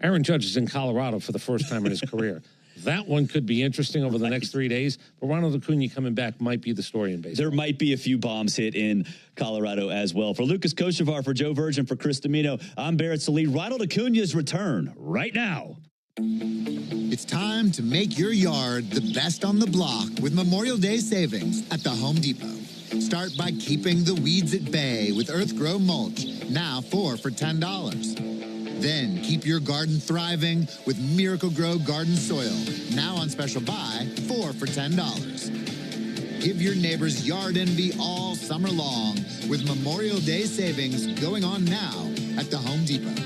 Aaron Judge is in Colorado for the first time in his career. That one could be interesting over the next 3 days, but Ronald Acuna coming back might be the story in baseball. There might be a few bombs hit in Colorado as well. For Lucas Kochevar, for Joe Virgin, for Chris Domino, I'm Barrett Sallee. Ronald Acuna's return right now. It's time to make your yard the best on the block with Memorial Day savings at the Home Depot. Start by keeping the weeds at bay with Earthgrow mulch, now 4 for $10. Then keep your garden thriving with Miracle Grow garden soil, now on special buy, 4 for $10. Give your neighbors yard envy all summer long with Memorial Day savings going on now at the Home Depot.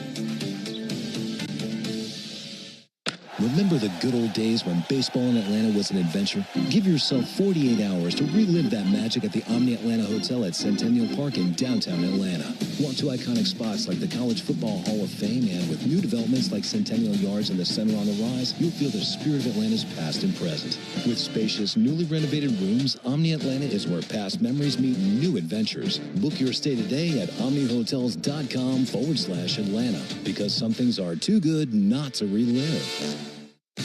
Remember the good old days when baseball in Atlanta was an adventure? Give yourself 48 hours to relive that magic at the Omni Atlanta Hotel at Centennial Park in downtown Atlanta. Walk to iconic spots like the College Football Hall of Fame, and with new developments like Centennial Yards and the Center on the Rise, you'll feel the spirit of Atlanta's past and present. With spacious, newly renovated rooms, Omni Atlanta is where past memories meet new adventures. Book your stay today at omnihotels.com/Atlanta, because some things are too good not to relive.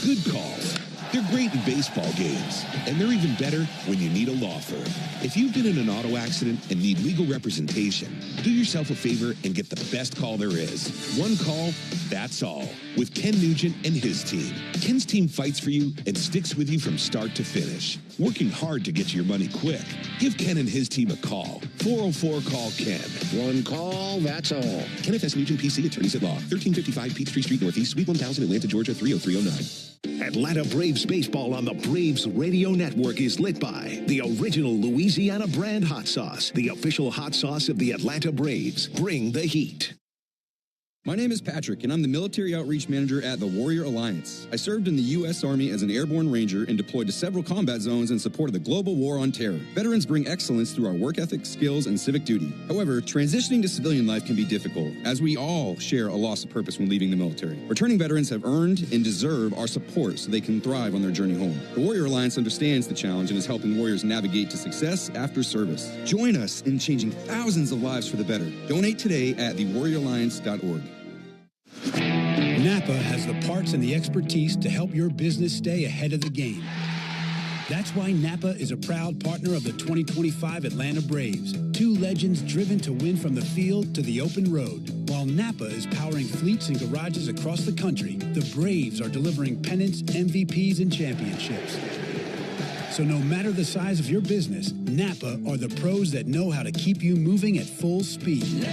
Good calls. They're great in baseball games, and they're even better when you need a law firm. If you've been in an auto accident and need legal representation, do yourself a favor and get the best call there is. One call, that's all. With Ken Nugent and his team. Ken's team fights for you and sticks with you from start to finish, working hard to get you your money quick. Give Ken and his team a call. 404-CALL-KEN. One call, that's all. Kenneth S. Nugent, PC, Attorneys at Law, 1355 Peachtree Street Northeast, Suite 1000, Atlanta, Georgia, 30309. Atlanta Braves baseball on the Braves Radio Network is lit by the original Louisiana brand hot sauce, the official hot sauce of the Atlanta Braves. Bring the heat. My name is Patrick, and I'm the Military Outreach Manager at the Warrior Alliance. I served in the U.S. Army as an airborne ranger and deployed to several combat zones in support of the global war on terror. Veterans bring excellence through our work ethic, skills, and civic duty. However, transitioning to civilian life can be difficult, as we all share a loss of purpose when leaving the military. Returning veterans have earned and deserve our support so they can thrive on their journey home. The Warrior Alliance understands the challenge and is helping warriors navigate to success after service. Join us in changing thousands of lives for the better. Donate today at thewarrioralliance.org. Napa has the parts and the expertise to help your business stay ahead of the game. That's why Napa is a proud partner of the 2025 Atlanta Braves. Two legends driven to win from the field to the open road. While Napa is powering fleets and garages across the country, the Braves are delivering pennants, MVPs, and championships. So no matter the size of your business, Napa are the pros that know how to keep you moving at full speed.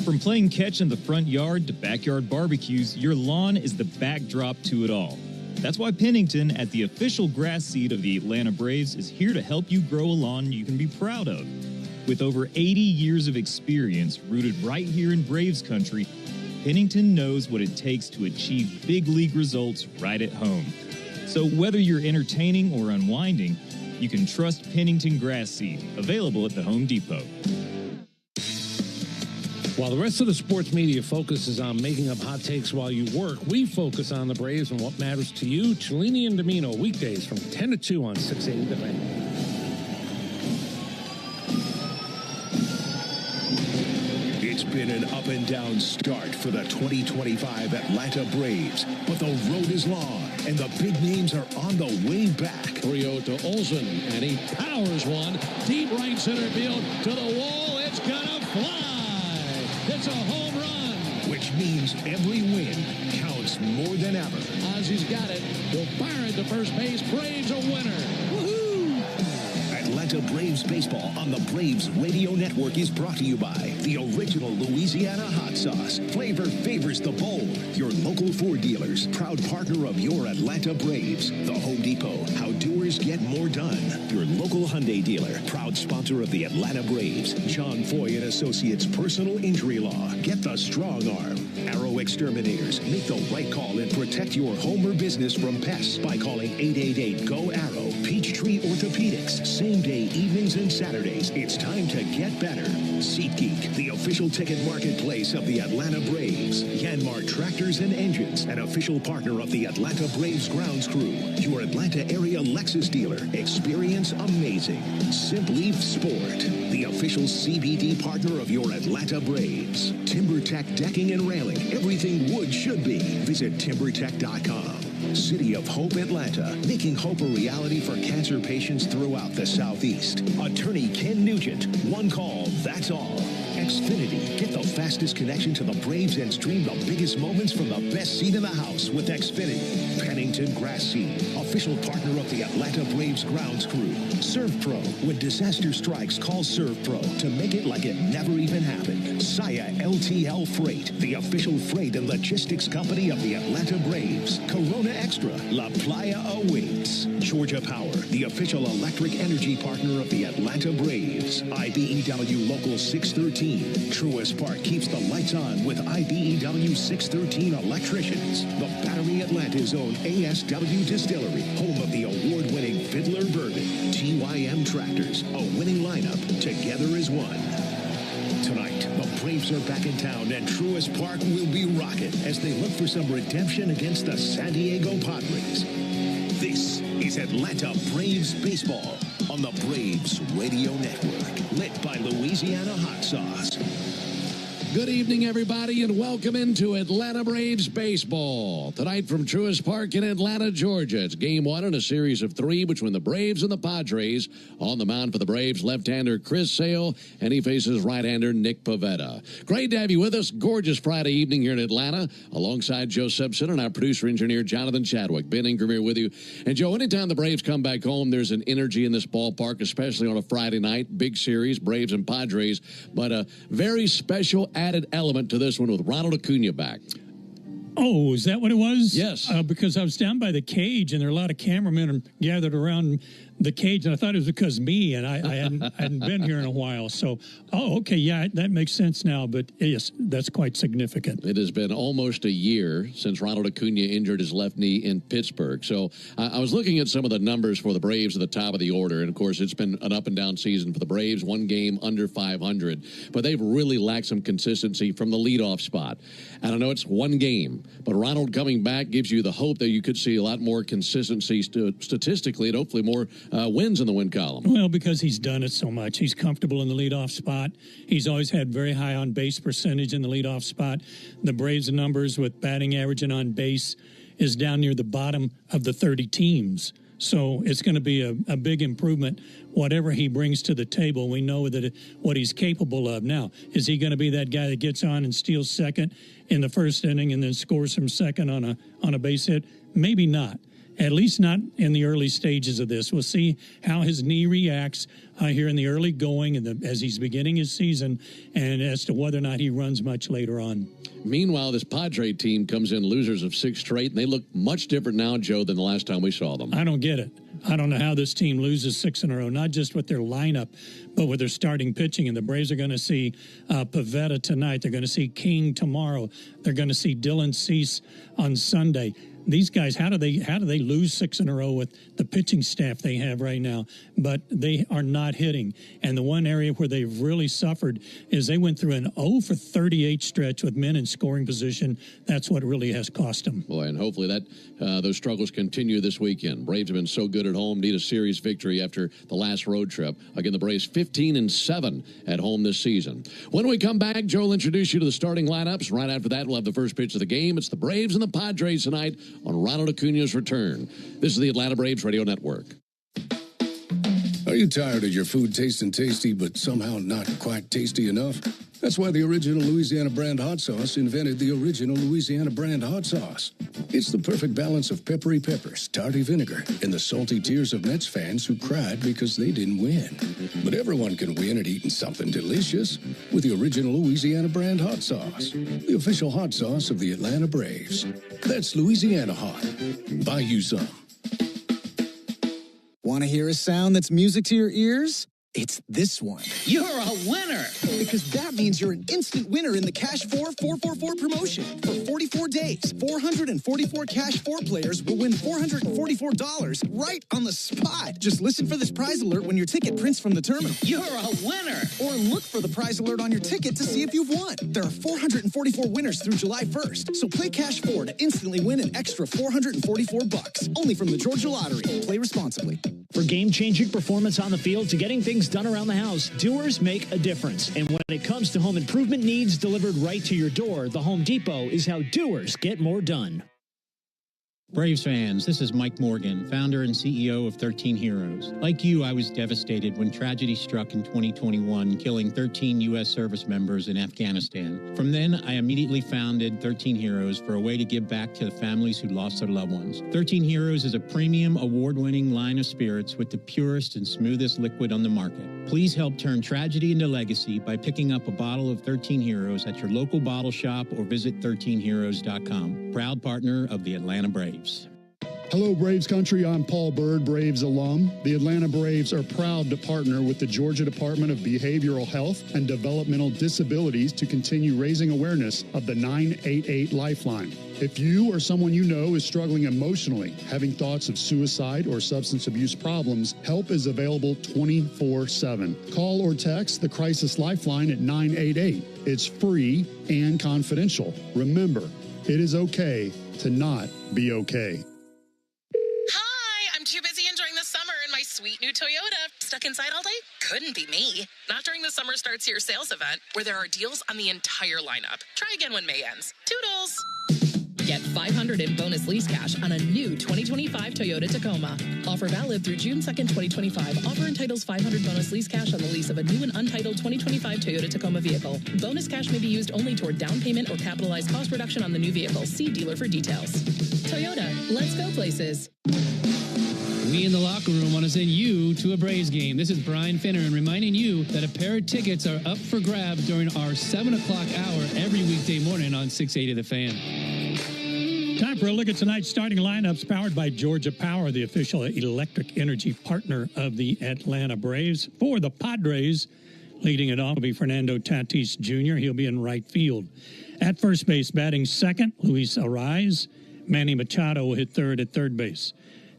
From playing catch in the front yard to backyard barbecues, your lawn is the backdrop to it all. That's why Pennington, at the official grass seed of the Atlanta Braves, is here to help you grow a lawn you can be proud of. With over 80 years of experience rooted right here in Braves country, Pennington knows what it takes to achieve big league results right at home. So whether you're entertaining or unwinding, you can trust Pennington Grass Seed, available at the Home Depot. While the rest of the sports media focuses on making up hot takes while you work, we focus on the Braves and what matters to you. Cellini and Domino, weekdays from 10 to 2 on 680 The Fan. It's been an up-and-down start for the 2025 Atlanta Braves, but the road is long, and the big names are on the way back. 3-0 to Olsen, and he powers one deep right center field to the wall. It's gonna fly. It's a home run. Which means every win counts more than ever. Ozzy's got it. Will fire it to first base. Braves a winner. Woohoo! Atlanta Braves baseball on the Braves Radio Network is brought to you by the original Louisiana hot sauce. Flavor favors the bold. Your local Ford dealers, proud partner of your Atlanta Braves. The Home Depot, how doers get more done. Your local Hyundai dealer, proud sponsor of the Atlanta Braves. John Foy and Associates Personal Injury Law. Get the strong arm. Arrow Exterminators. Make the right call and protect your home or business from pests by calling 888-GO-ARROW. Peachtree Orthopedics. Same day, evenings and Saturdays. It's time to get better. SeatGeek, the official ticket marketplace of the Atlanta Braves. Yanmar Tractors and Engines, an official partner of the Atlanta Braves grounds crew. Your Atlanta area Lexus dealer. Experience amazing. Simply Sport. the official CBD partner of your Atlanta Braves. TimberTech Decking and Railing. Everything wood should be. Visit TimberTech.com. City of Hope Atlanta, making hope a reality for cancer patients throughout the Southeast. Attorney Ken Nugent. One call, that's all. Xfinity. Get the fastest connection to the Braves and stream the biggest moments from the best seat in the house with Xfinity. Pennington Grass Seed, official partner of the Atlanta Braves grounds crew. Serve Pro. When disaster strikes, call Serve Pro to make it like it never even happened. Saya LTL Freight, the official freight and logistics company of the Atlanta Braves. Corona Extra, La Playa awaits. Georgia Power, the official electric energy partner of the Atlanta Braves. IBEW Local 613. Truist Park keeps the lights on with IBEW 613 electricians. The Battery Atlanta's own ASW Distillery, home of the award-winning Fiddler Bourbon. TYM Tractors, a winning lineup, together as one. Tonight, the Braves are back in town and Truist Park will be rocking as they look for some redemption against the San Diego Padres. This is Atlanta Braves Baseball on the Braves Radio Network, lit by Louisiana Hot Sauce. Good evening, everybody, and welcome into Atlanta Braves baseball. Tonight from Truist Park in Atlanta, Georgia. It's game one in a series of three between the Braves and the Padres. On the mound for the Braves, left-hander Chris Sale, and he faces right-hander Nick Pivetta. Great to have you with us. Gorgeous Friday evening here in Atlanta, alongside Joe Simpson and our producer-engineer Jonathan Chadwick. Ben Ingram here with you. And, Joe, anytime the Braves come back home, there's an energy in this ballpark, especially on a Friday night. Big series, Braves and Padres, but a very special added element to this one with Ronald Acuna back. Oh, is that what it was? Yes. Because I was down by the cage, and there are a lot of cameramen gathered around the cage, and I thought it was because me, and I hadn't been here in a while. So, okay, yeah, that makes sense now, but yes, that's quite significant. It has been almost a year since Ronald Acuna injured his left knee in Pittsburgh. So I was looking at some of the numbers for the Braves at the top of the order, and, of course, it's been an up-and-down season for the Braves, one game under 500, but they've really lacked some consistency from the leadoff spot. And I know it's one game, but Ronald coming back gives you the hope that you could see a lot more consistency statistically and hopefully more wins in the win column. Well, because he's done it so much. He's comfortable in the leadoff spot. He's always had very high on-base percentage in the leadoff spot. The Braves' numbers with batting average and on base is down near the bottom of the 30 teams. So it's going to be a big improvement. Whatever he brings to the table, we know that what he's capable of. Now, is he going to be that guy that gets on and steals second in the first inning and then scores from second on a base hit? Maybe not. At least not in the early stages of this. We'll see how his knee reacts here in the early going and as he's beginning his season, and as to whether or not he runs much later on. Meanwhile, this Padre team comes in losers of 6 straight, and they look much different now, Joe, than the last time we saw them. I don't get it. I don't know how this team loses 6 in a row, not just with their lineup, but with their starting pitching. And the Braves are going to see Pivetta tonight. They're going to see King tomorrow. They're going to see Dylan Cease on Sunday. These guys, how do they lose 6 in a row with the pitching staff they have right now? But they are not hitting. And the one area where they've really suffered is they went through an 0 for 38 stretch with men in scoring position. That's what really has cost them. Boy, and hopefully that those struggles continue this weekend. Braves have been so good at home, need a series victory after the last road trip. Again, the Braves 15-7 at home this season. When we come back, Joe will introduce you to the starting lineups. Right after that, we'll have the first pitch of the game. It's the Braves and the Padres tonight on Ronald Acuna's return. This is the Atlanta Braves Radio Network. Are you tired of your food tasting tasty but somehow not quite tasty enough? That's why the original Louisiana brand hot sauce invented the original Louisiana brand hot sauce. It's the perfect balance of peppery peppers, tarty vinegar, and the salty tears of Mets fans who cried because they didn't win. But everyone can win at eating something delicious with the original Louisiana brand hot sauce, the official hot sauce of the Atlanta Braves. That's Louisiana hot. Buy you some. Want to hear a sound that's music to your ears? It's this one. You're a winner! Because that means you're an instant winner in the Cash 4 444 promotion. For 44 days, 444 Cash 4 players will win $444 right on the spot. Just listen for this prize alert when your ticket prints from the terminal. You're a winner! Or look for the prize alert on your ticket to see if you've won. There are 444 winners through July 1st. So play Cash 4 to instantly win an extra $444. Only from the Georgia Lottery. Play responsibly. For game-changing performance on the field to getting things done around the house, doers make a difference. And when it comes to home improvement needs delivered right to your door, the Home Depot is how doers get more done. Braves fans, this is Mike Morgan, founder and CEO of 13 Heroes. Like you, I was devastated when tragedy struck in 2021, killing 13 U.S. service members in Afghanistan. From then, I immediately founded 13 Heroes for a way to give back to the families who lost their loved ones. 13 Heroes is a premium, award-winning line of spirits with the purest and smoothest liquid on the market. Please help turn tragedy into legacy by picking up a bottle of 13 Heroes at your local bottle shop or visit 13heroes.com. Proud partner of the Atlanta Braves. Hello, Braves country. I'm Paul Bird, Braves alum. The Atlanta Braves are proud to partner with the Georgia Department of Behavioral Health and Developmental Disabilities to continue raising awareness of the 988 Lifeline. If you or someone you know is struggling emotionally, having thoughts of suicide or substance abuse problems, help is available 24/7. Call or text the Crisis Lifeline at 988. It's free and confidential. Remember, it is okay to not be okay. Hi, I'm too busy enjoying the summer in my sweet new Toyota. Stuck inside all day? Couldn't be me. Not during the Summer Starts Here sales event, where there are deals on the entire lineup. Try again when May ends. Toodles! Get $500 in bonus lease cash on a new 2025 Toyota Tacoma. Offer valid through June 2nd, 2025. Offer entitles $500 bonus lease cash on the lease of a new and untitled 2025 Toyota Tacoma vehicle. Bonus cash may be used only toward down payment or capitalized cost reduction on the new vehicle. See dealer for details. Toyota, let's go places. We in the locker room want to send you to a Braves game. This is Brian Finneran reminding you that a pair of tickets are up for grabs during our 7 o'clock hour every weekday morning on 680 The Fan. Time for a look at tonight's starting lineups powered by Georgia Power, the official electric energy partner of the Atlanta Braves. For the Padres, leading it off will be Fernando Tatis Jr. He'll be in right field. At first base, batting second, Luis Arraez. Manny Machado will hit third at third base.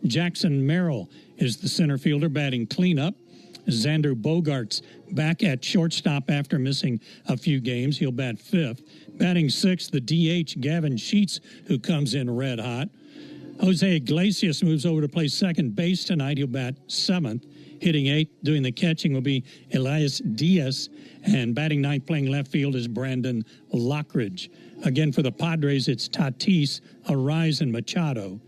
Jackson Merrill is the center fielder batting cleanup. Xander Bogaerts back at shortstop after missing a few games. He'll bat fifth. Batting sixth, the DH Gavin Sheets, who comes in red hot. Jose Iglesias moves over to play second base tonight. He'll bat seventh. Hitting eighth, doing the catching will be Elias Diaz. And batting ninth, playing left field is Brandon Lockridge. Again, for the Padres, it's Tatis, Arraez, and Machado.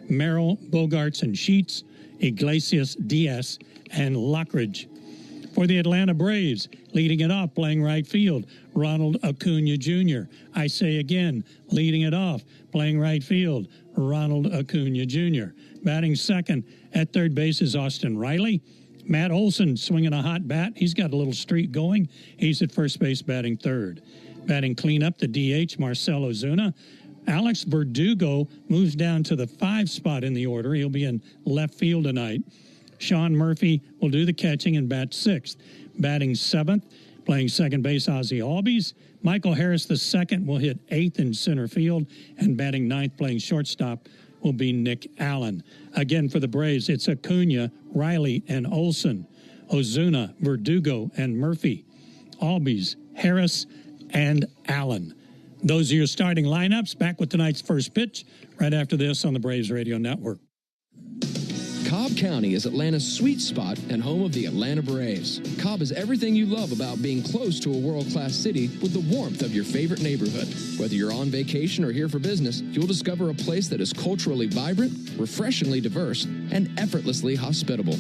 Merrill, Bogaerts, and Sheets, Iglesias, Diaz, and Lockridge. For the Atlanta Braves, leading it off, playing right field, Ronald Acuna Jr. I say again, leading it off, playing right field, Ronald Acuna Jr. Batting second at third base is Austin Riley. Matt Olsen swinging a hot bat. He's got a little streak going. He's at first base batting third. Batting cleanup, the DH, Marcell Ozuna. Alex Verdugo moves down to the 5 spot in the order. He'll be in left field tonight. Sean Murphy will do the catching and bat sixth. Batting seventh, playing second base, Ozzie Albies. Michael Harris II will hit eighth in center field, and batting ninth, playing shortstop, will be Nick Allen. Again, for the Braves, it's Acuna, Riley, and Olsen. Ozuna, Verdugo, and Murphy. Albies, Harris, and Allen. Those are your starting lineups. Back with tonight's first pitch right after this on the Braves Radio Network. Cobb County is Atlanta's sweet spot and home of the Atlanta Braves. Cobb is everything you love about being close to a world-class city with the warmth of your favorite neighborhood. Whether you're on vacation or here for business, you'll discover a place that is culturally vibrant, refreshingly diverse, and effortlessly hospitable.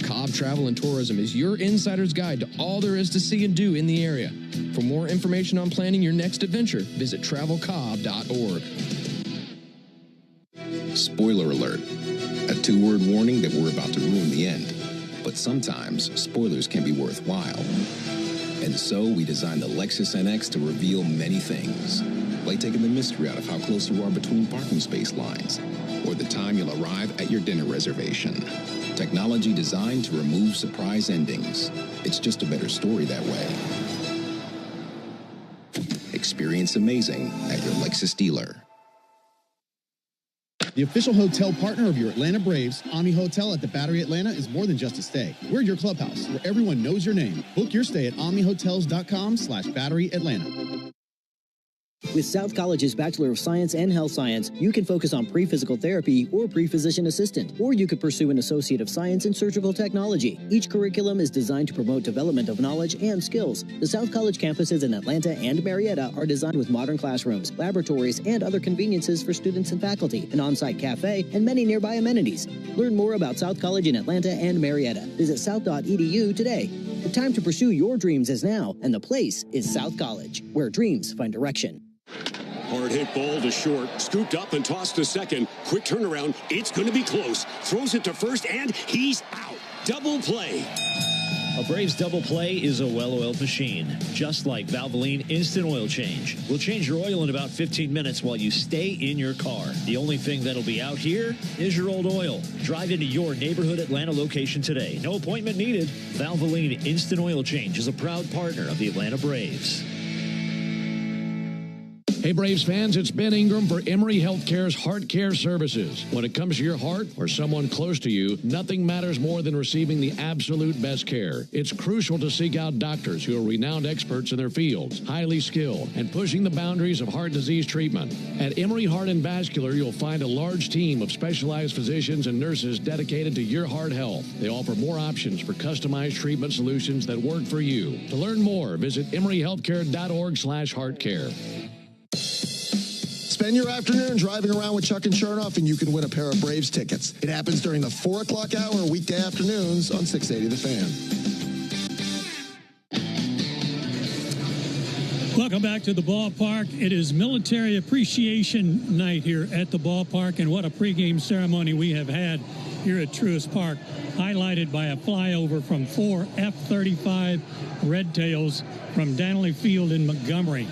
Cobb Travel and Tourism is your insider's guide to all there is to see and do in the area. For more information on planning your next adventure, visit travelcobb.org. Spoiler alert. A 2-word warning that we're about to ruin the end. But sometimes, spoilers can be worthwhile. And so, we designed the Lexus NX to reveal many things. Like taking the mystery out of how close you are between parking space lines. Or the time you'll arrive at your dinner reservation. Technology designed to remove surprise endings. It's just a better story that way. Experience amazing at your Lexus dealer. The official hotel partner of your Atlanta Braves, Omni Hotel at the Battery Atlanta, is more than just a stay. We're your clubhouse, where everyone knows your name. Book your stay at omnihotels.com/BatteryAtlanta. With South College's Bachelor of Science and Health Science, you can focus on pre-physical therapy or pre-physician assistant, or you could pursue an Associate of Science in Surgical Technology. Each curriculum is designed to promote development of knowledge and skills. The South College campuses in Atlanta and Marietta are designed with modern classrooms, laboratories, and other conveniences for students and faculty, an on-site cafe, and many nearby amenities. Learn more about South College in Atlanta and Marietta. Visit south.edu today. The time to pursue your dreams is now, and the place is South College, where dreams find direction. Hard hit ball to short, scooped up and tossed to second. Quick turnaround, it's going to be close. Throws it to first, and he's out. Double play. A Braves double play is a well-oiled machine, just like Valvoline Instant Oil Change. We'll change your oil in about 15 minutes while you stay in your car. The only thing that'll be out here is your old oil. Drive into your neighborhood Atlanta location today. No appointment needed. Valvoline Instant Oil Change is a proud partner of the Atlanta Braves. Hey, Braves fans, it's Ben Ingram for Emory Healthcare's Heart Care Services. When it comes to your heart or someone close to you, nothing matters more than receiving the absolute best care. It's crucial to seek out doctors who are renowned experts in their fields, highly skilled, and pushing the boundaries of heart disease treatment. At Emory Heart and Vascular, you'll find a large team of specialized physicians and nurses dedicated to your heart health. They offer more options for customized treatment solutions that work for you. To learn more, visit emoryhealthcare.org/heartcare. Spend your afternoon driving around with Chuck and Chernoff, and you can win a pair of Braves tickets. It happens during the 4 o'clock hour, weekday afternoons on 680 The Fan. Welcome back to the ballpark. It is Military Appreciation Night here at the ballpark, and what a pregame ceremony we have had here at Truist Park, highlighted by a flyover from 4 F-35 Red Tails from Danley Field in Montgomery.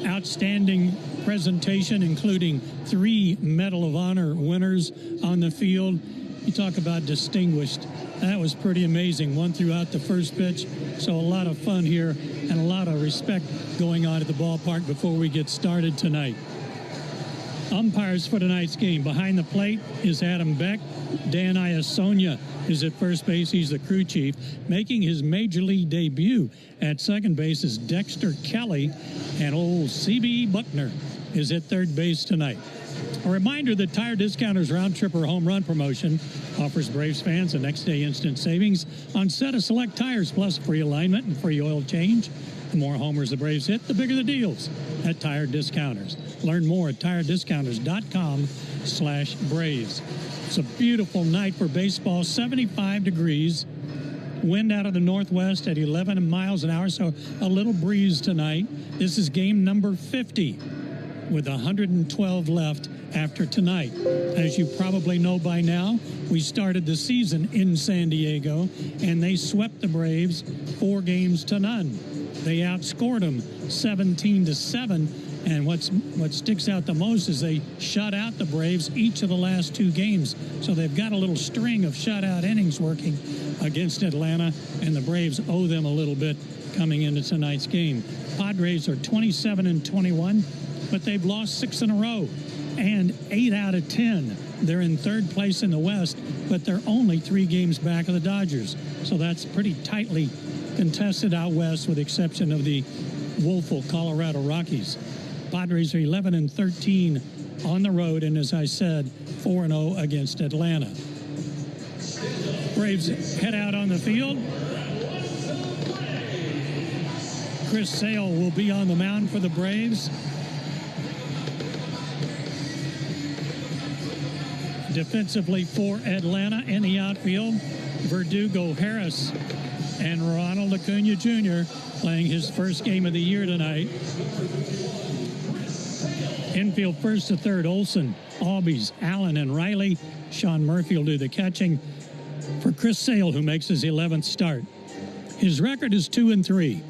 Outstanding presentation, including 3 Medal of Honor winners on the field. You talk about distinguished. That was pretty amazing. One throughout the first pitch. So a lot of fun here and a lot of respect going on at the ballpark before we get started tonight. Umpires for tonight's game. Behind the plate is Adam Beck. Dan Iasonia is at first base. He's the crew chief. Making his major league debut at second base is Dexter Kelly. And old C.B. Buckner is at third base tonight. A reminder that Tire Discounters Round Tripper Home Run Promotion offers Braves fans a next day instant savings on set of select tires, plus free alignment and free oil change. The more homers the Braves hit, the bigger the deals at Tire Discounters. Learn more at tirediscounters.com/Braves. It's a beautiful night for baseball, 75 degrees. Wind out of the northwest at 11 miles an hour, so a little breeze tonight. This is game number 50 with 112 left after tonight. As you probably know by now, we started the season in San Diego, and they swept the Braves 4 games to none. They outscored them 17-7, and what sticks out the most is they shut out the Braves each of the last 2 games. So they've got a little string of shutout innings working against Atlanta, and the Braves owe them a little bit coming into tonight's game. Padres are 27-21, but they've lost 6 in a row, and 8 out of 10. They're in third place in the West, but they're only 3 games back of the Dodgers. So that's pretty tightly contested out west, with the exception of the woeful Colorado Rockies. Padres are 11-13 on the road, and as I said, 4-0 against Atlanta. Braves head out on the field. Chris Sale will be on the mound for the Braves. Defensively for Atlanta in the outfield, Verdugo, Harris, and Ronald Acuna Jr. playing his first game of the year tonight. Infield first to third, Olsen, Albies, Allen, and Riley. Sean Murphy will do the catching for Chris Sale, who makes his 11th start. His record is 2-3.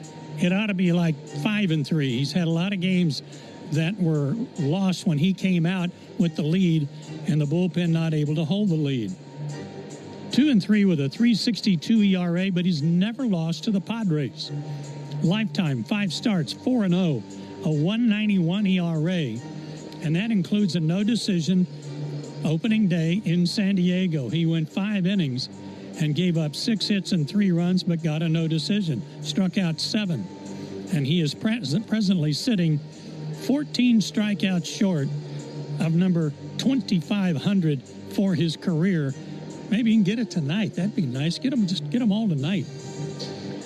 It ought to be like 5-3. He's had a lot of games that were lost when he came out with the lead and the bullpen not able to hold the lead. 2-3 with a 3.62 ERA, but he's never lost to the Padres. Lifetime, 5 starts, 4-0, a 1.91 ERA, and that includes a no decision opening day in San Diego. He went 5 innings and gave up 6 hits and 3 runs, but got a no decision, struck out 7. And he is presently sitting 14 strikeouts short of number 2,500 for his career. Maybe he can get it tonight. That'd be nice. Get them all tonight.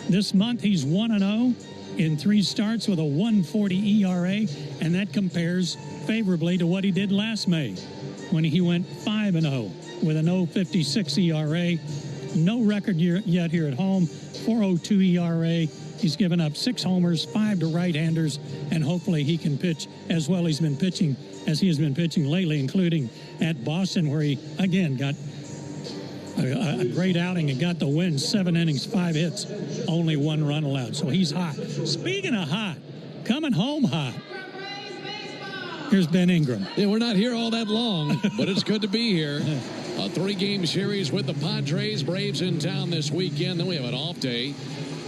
This month, he's 1-0 in 3 starts with a 1.40 ERA, and that compares favorably to what he did last May when he went 5-0 with an 0.56 ERA. No record yet here at home, 4.02 ERA. He's given up 6 homers, 5 to right-handers, and hopefully he can pitch as well as he has been pitching lately, including at Boston, where he, again, got a great outing and got the win. 7 innings, 5 hits, only 1 run allowed. So he's hot. Speaking of hot, coming home hot. Here's Ben Ingram. Yeah, we're not here all that long, but it's good to be here. A 3-game series with the Padres. Braves in town this weekend. Then we have an off day.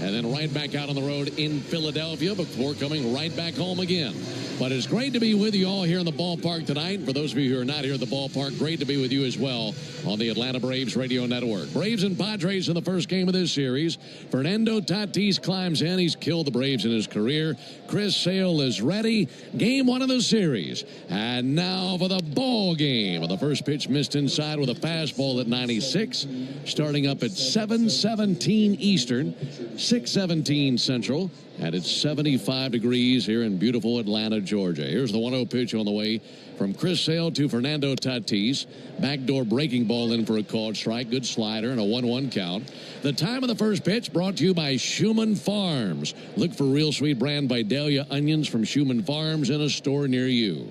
And then right back out on the road in Philadelphia before coming right back home again. But it's great to be with you all here in the ballpark tonight. For those of you who are not here at the ballpark, great to be with you as well on the Atlanta Braves Radio Network. Braves and Padres in the first game of this series. Fernando Tatis climbs in. He's killed the Braves in his career. Chris Sale is ready. Game 1 of the series. And now for the ball game. The first pitch missed inside with a fastball at 96. Starting up at 7:17 Eastern, 6:17 Central. And it's 75 degrees here in beautiful Atlanta, Georgia. Here's the 1-0 pitch on the way from Chris Sale to Fernando Tatis. Backdoor breaking ball in for a called strike. Good slider and a 1-1 count. The time of the first pitch brought to you by Schumann Farms. Look for real sweet brand Vidalia onions from Schumann Farms in a store near you.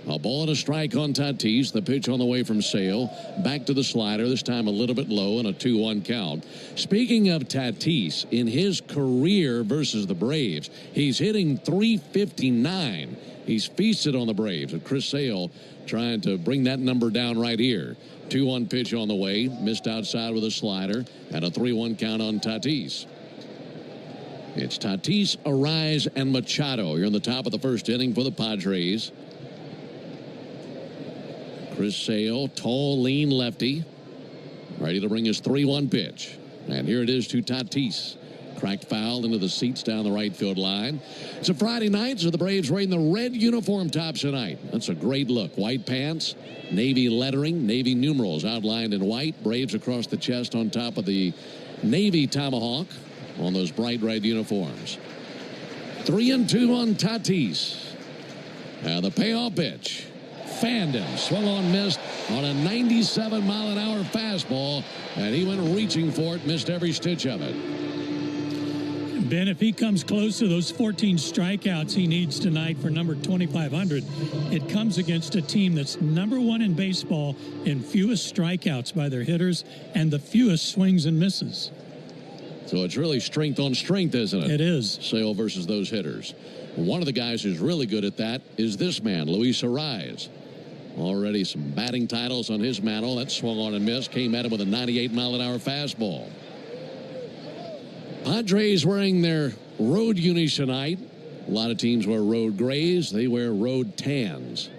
A ball and a strike on Tatis. The pitch on the way from Sale. Back to the slider, this time a little bit low, and a 2-1 count. Speaking of Tatis, in his career versus the Braves, he's hitting .359. He's feasted on the Braves. And Chris Sale trying to bring that number down right here. 2-1 pitch on the way. Missed outside with a slider. And a 3-1 count on Tatis. It's Tatis, Arise, and Machado. You're in the top of the first inning for the Padres. Chris Sale, tall, lean lefty, ready to bring his 3-1 pitch. And here it is to Tatis. Cracked foul into the seats down the right field line. It's a Friday night, so the Braves wearing the red uniform tops tonight. That's a great look. White pants, navy lettering, navy numerals outlined in white. Braves across the chest on top of the navy tomahawk on those bright red uniforms. 3-2 on Tatis. And the payoff pitch. Fanned him, swung on, missed on a 97-mile-an-hour fastball, and he went reaching for it, missed every stitch of it. Ben, if he comes close to those 14 strikeouts he needs tonight for number 2,500, it comes against a team that's #1 in baseball in fewest strikeouts by their hitters and the fewest swings and misses. So it's really strength on strength, isn't it? It is. Sale versus those hitters. One of the guys who's really good at that is this man, Luis Arise. Already some batting titles on his mantle. That swung on and missed. Came at him with a 98-mile-an-hour fastball. Padres wearing their road unis tonight. A lot of teams wear road grays. They wear road tans.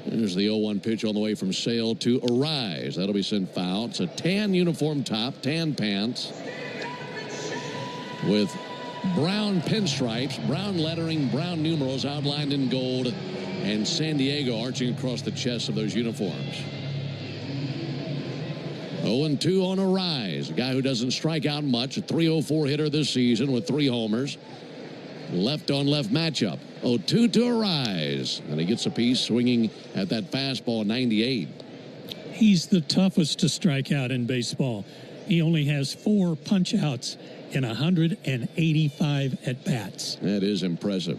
There's the 0-1 pitch on the way from Sale to Arise. That'll be sent foul. It's a tan uniform top, tan pants with brown pinstripes, brown lettering, brown numerals outlined in gold, and San Diego arching across the chest of those uniforms. 0-2 on Arise, a guy who doesn't strike out much, a .304 hitter this season with 3 homers. Left-on-left matchup. 0-2 to Arise, and he gets a piece swinging at that fastball 98. He's the toughest to strike out in baseball. He only has 4 punch-outs in 185 at-bats. That is impressive.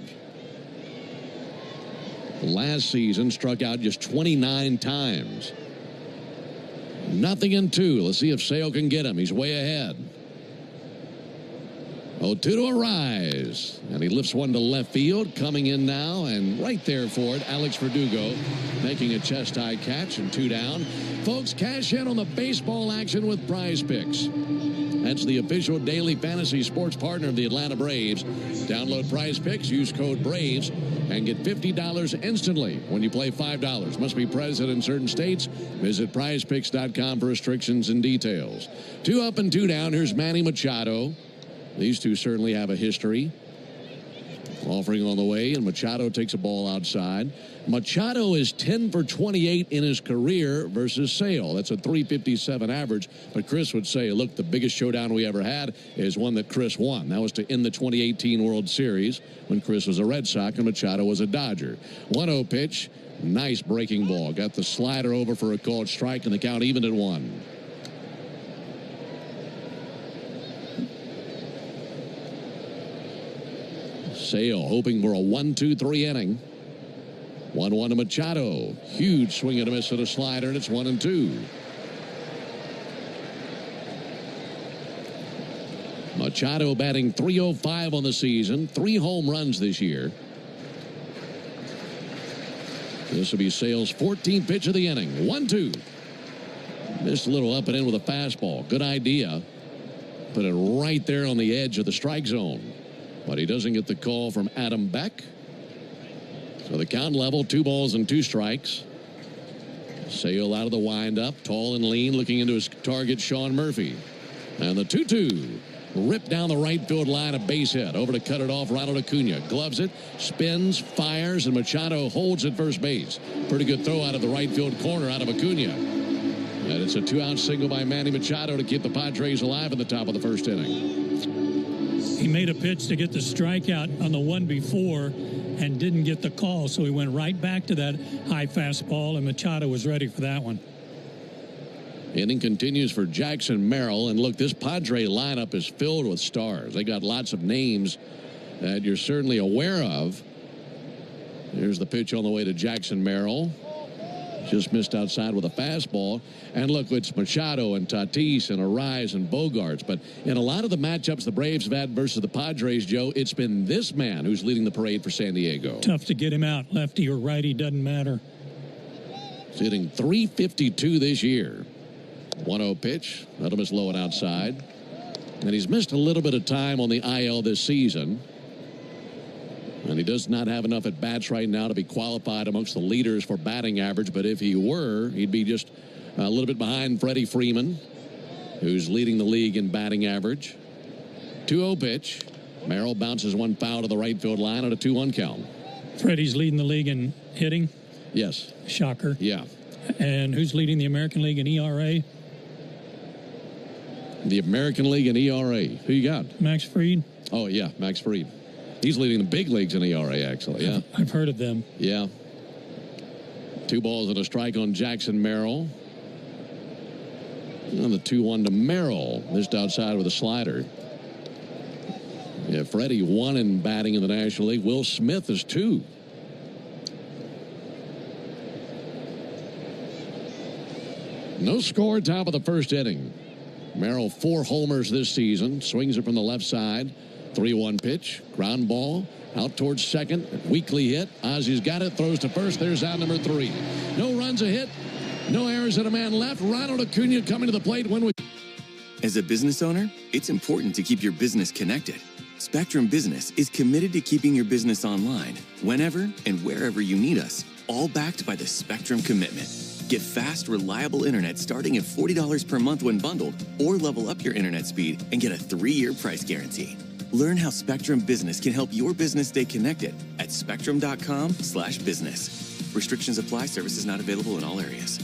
Last season struck out just 29 times. 0-2. Let's see if Sale can get him. He's way ahead. 0-2 to Arise. And he lifts one to left field. Coming in now and right there for it, Alex Verdugo making a chest-high catch and 2 down. Folks, cash in on the baseball action with Prize Picks. That's the official daily fantasy sports partner of the Atlanta Braves. Download Prize Picks, use code BRAVES, and get $50 instantly when you play $5. Must be present in certain states. Visit prizepicks.com for restrictions and details. 2 up and 2 down. Here's Manny Machado. These two certainly have a history. Offering on the way, and Machado takes a ball outside. Machado is 10 for 28 in his career versus Sale. That's a 357 average. But Chris would say, look, the biggest showdown we ever had is one that Chris won. That was to end the 2018 World Series when Chris was a Red Sox and Machado was a Dodger. 1-0 pitch. Nice breaking ball. Got the slider over for a called strike, and the count evened at 1. Sale hoping for a 1-2-3 inning. 1-1 to Machado. Huge swing and a miss at a slider, and it's 1-2. Machado batting .305 on the season. 3 home runs this year. This will be Sale's 14th pitch of the inning. 1-2. Missed a little up and in with a fastball. Good idea. Put it right there on the edge of the strike zone. But he doesn't get the call from Adam Beck. So the count level, 2 balls and 2 strikes. Sale out of the windup, tall and lean, looking into his target, Sean Murphy. And the 2-2. Ripped down the right field line, a base hit. Over to cut it off, Ronald Acuna. Gloves it, spins, fires, and Machado holds at first base. Pretty good throw out of the right field corner out of Acuna. And it's a 2-out single by Manny Machado to keep the Padres alive in the top of the first inning. He made a pitch to get the strikeout on the one before and didn't get the call, so he went right back to that high fastball, and Machado was ready for that one. Inning continues for Jackson Merrill, and look, this Padre lineup is filled with stars. They got lots of names that you're certainly aware of. Here's the pitch on the way to Jackson Merrill. Just missed outside with a fastball. And look, it's Machado and Tatis and Arise and Bogarts. But in a lot of the matchups the Braves have had versus the Padres, Joe, it's been this man who's leading the parade for San Diego. Tough to get him out. Lefty or righty, doesn't matter. He's hitting .352 this year. 1-0 pitch. Let him is low and outside. And he's missed a little bit of time on the IL this season. And he does not have enough at bats right now to be qualified amongst the leaders for batting average. But if he were, he'd be just a little bit behind Freddie Freeman, who's leading the league in batting average. 2-0 pitch. Merrill bounces one foul to the right field line on a 2-1 count. Freddie's leading the league in hitting. Yes. Shocker. Yeah. And who's leading the American League in ERA? The American League in ERA. Who you got? Max Fried. Oh, yeah, Max Fried. He's leading the big leagues in ERA, actually. Yeah. I've heard of them. Yeah. 2 balls and a strike on Jackson Merrill. And the 2-1 to Merrill. Missed outside with a slider. Yeah, Freddie 1 in batting in the National League. Will Smith is 2. No score, top of the first inning. Merrill 4 homers this season. Swings it from the left side. 3-1 pitch. Ground ball. Out towards second. Weakly hit. Ozzy's got it. Throws to first. There's out number 3. No runs, a hit. No errors, and a man left. Ronald Acuna coming to the plate. As a business owner, it's important to keep your business connected. Spectrum Business is committed to keeping your business online, whenever and wherever you need us, all backed by the Spectrum Commitment. Get fast, reliable internet starting at $40 per month when bundled, or level up your internet speed and get a 3-year price guarantee. Learn how Spectrum Business can help your business stay connected at spectrum.com/business. Restrictions apply. Services not available in all areas.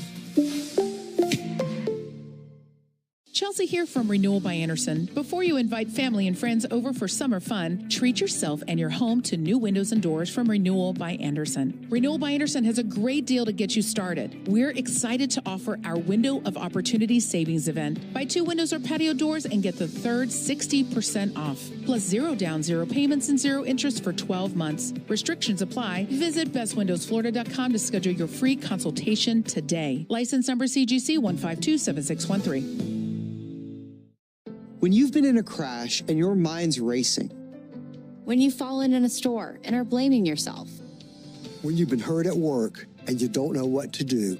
Chelsea here from Renewal by Andersen. Before you invite family and friends over for summer fun, treat yourself and your home to new windows and doors from Renewal by Andersen. Renewal by Andersen has a great deal to get you started. We're excited to offer our Window of Opportunity Savings event. Buy 2 windows or patio doors and get the third 60% off. Plus 0 down, 0 payments, and 0 interest for 12 months. Restrictions apply. Visit bestwindowsflorida.com to schedule your free consultation today. License number CGC 1527613. When you've been in a crash and your mind's racing. When you've fallen in a store and are blaming yourself. When you've been hurt at work and you don't know what to do.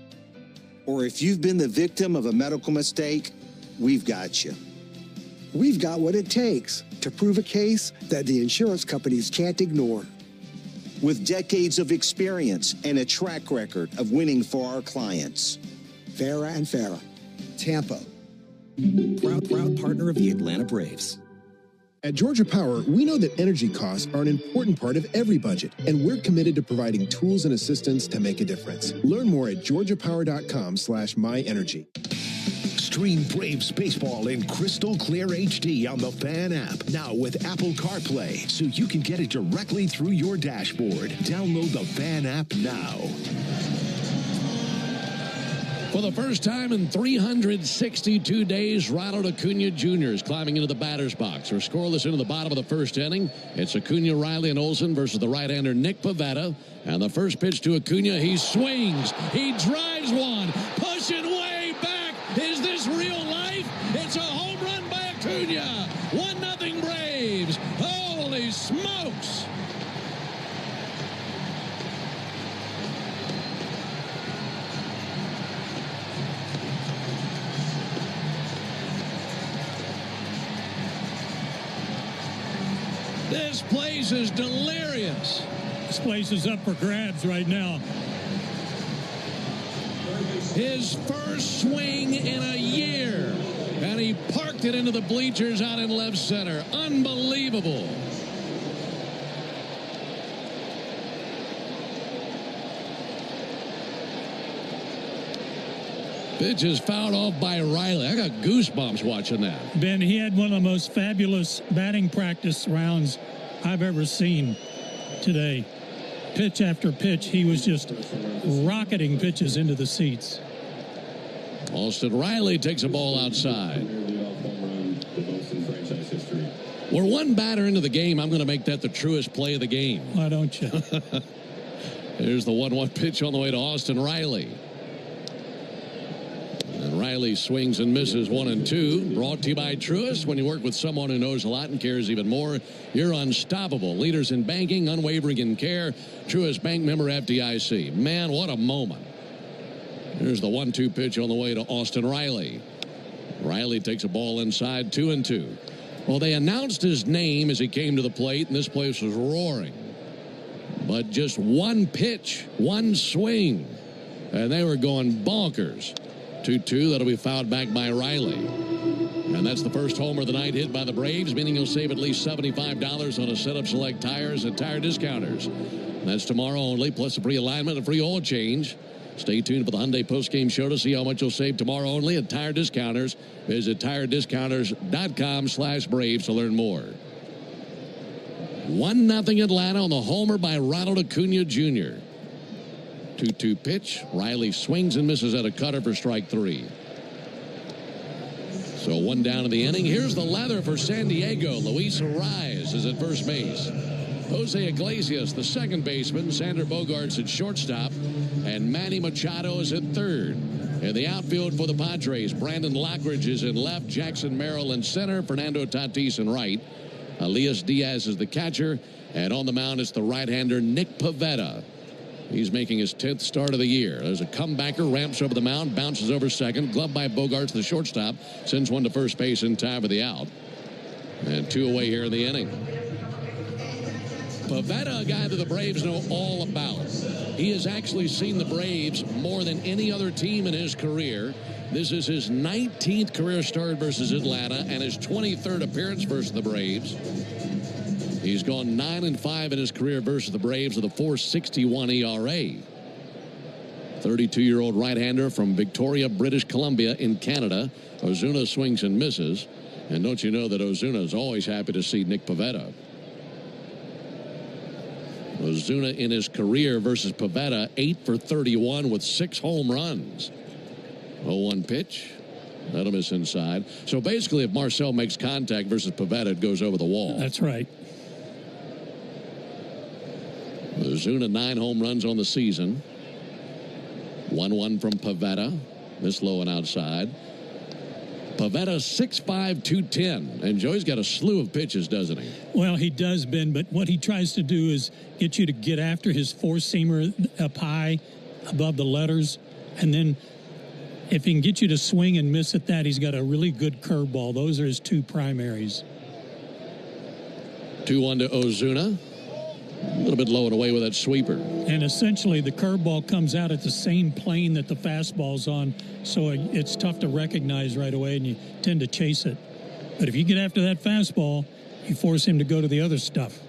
Or if you've been the victim of a medical mistake, we've got you. We've got what it takes to prove a case that the insurance companies can't ignore. With decades of experience and a track record of winning for our clients. Farah and Farah, Tampa. Proud partner of the Atlanta Braves. At Georgia Power, we know that energy costs are an important part of every budget, and we're committed to providing tools and assistance to make a difference. Learn more at georgiapower.com/myenergy. Stream Braves baseball in crystal clear HD on the Fan app. Now with Apple CarPlay, so you can get it directly through your dashboard. Download the Fan app now. For the first time in 362 days, Ronald Acuna Jr. is climbing into the batter's box. We're scoreless into the bottom of the first inning. It's Acuna, Riley, and Olsen versus the right-hander Nick Pivetta. And the first pitch to Acuna, he swings. He drives one. Pushing way back. Is this real life? It's a home run by Acuna. 1-0 Braves. Holy smokes. This place is delirious. This place is up for grabs right now. His first swing in a year. And he parked it into the bleachers out in left center. Unbelievable. Pitch is fouled off by Riley. I got goosebumps watching that. Ben, he had one of the most fabulous batting practice rounds I've ever seen today. Pitch after pitch, he was just rocketing pitches into the seats. Austin Riley takes a ball outside. We're one batter into the game. I'm going to make that the truest play of the game. Why don't you? Here's the 1-1 pitch on the way to Austin Riley. And Riley swings and misses 1-2. Brought to you by Truist. When you work with someone who knows a lot and cares even more, you're unstoppable. Leaders in banking, unwavering in care. Truist Bank, member FDIC. Man, what a moment. Here's the 1-2 pitch on the way to Austin Riley. Riley takes a ball inside, 2-2. Well, they announced his name as he came to the plate, and this place was roaring. But just one pitch, one swing, and they were going bonkers. 2-2, that'll be fouled back by Riley. And that's the first homer of the night hit by the Braves, meaning you'll save at least $75 on a set of select tires at Tire Discounters. And that's tomorrow only, plus a free alignment and free oil change. Stay tuned for the Hyundai postgame show to see how much you'll save tomorrow only at Tire Discounters. Visit tirediscounters.com/Braves to learn more. 1-0 Atlanta on the homer by Ronald Acuna Jr. 2-2 pitch. Riley swings and misses at a cutter for strike 3. So one down in the inning. Here's the leather for San Diego. Luis Arraez is at first base. Jose Iglesias, the second baseman. Sander Bogarts at shortstop. And Manny Machado is at third. In the outfield for the Padres, Brandon Lockridge is in left. Jackson Merrill in center. Fernando Tatis in right. Elias Diaz is the catcher. And on the mound is the right-hander Nick Pivetta. He's making his 10th start of the year. There's a comebacker, ramps over the mound, bounces over second. Glove by Bogarts, the shortstop. Sends one to first base in time for the out. And 2 away here in the inning. Pivetta, a guy that the Braves know all about. He has actually seen the Braves more than any other team in his career. This is his 19th career start versus Atlanta and his 23rd appearance versus the Braves. He's gone 9-5 in his career versus the Braves with a .461 ERA. 32-year-old right-hander from Victoria, British Columbia in Canada. Ozuna swings and misses. And don't you know that Ozuna is always happy to see Nick Pivetta. Ozuna in his career versus Pivetta, 8 for 31 with 6 home runs. 0-1 pitch. That'll miss inside. So basically, if Marcel makes contact versus Pivetta, it goes over the wall. That's right. Ozuna 9 home runs on the season. 1-1 from Pivetta. This low and outside. Pivetta 6'5", 210. And Joey's got a slew of pitches, doesn't he? Well, he does, Ben, but what he tries to do is get you to get after his four-seamer up high above the letters. And then if he can get you to swing and miss at that, he's got a really good curveball. Those are his 2 primaries. 2-1 to Ozuna. A little bit low and away with that sweeper. And essentially, the curveball comes out at the same plane that the fastball's on, so it's tough to recognize right away, and you tend to chase it. But if you get after that fastball You force him to go to the other stuff.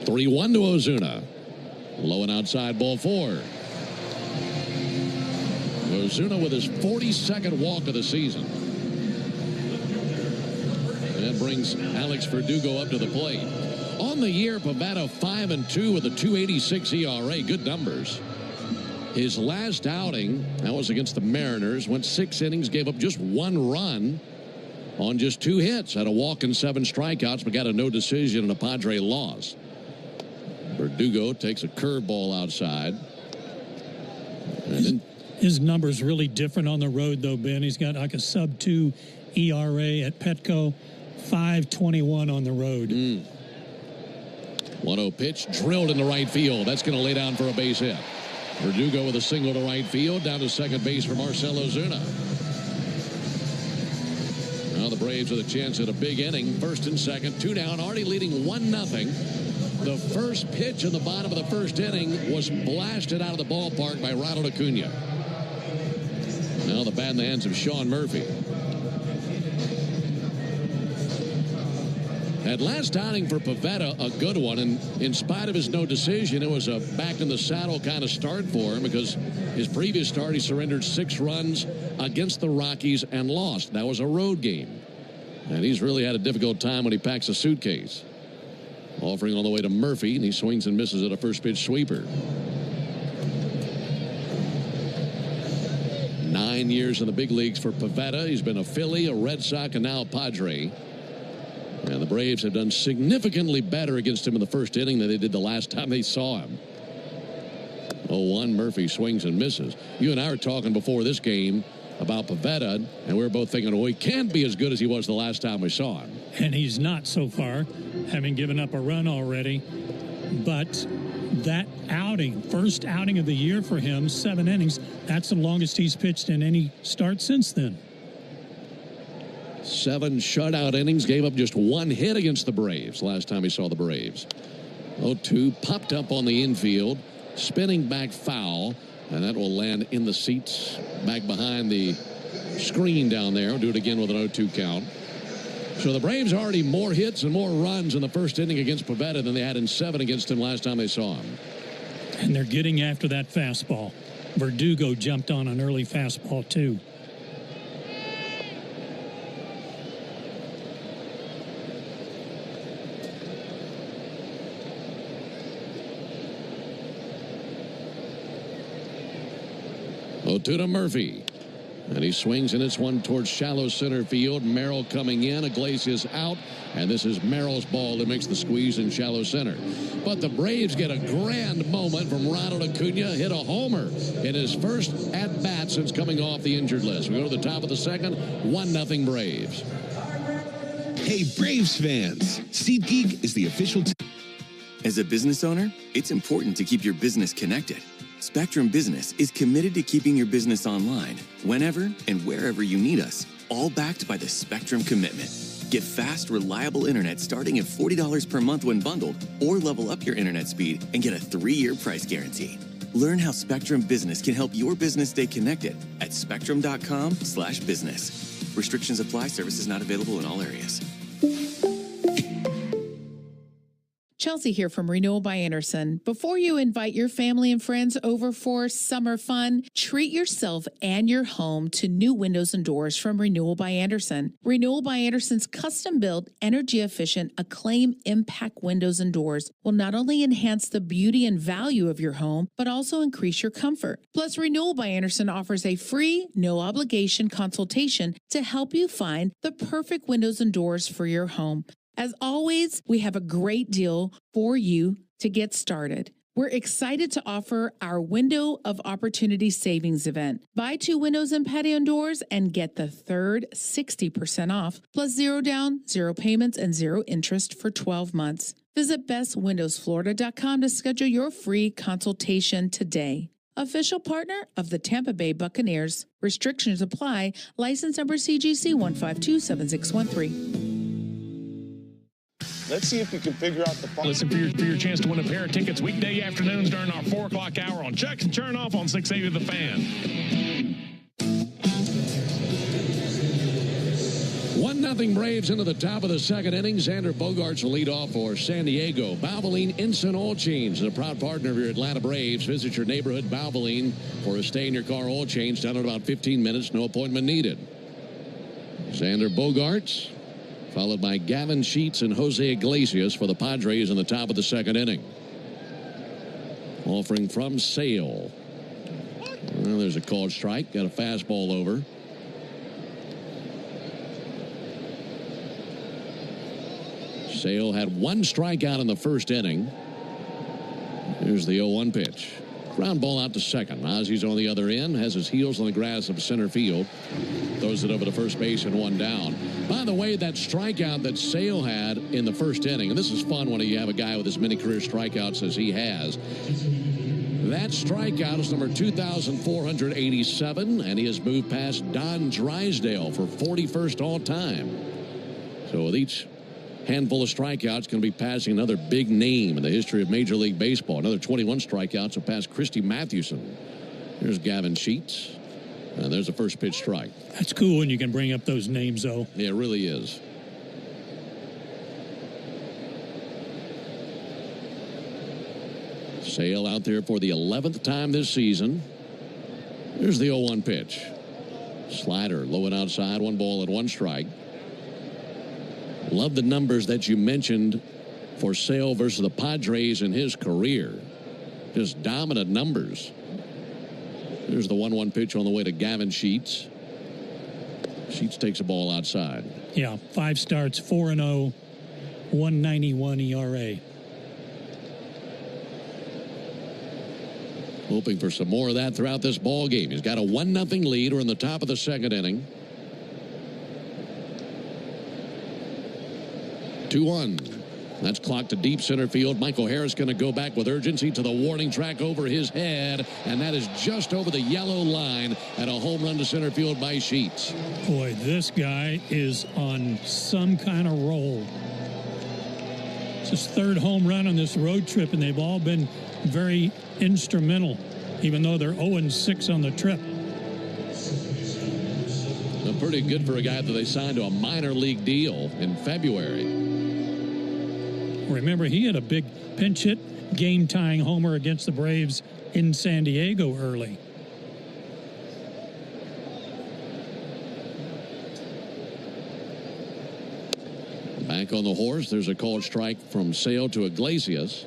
3-1 to Ozuna. Low and outside, ball 4. Ozuna with his 42nd walk of the season. That brings Alex Verdugo up to the plate. On the year, Pivetta 5-2 with a 2.86 ERA. Good numbers. His last outing, that was against the Mariners, went 6 innings, gave up just 1 run on just 2 hits. Had a walk and 7 strikeouts, but got a no decision and a Padre loss. Verdugo takes a curveball outside. And then his number's really different on the road, though, Ben. He's got like a sub-2 ERA at Petco, 5.21 on the road. 1-0 pitch, drilled into right field. That's going to lay down for a base hit. Verdugo with a single to right field, down to second base for Marcell Ozuna. Now the Braves with a chance at a big inning. First and second, 2 down, already leading 1-0. The first pitch in the bottom of the first inning was blasted out of the ballpark by Ronald Acuna. Now the bat in the hands of Sean Murphy. That last outing for Pivetta, a good one, and in spite of his no decision, it was a back in the saddle kind of start for him because his previous start he surrendered 6 runs against the Rockies and lost. That was a road game. And he's really had a difficult time when he packs a suitcase. Offering all the way to Murphy, and he swings and misses at a first pitch sweeper. 9 years in the big leagues for Pivetta. He's been a Philly, a Red Sox, and now a Padre. And the Braves have done significantly better against him in the first inning than they did the last time they saw him. 0-1, Murphy swings and misses. You and I were talking before this game about Pivetta, and we were both thinking, well, he can't be as good as he was the last time we saw him. And he's not so far, having given up a run already. But that outing, first outing of the year for him, 7 innings, that's the longest he's pitched in any start since then. 7 shutout innings, gave up just 1 hit against the Braves last time he saw the Braves. 0-2, popped up on the infield, spinning back foul, and that will land in the seats back behind the screen down there. We'll do it again with an 0-2 count. So the Braves already more hits and more runs in the first inning against Pivetta than they had in 7 against him last time they saw him. And they're getting after that fastball. Verdugo jumped on an early fastball, too. To Murphy. And he swings, and it's one towards shallow center field. Merrill coming in. Iglesias out. And this is Merrill's ball that makes the squeeze in shallow center. But the Braves get a grand moment from Ronald Acuna. Hit a homer in his first at-bat since coming off the injured list. We go to the top of the second. 1-0 Braves. Hey, Braves fans. SeatGeek is the official... As a business owner, it's important to keep your business connected. Spectrum Business is committed to keeping your business online whenever and wherever you need us, all backed by the Spectrum Commitment. Get fast, reliable internet starting at $40 per month when bundled, or level up your internet speed and get a 3-year price guarantee. Learn how Spectrum Business can help your business stay connected at spectrum.com/business. Restrictions apply. Services not available in all areas. Chelsea here from Renewal by Andersen. Before you invite your family and friends over for summer fun, treat yourself and your home to new windows and doors from Renewal by Andersen. Renewal by Andersen's custom-built, energy-efficient, Acclaim Impact windows and doors will not only enhance the beauty and value of your home, but also increase your comfort. Plus, Renewal by Andersen offers a free, no-obligation consultation to help you find the perfect windows and doors for your home. As always, we have a great deal for you to get started. We're excited to offer our Window of Opportunity Savings event. Buy 2 windows and patio doors and get the third 60% off, plus 0 down, 0 payments, and 0 interest for 12 months. Visit bestwindowsflorida.com to schedule your free consultation today. Official partner of the Tampa Bay Buccaneers. Restrictions apply. License number CGC 1527613. Let's see if we can figure out the fun. Listen for your chance to win a pair of tickets weekday afternoons during our 4 o'clock hour on Chuck and Chernoff on 680 The Fan. 1-0 1-0 Braves into the top of the second inning. Xander Bogaerts will lead off for San Diego. Valvoline Instant Oil Change, the proud partner of your Atlanta Braves. Visit your neighborhood Valvoline for a stay-in-your-car oil change done in about 15 minutes. No appointment needed. Xander Bogaerts, followed by Gavin Sheets and Jose Iglesias for the Padres in the top of the second inning. Offering from Sale. Well, there's a called strike. Got a fastball over. Sale had one strikeout in the first inning. Here's the 0-1 pitch. Ground ball out to second. Ozzy's on the other end, has his heels on the grass of center field. Throws it over to first base and one down. By the way, that strikeout that Sale had in the first inning, and this is fun when you have a guy with as many career strikeouts as he has. That strikeout is number 2,487, and he has moved past Don Drysdale for 41st all time. So with each handful of strikeouts, going to be passing another big name in the history of Major League Baseball. Another 21 strikeouts will pass Christy Mathewson. Here's Gavin Sheets. And there's the first pitch strike. That's cool when you can bring up those names, though. Yeah, it really is. Sale out there for the 11th time this season. Here's the 0-1 pitch. Slider low and outside, 1 ball and 1 strike. Love the numbers that you mentioned for Sale versus the Padres in his career. Just dominant numbers. There's the 1-1 pitch on the way to Gavin Sheets. Sheets takes a ball outside. Yeah, 5 starts, 4-0, 191 ERA. Hoping for some more of that throughout this ball game. He's got a 1-0 lead. We're in the top of the second inning. 2-1. That's clocked to deep center field. Michael Harris going to go back with urgency to the warning track over his head, and that is just over the yellow line and a home run to center field by Sheets. Boy, this guy is on some kind of roll. It's his 3rd home run on this road trip, and they've all been very instrumental, even though they're 0-6 on the trip. Well, pretty good for a guy that they signed to a minor league deal in February. Remember, he had a big pinch hit game-tying homer against the Braves in San Diego early. Back on the horse, there's a called strike from Sale to Iglesias.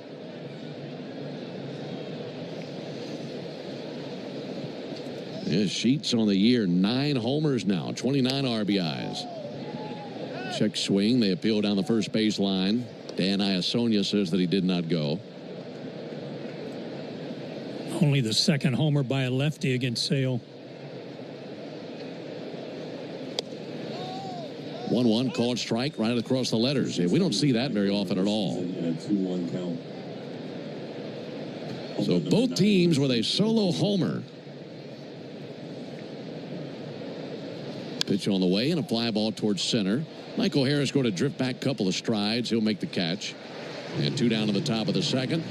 Yeah, Sheets on the year, 9 homers now, 29 RBIs. Check swing, they appeal down the first base line. Dan Iasonia says that he did not go. Only the 2nd homer by a lefty against Sale. 1-1 called strike right across the letters. Yeah, we don't see that very often at all. So both teams with a solo homer. Pitch on the way and a fly ball towards center. Michael Harris going to drift back a couple of strides. He'll make the catch. And 2 down to the top of the second.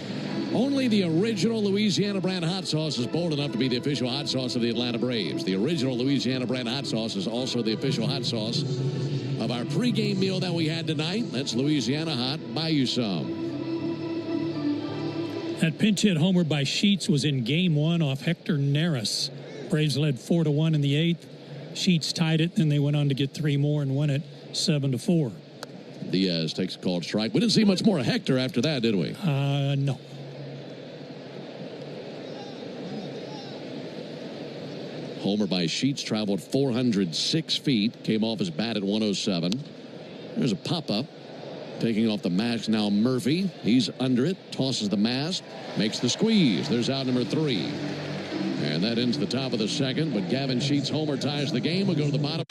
Only the original Louisiana brand hot sauce is bold enough to be the official hot sauce of the Atlanta Braves. The original Louisiana brand hot sauce is also the official hot sauce of our pregame meal that we had tonight. That's Louisiana Hot. Buy you some. That pinch hit homer by Sheets was in Game 1 off Hector Neris. Braves led 4-1 in the 8th. Sheets tied it, and they went on to get 3 more and win it 7-4. Diaz takes a called strike. We didn't see much more of Hector after that, did we? No. Homer by Sheets traveled 406 feet. Came off his bat at 107. There's a pop-up. Taking off the mask now Murphy. He's under it. Tosses the mask. Makes the squeeze. There's out number 3. And that ends the top of the second. But Gavin Sheets' homer ties the game. We'll go to the bottom.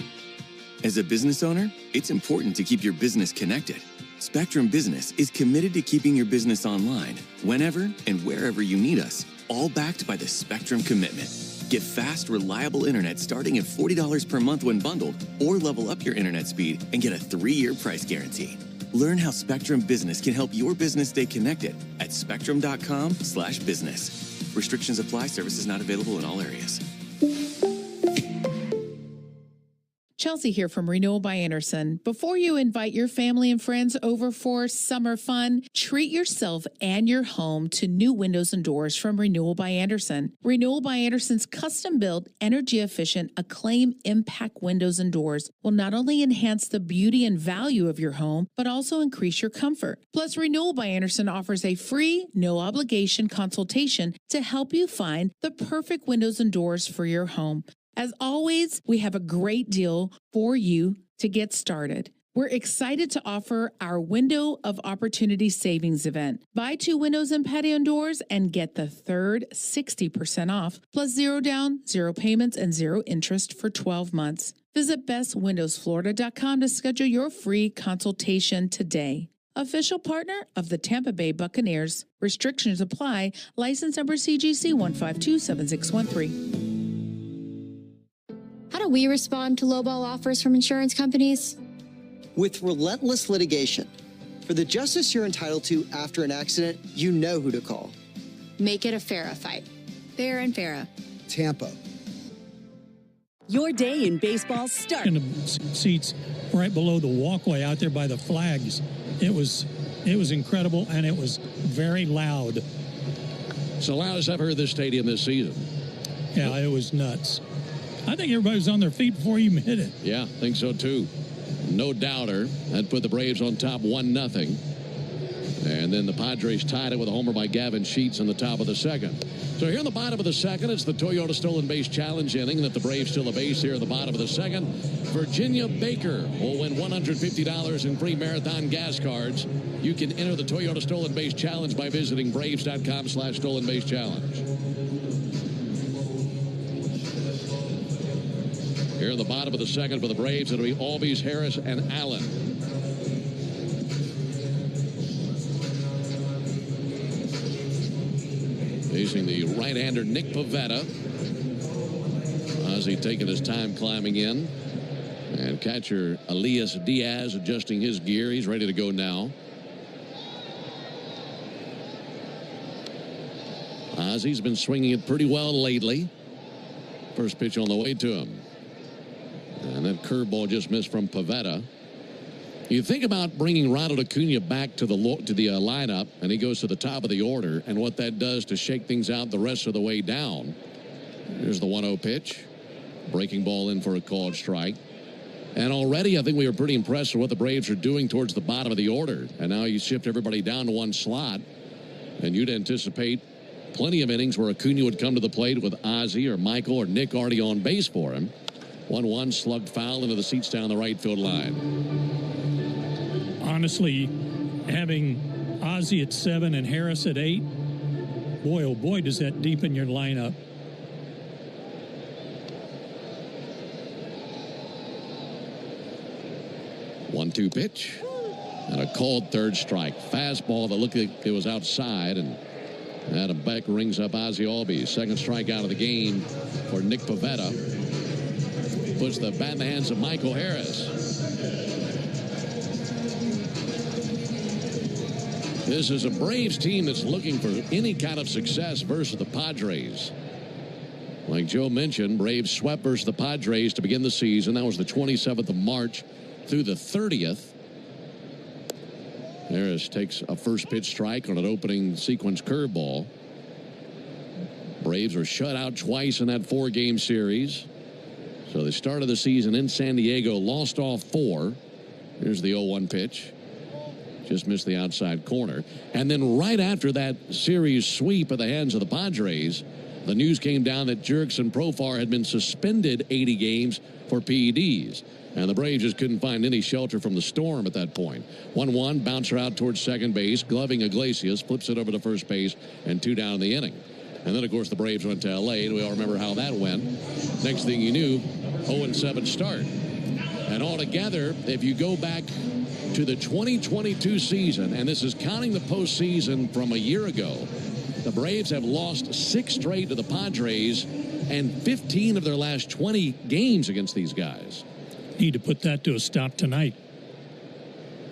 As a business owner, it's important to keep your business connected. Spectrum Business is committed to keeping your business online whenever and wherever you need us, all backed by the Spectrum Commitment. Get fast, reliable internet starting at $40 per month when bundled, or level up your internet speed and get a 3-year price guarantee. Learn how Spectrum Business can help your business stay connected at spectrum.com/business. Restrictions apply. Services not available in all areas. Chelsea here from Renewal by Andersen. Before you invite your family and friends over for summer fun, treat yourself and your home to new windows and doors from Renewal by Andersen. Renewal by Andersen's custom-built, energy-efficient, Acclaim Impact windows and doors will not only enhance the beauty and value of your home, but also increase your comfort. Plus, Renewal by Andersen offers a free, no-obligation consultation to help you find the perfect windows and doors for your home. As always, we have a great deal for you to get started. We're excited to offer our Window of Opportunity Savings event. Buy 2 windows and patio doors and get the third 60% off, plus 0 down, 0 payments, and 0 interest for 12 months. Visit bestwindowsflorida.com to schedule your free consultation today. Official partner of the Tampa Bay Buccaneers. Restrictions apply. License number CGC 1527613. How do we respond to lowball offers from insurance companies? With relentless litigation. For the justice you're entitled to after an accident, you know who to call. Make it a Farah fight. Fair and Farah. Tampa. Your day in baseball starts. In the seats right below the walkway out there by the flags. It was incredible, and it was very loud. It's the loudest I've heard this stadium this season. Yeah, it was nuts. I think everybody was on their feet before you hit it. Yeah, think so too. No doubter. That put the Braves on top 1-0. And then the Padres tied it with a homer by Gavin Sheets in the top of the second. So here in the bottom of the second, it's the Toyota Stolen Base Challenge inning that the Braves steal a base here at the bottom of the second. Virginia Baker will win $150 in free marathon gas cards. You can enter the Toyota Stolen Base Challenge by visiting Braves.com/Stolen Base Challenge. Here in the bottom of the second for the Braves, it'll be Albies, Harris, and Allen. Facing the right-hander Nick Pivetta. Ozzie taking his time climbing in. And catcher Elias Diaz adjusting his gear. He's ready to go now. Ozzie's been swinging it pretty well lately. First pitch on the way to him. And that curveball just missed from Pivetta. You think about bringing Ronald Acuna back to the lineup, and he goes to the top of the order, and what that does to shake things out the rest of the way down. Here's the 1-0 pitch. Breaking ball in for a called strike. And already I think we were pretty impressed with what the Braves are doing towards the bottom of the order. And now you shift everybody down to one slot, and you'd anticipate plenty of innings where Acuna would come to the plate with Ozzie or Michael or Nick already on base for him. 1-1 slugged foul into the seats down the right field line. Honestly, having Ozzie at 7 and Harris at 8, boy, oh boy, does that deepen your lineup. One-two pitch. And a called third strike. Fastball that looked like it was outside, and Adam Beck rings up Ozzie Albies. Second strikeout of the game for Nick Pivetta. Puts the bat in the hands of Michael Harris. This is a Braves team that's looking for any kind of success versus the Padres. Like Joe mentioned, Braves swept versus the Padres to begin the season. That was the 27th of March through the 30th. Harris takes a first pitch strike on an opening sequence curveball. Braves were shut out twice in that 4-game series. So they started the season in San Diego, lost all 4. Here's the 0-1 pitch. Just missed the outside corner. And then right after that series sweep at the hands of the Padres, the news came down that Jurickson Profar had been suspended 80 games for PEDs. And the Braves just couldn't find any shelter from the storm at that point. 1-1, bouncer out towards second base, gloving Iglesias, flips it over to first base, and 2 down in the inning. And then, of course, the Braves went to L.A., and we all remember how that went. Next thing you knew, 0-7 start. And altogether, if you go back to the 2022 season, and this is counting the postseason from a year ago, the Braves have lost 6 straight to the Padres and 15 of their last 20 games against these guys. Need to put that to a stop tonight.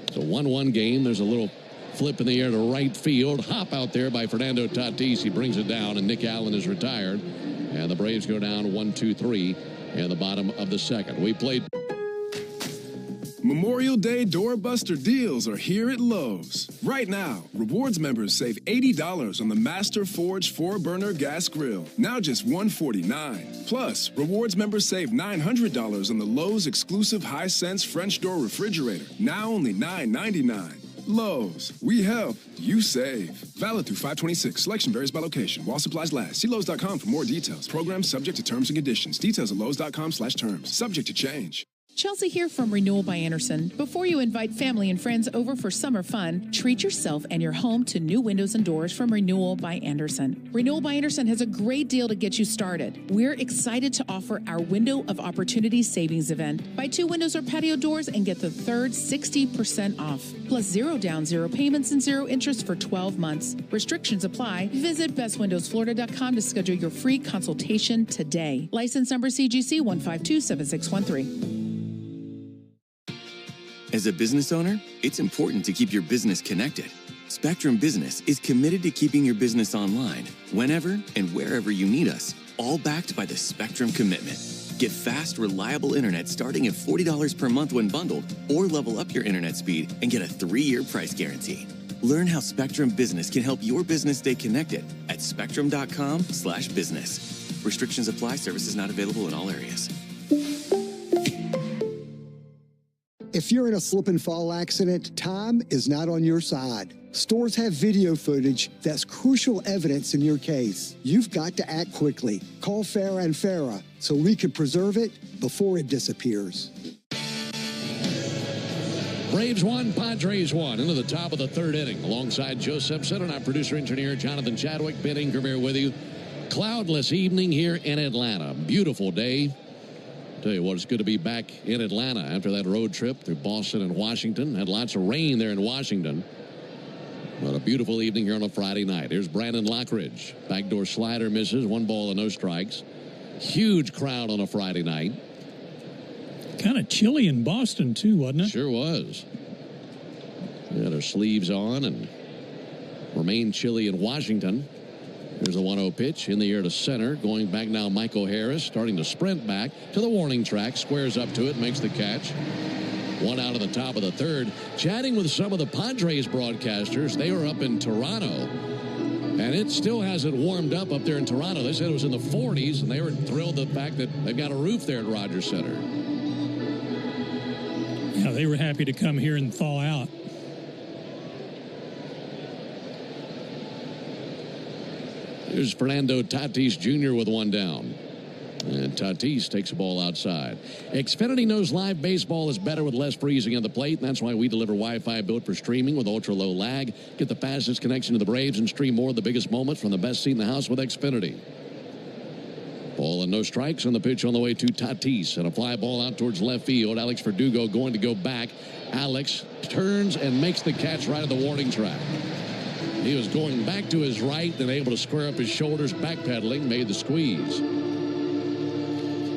It's a 1-1 game. There's a little flip in the air to right field. Hop out there by Fernando Tatis. He brings it down, and Nick Allen is retired. And the Braves go down 1-2-3 in the bottom of the second. We played. Memorial Day doorbuster deals are here at Lowe's. Right now, Rewards members save $80 on the Master Forge 4-burner gas grill, now just $149. Plus, Rewards members save $900 on the Lowe's exclusive Hisense French door refrigerator, now only $999. Lowe's, we help, you save. Valid through 5/26. Selection varies by location. While supplies last. See Lowe's.com for more details. Programs subject to terms and conditions. Details at Lowe's.com/terms. Subject to change. Chelsea here from Renewal by Andersen. Before you invite family and friends over for summer fun, treat yourself and your home to new windows and doors from Renewal by Andersen. Renewal by Andersen has a great deal to get you started. We're excited to offer our Window of Opportunity Savings event. Buy 2 windows or patio doors and get the third 60% off. Plus 0 down, 0 payments, and 0 interest for 12 months. Restrictions apply. Visit bestwindowsflorida.com to schedule your free consultation today. License number CGC 1527613. As a business owner, it's important to keep your business connected. Spectrum Business is committed to keeping your business online whenever and wherever you need us, all backed by the Spectrum Commitment. Get fast, reliable internet starting at $40 per month when bundled, or level up your internet speed and get a 3-year price guarantee. Learn how Spectrum Business can help your business stay connected at spectrum.com/business. Restrictions apply. Services not available in all areas. If you're in a slip and fall accident, time is not on your side. Stores have video footage that's crucial evidence in your case. You've got to act quickly. Call Farah and Farah so we can preserve it before it disappears. Braves 1, Padres 1 into the top of the 3rd inning. Alongside Joe Simpson and our producer-engineer Jonathan Chadwick, Ben Ingram here with you. Cloudless evening here in Atlanta. Beautiful day. Tell you what, it's good to be back in Atlanta after that road trip through Boston and Washington. Had lots of rain there in Washington. But a beautiful evening here on a Friday night. Here's Brandon Lockridge. Backdoor slider misses. 1 ball and no strikes. Huge crowd on a Friday night. Kind of chilly in Boston, too, wasn't it? Sure was. They had their sleeves on and remained chilly in Washington. There's a 1-0 pitch in the air to center. Going back now, Michael Harris starting to sprint back to the warning track. Squares up to it, makes the catch. 1 out of the top of the 3rd. Chatting with some of the Padres broadcasters. They were up in Toronto. And it still hasn't warmed up there in Toronto. They said it was in the 40s, and they were thrilled at the fact that they've got a roof there at Rogers Center. Yeah, they were happy to come here and thaw out. Here's Fernando Tatis Jr. with 1 down. And Tatis takes the ball outside. Xfinity knows live baseball is better with less freezing at the plate, and that's why we deliver Wi-Fi built for streaming with ultra-low lag. Get the fastest connection to the Braves and stream more of the biggest moments from the best seat in the house with Xfinity. Ball and no strikes on the pitch on the way to Tatis. And a fly ball out towards left field. Alex Verdugo going to go back. Alex turns and makes the catch right at the warning track. He was going back to his right, then able to square up his shoulders, backpedaling, made the squeeze.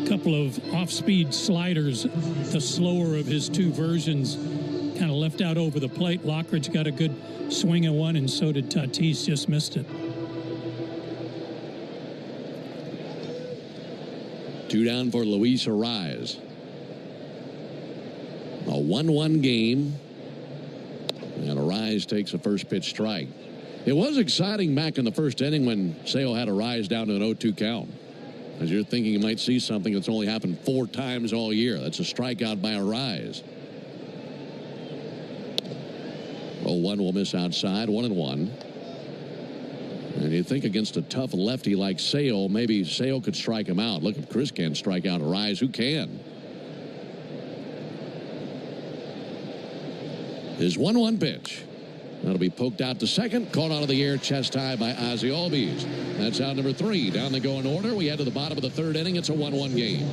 Couple of off-speed sliders, the slower of his 2 versions, kind of left out over the plate. Lockridge got a good swing at one, and so did Tatis, just missed it. 2 down for Luis Arraez. A 1-1 game, and Arraez takes a first pitch strike. It was exciting back in the 1st inning when Sale had Arraez down to an 0-2 count. As you're thinking you might see something that's only happened 4 times all year. That's a strikeout by Arraez. 0-1 will miss outside, 1-1. And you think against a tough lefty like Sale, maybe Sale could strike him out. Look, if Chris can't strike out Arraez, who can? His 1-1 pitch. That'll be poked out to second. Caught out of the air, chest high by Ozzy Albies. That's out number 3. Down the go in order. We head to the bottom of the 3rd inning. It's a 1-1 game.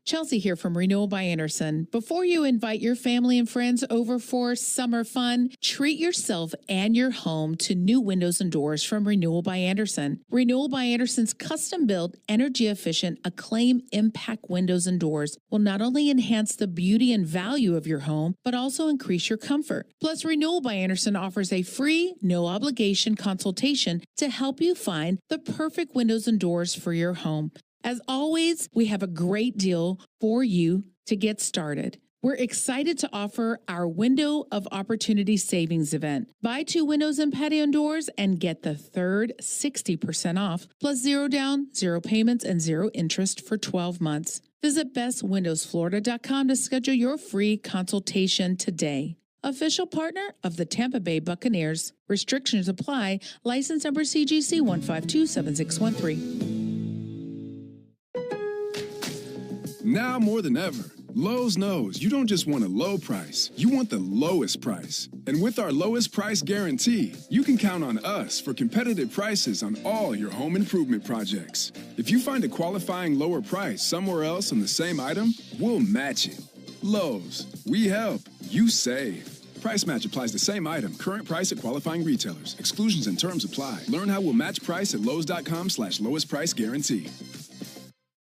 Chelsea here from Renewal by Andersen. Before you invite your family and friends over for summer fun, treat yourself and your home to new windows and doors from Renewal by Andersen. Renewal by Andersen's custom-built, energy-efficient, Acclaim Impact windows and doors will not only enhance the beauty and value of your home, but also increase your comfort. Plus, Renewal by Andersen offers a free, no-obligation consultation to help you find the perfect windows and doors for your home. As always, we have a great deal for you to get started. We're excited to offer our Window of Opportunity Savings event. Buy 2 windows and patio doors and get the third 60% off, plus 0 down, 0 payments, and 0 interest for 12 months. Visit bestwindowsflorida.com to schedule your free consultation today. Official partner of the Tampa Bay Buccaneers. Restrictions apply. License number CGC 1527613. Now more than ever, Lowe's knows you don't just want a low price, you want the lowest price. And with our lowest price guarantee, you can count on us for competitive prices on all your home improvement projects. If you find a qualifying lower price somewhere else on the same item, we'll match it. Lowe's, we help, you save. Price match applies the same item, current price at qualifying retailers. Exclusions and terms apply. Learn how we'll match price at lowes.com/lowest price guarantee.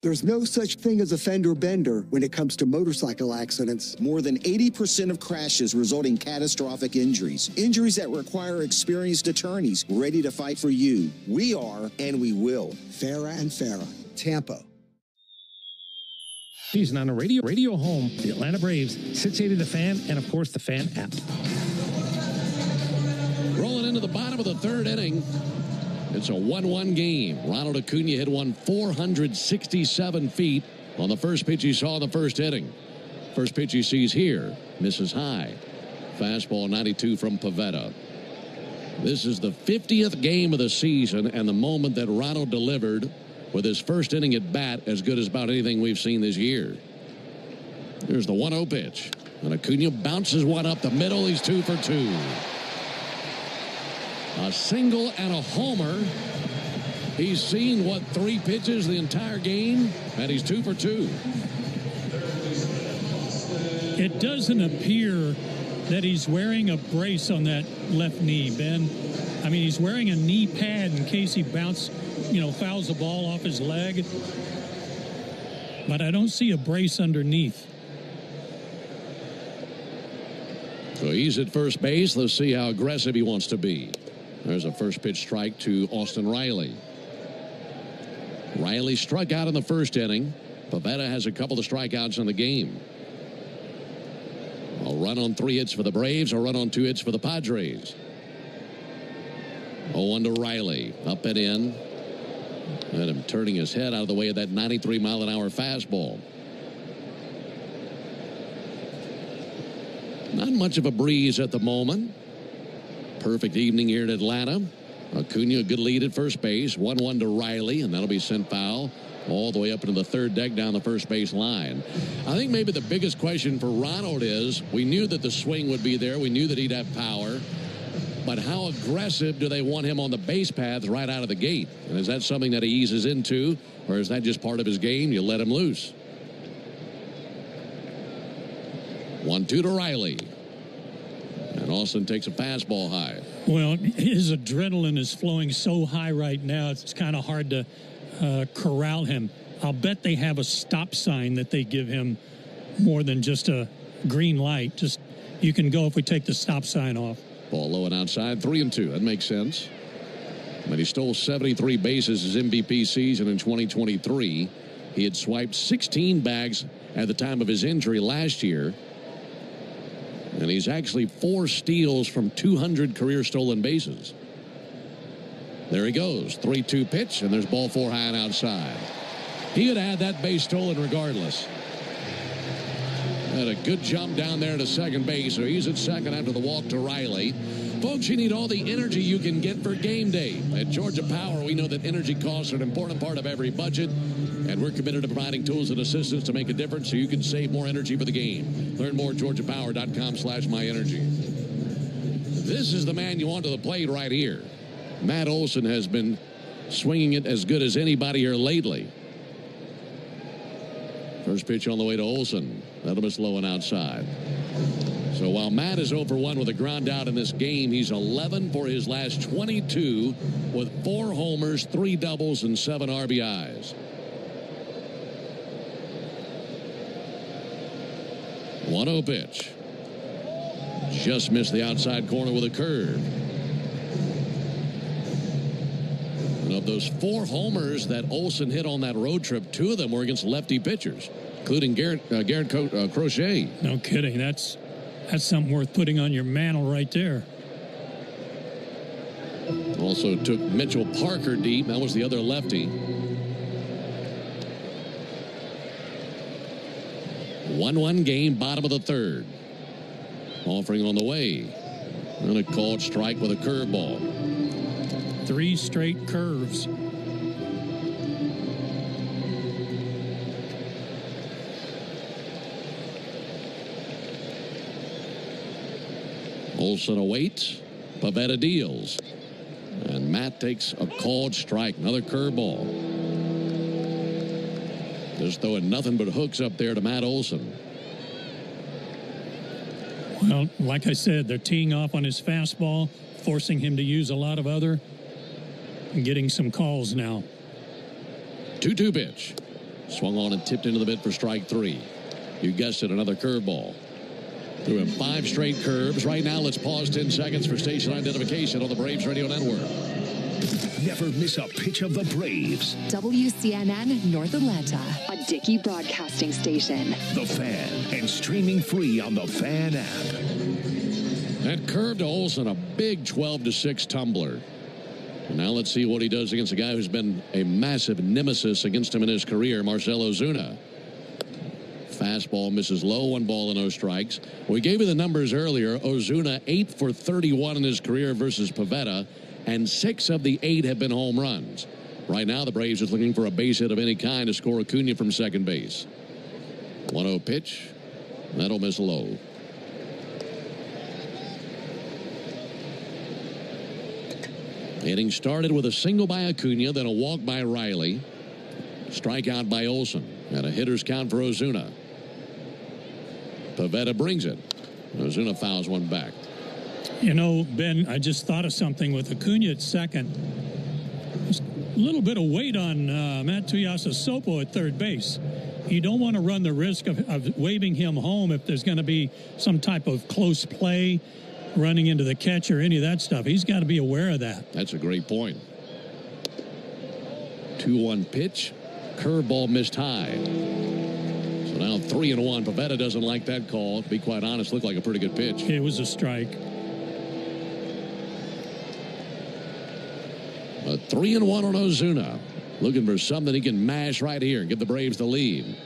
There's no such thing as a fender bender when it comes to motorcycle accidents. More than 80% of crashes result in catastrophic injuries. Injuries that require experienced attorneys ready to fight for you. We are, and we will. Farah and Farah, Tampa. Season on the radio home, the Atlanta Braves, 680 The Fan, and of course the Fan app. Rolling into the bottom of the third inning. It's a 1-1 game. Ronald Acuna hit one 467 feet on the first pitch he saw in the first inning. First pitch he sees here, misses high. Fastball 92 from Pavetta. This is the 50th game of the season and the moment that Ronald delivered with his first inning at bat as good as about anything we've seen this year. Here's the 1-0 pitch. And Acuna bounces one up the middle. He's 2 for 2. A single and a homer. He's seen, 3 pitches the entire game, and he's 2 for 2. It doesn't appear that he's wearing a brace on that left knee, Ben. I mean, he's wearing a knee pad in case he fouls the ball off his leg. But I don't see a brace underneath. So he's at first base. Let's see how aggressive he wants to be. There's a first pitch strike to Austin Riley. Riley struck out in the first inning. Pavetta has a couple of strikeouts in the game. A run on 3 hits for the Braves, a run on 2 hits for the Padres. 0-1 to Riley. Up and in. And him turning his head out of the way of that 93-mile-an-hour fastball. Not much of a breeze at the moment. Perfect evening here in Atlanta. Acuna, a good lead at first base. 1-1 to Riley, and that'll be sent foul all the way up into the third deck down the first base line. I think maybe the biggest question for Ronald is, we knew that the swing would be there. We knew that he'd have power. But how aggressive do they want him on the base path right out of the gate? And is that something that he eases into, or is that just part of his game? You let him loose. 1-2 to Riley. And Olsen takes a fastball high. Well, his adrenaline is flowing so high right now, it's kind of hard to corral him. I'll bet they have a stop sign that they give him more than just a green light. Just, you can go if we take the stop sign off. Ball low and outside, 3-2. That makes sense. But he stole 73 bases his MVP season in 2023. He had swiped 16 bags at the time of his injury last year. And he's actually 4 steals from 200 career stolen bases. There he goes. 3-2 pitch, and there's ball 4 high and outside. He would have had that base stolen regardless. Had a good jump down there to second base, so he's at second after the walk to Riley. Folks, you need all the energy you can get for game day. At Georgia Power, we know that energy costs are an important part of every budget, and we're committed to providing tools and assistance to make a difference so you can save more energy for the game. Learn more at georgiapower.com/myenergy. This is the man you want to the plate right here. Matt Olsen has been swinging it as good as anybody here lately. First pitch on the way to Olsen. That'll miss low and outside. So while Matt is 0 for 1 with a ground out in this game, he's 11 for his last 22 with 4 homers, 3 doubles, and 7 RBIs. 1-0 pitch. Just missed the outside corner with a curve. And of those 4 homers that Olsen hit on that road trip, 2 of them were against lefty pitchers. including Garrett Crochet. No kidding. That's something worth putting on your mantle right there. Also took Mitchell Parker deep. That was the other lefty. 1-1 game, bottom of the third. Offering on the way. And a called strike with a curveball. 3 straight curves. Olsen awaits. Pavetta deals. And Matt takes a called strike. Another curveball. Just throwing nothing but hooks up there to Matt Olsen. Well, like I said, they're teeing off on his fastball, forcing him to use a lot of other, and getting some calls now. 2-2 pitch. Swung on and tipped into the mitt for strike 3. You guessed it, another curveball. Threw him 5 straight curves. Right now, let's pause 10 seconds for station identification on the Braves Radio Network. Never miss a pitch of the Braves. WCNN North Atlanta, a Dickey broadcasting station. The Fan, and streaming free on the Fan app. That curve to Olsen, a big 12-6 tumbler. And now let's see what he does against a guy who's been a massive nemesis against him in his career, Marcell Ozuna. Fastball misses low, 1 ball and no strikes. We gave you the numbers earlier. Ozuna 8 for 31 in his career versus Pavetta, and 6 of the 8 have been home runs. Right now, the Braves are looking for a base hit of any kind to score Acuna from second base. 1-0 pitch. That'll miss low. Inning started with a single by Acuna, then a walk by Riley. Strikeout by Olsen, and a hitter's count for Ozuna. Pavetta brings it. Ozuna fouls one back. You know, Ben, I just thought of something with Acuna at second. Just a little bit of weight on Matt Tuiasosopo at third base. You don't want to run the risk of waving him home if there's going to be some type of close play, running into the catcher, any of that stuff. He's got to be aware of that. That's a great point. 2-1 pitch. Curveball missed high. So now 3-1. Pavetta doesn't like that call. To be quite honest, looked like a pretty good pitch. It was a strike. A 3-1 on Ozuna. Looking for something he can mash right here and give the Braves the lead.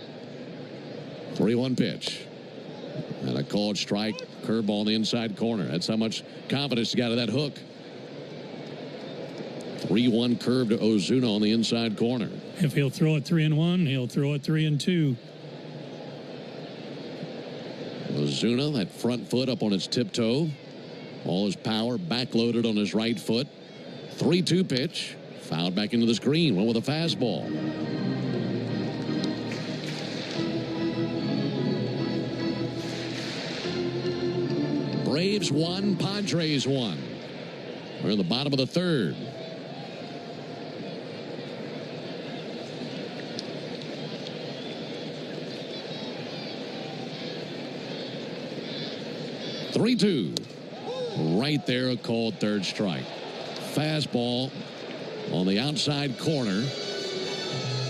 3-1 pitch. And a called strike. Curveball in the inside corner. That's how much confidence he got of that hook. 3-1 curve to Ozuna on the inside corner. If he'll throw it 3-1, he'll throw it 3-2. Ozuna, that front foot up on its tiptoe. All his power backloaded on his right foot. 3-2 pitch. Fouled back into the screen. Went with a fastball. Braves 1, Padres 1. We're in the bottom of the third. Right there, a called third strike. Fastball on the outside corner.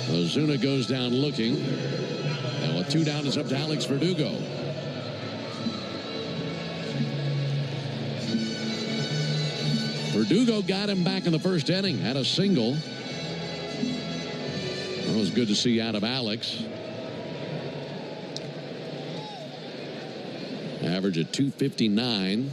Ozuna goes down looking. And with 2 down, it's up to Alex Verdugo. Verdugo got him back in the first inning. Had a single. That was good to see out of Alex. Average at 259.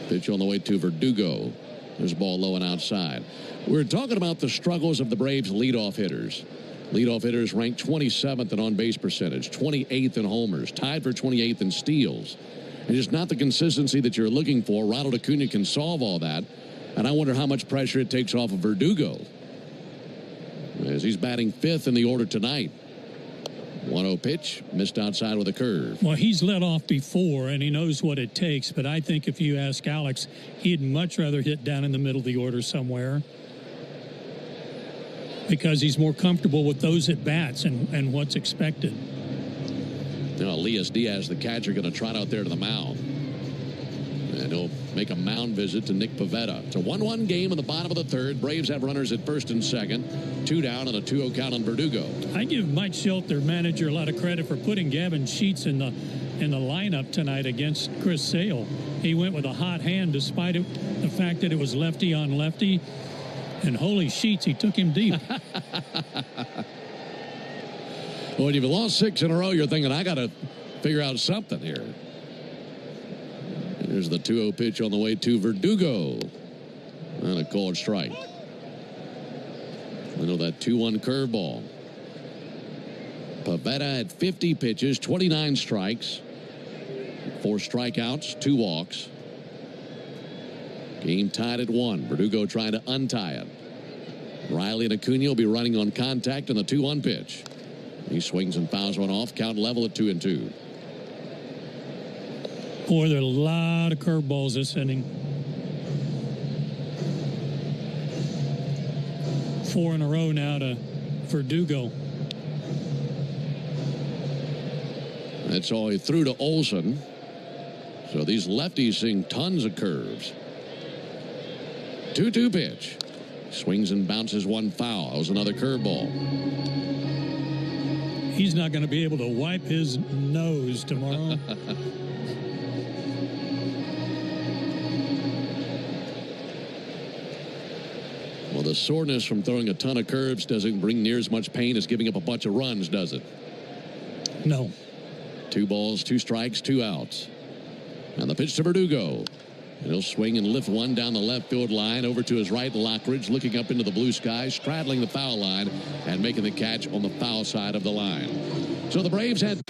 Pitch on the way to Verdugo. There's a ball low and outside. We're talking about the struggles of the Braves leadoff hitters. Leadoff hitters ranked 27th in on-base percentage, 28th in homers, tied for 28th in steals. And just not the consistency that you're looking for. Ronald Acuna can solve all that. And I wonder how much pressure it takes off of Verdugo, as he's batting 5th in the order tonight. 1-0 pitch, missed outside with a curve. Well, he's led off before, and he knows what it takes. But I think if you ask Alex, he'd much rather hit down in the middle of the order somewhere, because he's more comfortable with those at-bats and what's expected. Now, Elias Diaz, the catcher, going to trot out there to the mound. And And he'll make a mound visit to Nick Pivetta. It's a 1-1 game in the bottom of the third. Braves have runners at first and second. 2 down and a 2-0 count on Verdugo. I give Mike Schilt, their manager, a lot of credit for putting Gavin Sheets in the lineup tonight against Chris Sale. He went with a hot hand despite the fact that it was lefty on lefty. And holy Sheets, he took him deep. Well, when you've lost 6 in a row, you're thinking, I got to figure out something here. Here's the 2-0 pitch on the way to Verdugo. And a called strike. I know that 2-1 curveball. Pivetta had 50 pitches, 29 strikes, 4 strikeouts, 2 walks. Game tied at 1. Verdugo trying to untie it. Riley and Acuna will be running on contact in the 2-1 pitch. He swings and fouls one off. Count level at 2-2. Boy, there are a lot of curveballs this inning. 4 in a row now to Verdugo. That's all he threw to Olsen. So these lefties seeing tons of curves. 2-2 pitch. Swings and bounces one foul. That was another curveball. He's not going to be able to wipe his nose tomorrow. Well, the soreness from throwing a ton of curves doesn't bring near as much pain as giving up a bunch of runs, does it? No. 2 balls, 2 strikes, 2 outs. And the pitch to Verdugo. And he'll swing and lift one down the left field line over to his right. Lockridge looking up into the blue sky, straddling the foul line and making the catch on the foul side of the line. So the Braves had...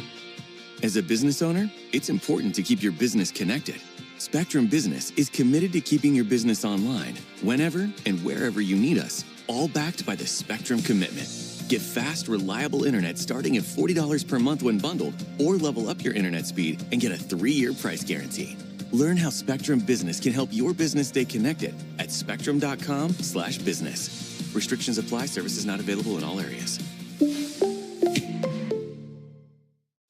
As a business owner, it's important to keep your business connected. Spectrum Business is committed to keeping your business online whenever and wherever you need us, all backed by the Spectrum Commitment. Get fast, reliable internet starting at $40 per month when bundled, or level up your internet speed and get a 3-year price guarantee. Learn how Spectrum Business can help your business stay connected at spectrum.com/business. Restrictions apply. Services not available in all areas.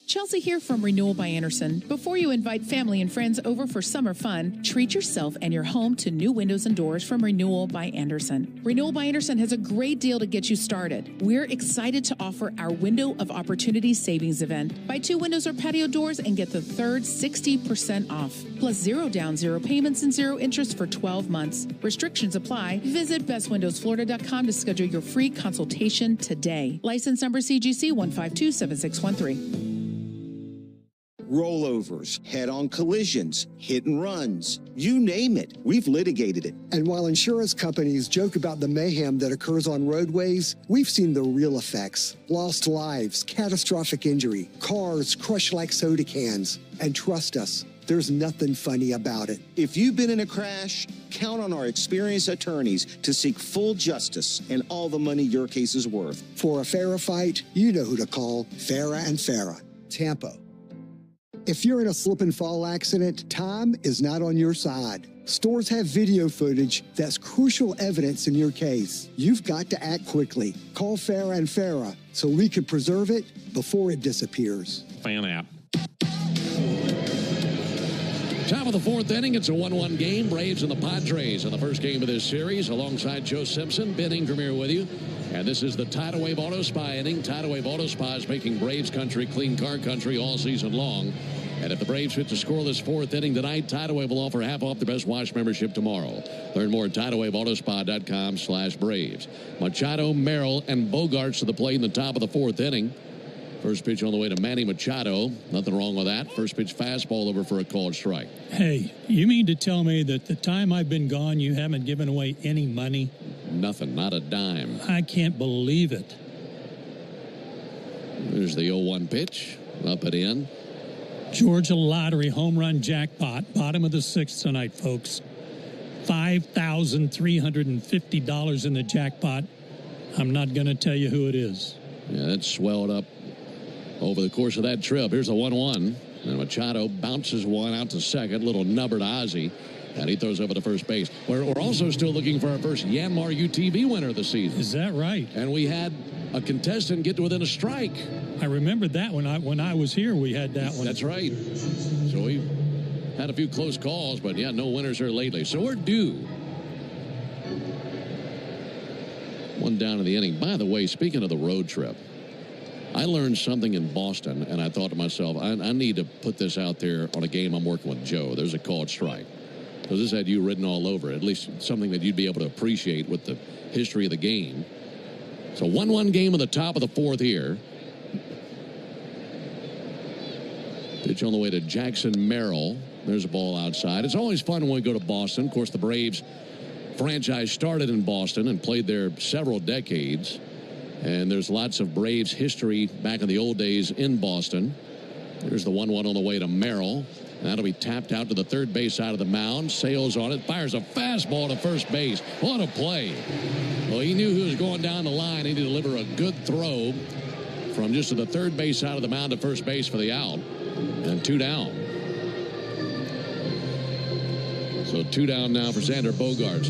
Chelsea here from Renewal by Andersen. Before you invite family and friends over for summer fun, treat yourself and your home to new windows and doors from Renewal by Andersen. Renewal by Andersen has a great deal to get you started. We're excited to offer our Window of Opportunity Savings Event. Buy 2 windows or patio doors and get the third 60% off. Plus 0 down, 0 payments, and 0 interest for 12 months. Restrictions apply. Visit bestwindowsflorida.com to schedule your free consultation today. License number CGC 1527613. Rollovers, head-on collisions, hit and runs, you name it, we've litigated it. And while insurance companies joke about the mayhem that occurs on roadways, we've seen the real effects. Lost lives, catastrophic injury, cars crushed like soda cans. And trust us, there's nothing funny about it. If you've been in a crash, count on our experienced attorneys to seek full justice and all the money your case is worth. For a Farah fight, you know who to call. Farah and Farah, Tampa. If you're in a slip and fall accident, time is not on your side. Stores have video footage that's crucial evidence in your case. You've got to act quickly. Call Farah and Farah so we can preserve it before it disappears. Fan app. Top of the 4th inning, it's a 1-1 game. Braves and the Padres in the first game of this series. Alongside Joe Simpson, Ben Ingram here with you. And this is the Tidal Wave Auto Spa inning. Tidal Wave Auto Spa is making Braves country clean car country all season long. And if the Braves fit to score this 4th inning tonight, Tidal Wave will offer half off the Best Wash membership tomorrow. Learn more at TidalWaveAutospa.com/Braves. Machado, Merrill, and Bogarts to the plate in the top of the 4th inning. First pitch on the way to Manny Machado. Nothing wrong with that. First pitch fastball over for a called strike. Hey, you mean to tell me that the time I've been gone, you haven't given away any money? Nothing, not a dime. I can't believe it. There's the 0-1 pitch. Up and in. Georgia Lottery home run jackpot. Bottom of the 6th tonight, folks. $5,350 in the jackpot. I'm not going to tell you who it is. Yeah, that swelled up over the course of that trip. Here's a 1-1. And Machado bounces one out to second. Little nubber to Ozzie. And he throws over to first base. We're also still looking for our first Yanmar UTV winner of the season. Is that right? And we had a contestant get to within a strike. I remember that when I was here. We had that one. That's right. So we Had a few close calls, but yeah, no winners here lately. So we're due. One down in the inning. By the way, speaking of the road trip, I learned something in Boston, and I thought to myself, I need to put this out there on a game I'm working with Joe. There's a called strike. So this had you written all over it, at least something that you'd be able to appreciate with the history of the game. So 1-1 game at the top of the fourth here. Pitch on the way to Jackson Merrill. There's a ball outside. It's always fun when we go to Boston. Of course, the Braves franchise started in Boston and played there several decades. And there's lots of Braves history back in the old days in Boston. There's the 1-1 on the way to Merrill. That'll be tapped out to the third base side of the mound. Sales on it. Fires a fastball to first base. What a play. Well, he knew he was going down the line. He delivered a good throw from just to the third base side of the mound to first base for the out. And 2 down. So 2 down now for Xander Bogaerts.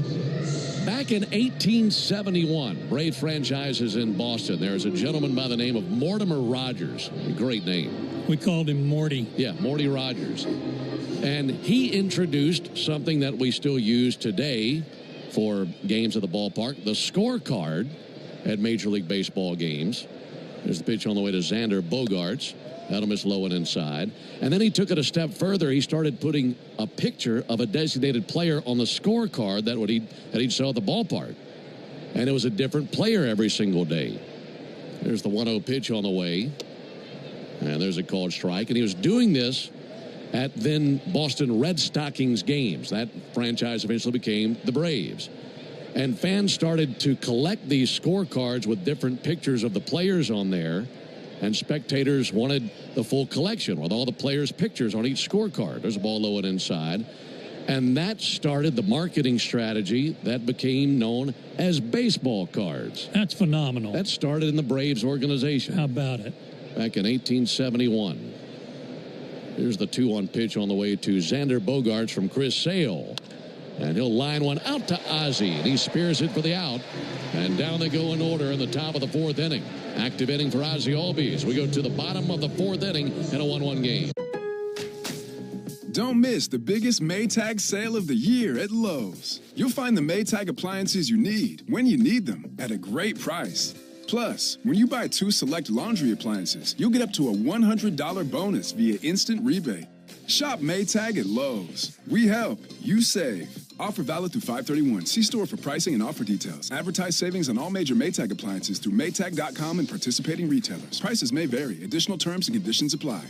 Back in 1871, Brave franchise is in Boston. There's a gentleman by the name of Mortimer Rogers. A great name. We called him Morty. Yeah, Morty Rogers. And he introduced something that we still use today for games at the ballpark, the scorecard at Major League Baseball games. There's the pitch on the way to Xander Bogaerts. That'll miss low and inside. And then he took it a step further. He started putting a picture of a designated player on the scorecard that he'd saw at the ballpark. And it was a different player every single day. There's the 1-0 pitch on the way. And there's a called strike. And he was doing this at then Boston Red Stockings games. That franchise eventually became the Braves. And fans started to collect these scorecards with different pictures of the players on there. And spectators wanted the full collection with all the players' pictures on each scorecard. There's a ball low and inside. And that started the marketing strategy that became known as baseball cards. That's phenomenal. That started in the Braves organization. How about it? Back in 1871. Here's the 2-1 pitch on the way to Xander Bogaerts from Chris Sale. And he'll line one out to Ozzie. And he spears it for the out. And down they go in order in the top of the fourth inning. Active inning for Ozzie Albies. We go to the bottom of the fourth inning in a 1-1 game. Don't miss the biggest Maytag sale of the year at Lowe's. You'll find the Maytag appliances you need when you need them at a great price. Plus, when you buy 2 select laundry appliances, you'll get up to a $100 bonus via instant rebate. Shop Maytag at Lowe's. We help, you save. Offer valid through 5/31. See store for pricing and offer details. Advertise savings on all major Maytag appliances through Maytag.com and participating retailers. Prices may vary. Additional terms and conditions apply.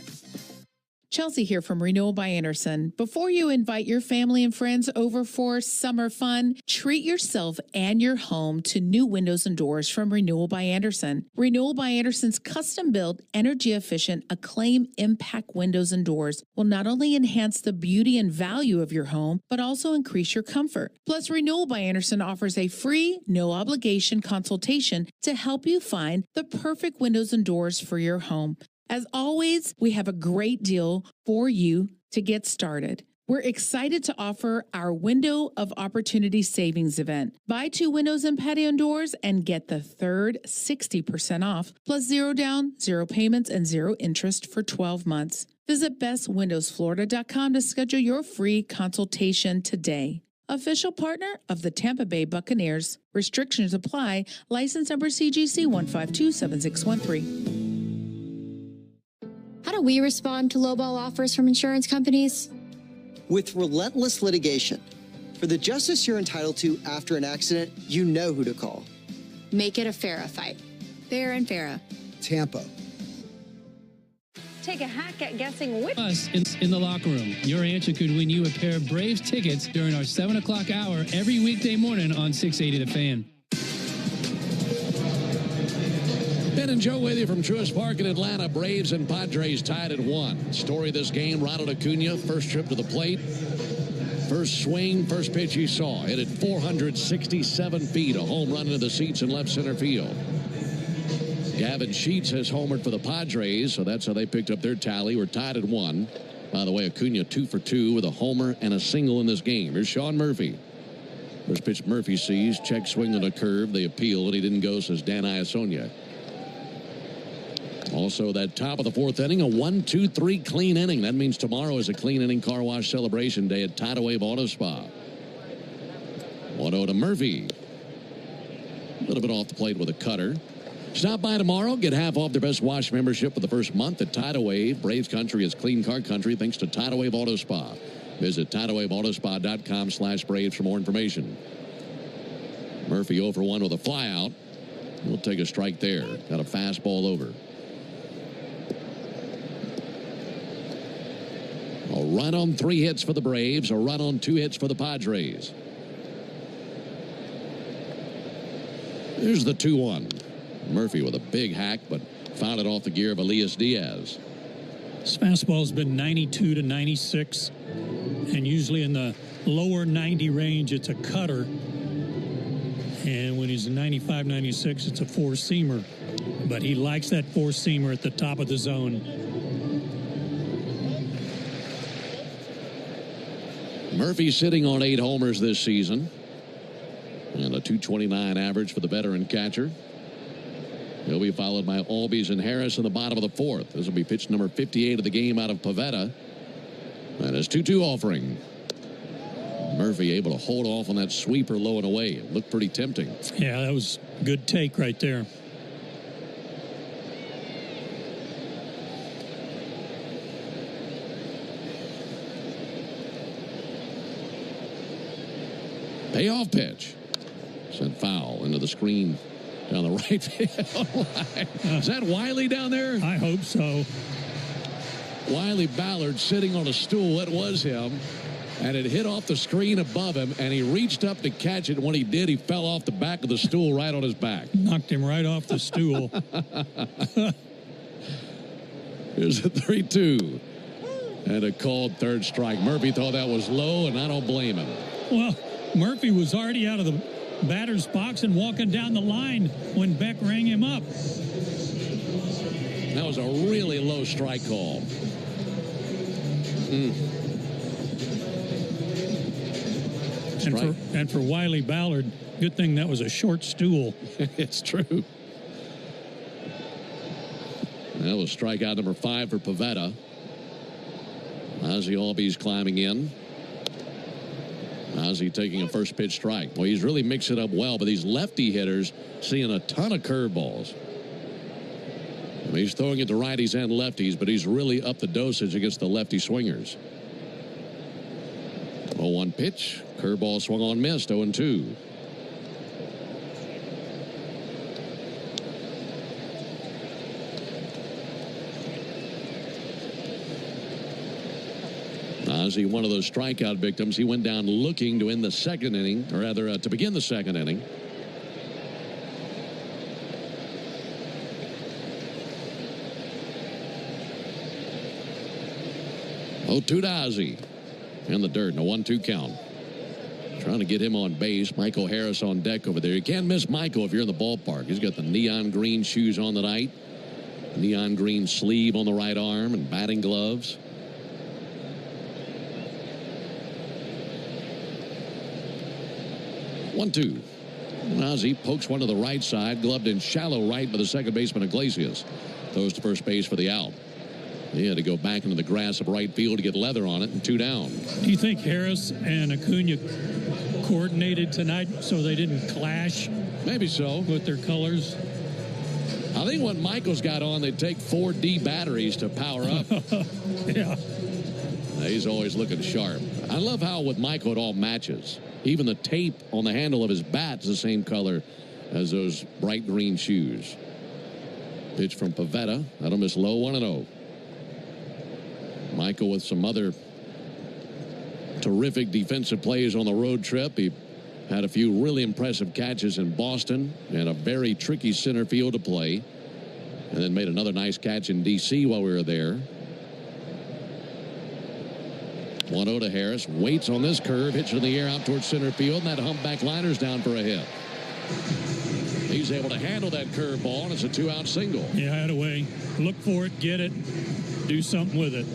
Chelsea here from Renewal by Andersen. Before you invite your family and friends over for summer fun, treat yourself and your home to new windows and doors from Renewal by Andersen. Renewal by Andersen's custom-built, energy-efficient, Acclaim Impact windows and doors will not only enhance the beauty and value of your home, but also increase your comfort. Plus, Renewal by Andersen offers a free, no-obligation consultation to help you find the perfect windows and doors for your home. As always, we have a great deal for you to get started. We're excited to offer our Window of Opportunity Savings event. Buy 2 windows and patio doors and get the third 60% off, plus 0 down, 0 payments, and 0 interest for 12 months. Visit bestwindowsflorida.com to schedule your free consultation today. Official partner of the Tampa Bay Buccaneers. Restrictions apply. License number CGC 1527613. How do we respond to lowball offers from insurance companies? With relentless litigation. For the justice you're entitled to after an accident, you know who to call. Make it a Farah fight. Farah and Farah. Tampa. Take a hack at guessing which... Us in the locker room. Your answer could win you a pair of Braves tickets during our 7 o'clock hour every weekday morning on 680 The Fan. Ben and Joe with you from Truist Park in Atlanta. Braves and Padres tied at 1. Story of this game, Ronald Acuna, first trip to the plate. First swing, first pitch he saw. Hit it 467 feet, a home run into the seats in left center field. Gavin Sheets has homered for the Padres, so that's how they picked up their tally. We're tied at 1. By the way, Acuna 2 for 2 with a homer and a single in this game. Here's Sean Murphy. First pitch Murphy sees, check swing on a curve. They appeal, and he didn't go, says Dan Iasonia. Also, that top of the fourth inning, a 1-2-3 clean inning. That means tomorrow is a clean inning car wash celebration day at Tidal Wave Auto Spa. 1-0 to Murphy. A little bit off the plate with a cutter. Stop by tomorrow. Get half off their best wash membership for the first month at Tidal Wave. Braves Country is clean car country thanks to Tidal Wave Auto Spa. Visit TidalWaveAutoSpa.com/Braves for more information. Murphy 0 for 1 with a flyout. We'll take a strike there. Got a fastball over. A run on 3 hits for the Braves. A run on 2 hits for the Padres. Here's the 2-1. Murphy with a big hack, but fouled it off the gear of Elias Diaz. His fastball's been 92 to 96, and usually in the lower 90 range, it's a cutter. And when he's 95, 96, it's a four-seamer. But he likes that four-seamer at the top of the zone. Murphy sitting on 8 homers this season. And a .229 average for the veteran catcher. He'll be followed by Albies and Harris in the bottom of the fourth. This will be pitch number 58 of the game out of Pavetta. And his 2-2 offering. Murphy able to hold off on that sweeper low and away. It looked pretty tempting. Yeah, that was a good take right there. Payoff pitch. Sent foul into the screen down the right field line. Is that Wiley down there? I hope so. Wiley Ballard sitting on a stool. It was him. And it hit off the screen above him, and he reached up to catch it. When he did, he fell off the back of the stool right on his back. Knocked him right off the stool. Here's a 3-2. And a called third strike. Murphy thought that was low, and I don't blame him. Well, Murphy was already out of the batter's box and walking down the line when Beck rang him up. That was a really low strike call. And for Wiley Ballard, good thing that was a short stool. It's true. That was strikeout number 5 for Pavetta. Ozzie Albies climbing in. Ozzie taking a first pitch strike. Well, he's really mixed it up well, but these lefty hitters seeing a ton of curveballs. I mean, he's throwing it to righties and lefties, but he's really up the dosage against the lefty swingers. 0-1 pitch. Curveball swung on, missed. 0-2. Ozzie, one of those strikeout victims. He went down looking to end the second inning, or rather to begin the second inning. To Ozzie in the dirt, and a 1-2 count. Trying to get him on base. Michael Harris on deck over there. You can't miss Michael if you're in the ballpark. He's got the neon green shoes on tonight, neon green sleeve on the right arm, and batting gloves. One-two. Ozzie pokes one to the right side, gloved in shallow right by the second baseman Iglesias. Throws to first base for the out. He had to go back into the grass of right field to get leather on it, and 2 down. Do you think Harris and Acuna coordinated tonight so they didn't clash? Maybe so. With their colors? I think when Michael's got on, they take 4D batteries to power up. Yeah. He's always looking sharp. I love how with Michael it all matches. Even the tape on the handle of his bat is the same color as those bright green shoes. Pitch from Pavetta. That'll miss low, 1-0. Michael with some other terrific defensive plays on the road trip. He had a few really impressive catches in Boston and a very tricky center field to play. And then made another nice catch in D.C. while we were there. 1-0 to Harris. Waits on this curve. Hits in the air out towards center field. And that humpback liner's down for a hit. He's able to handle that curveball, and it's a 2-out single. Yeah, out of way. Look for it, get it, do something with it.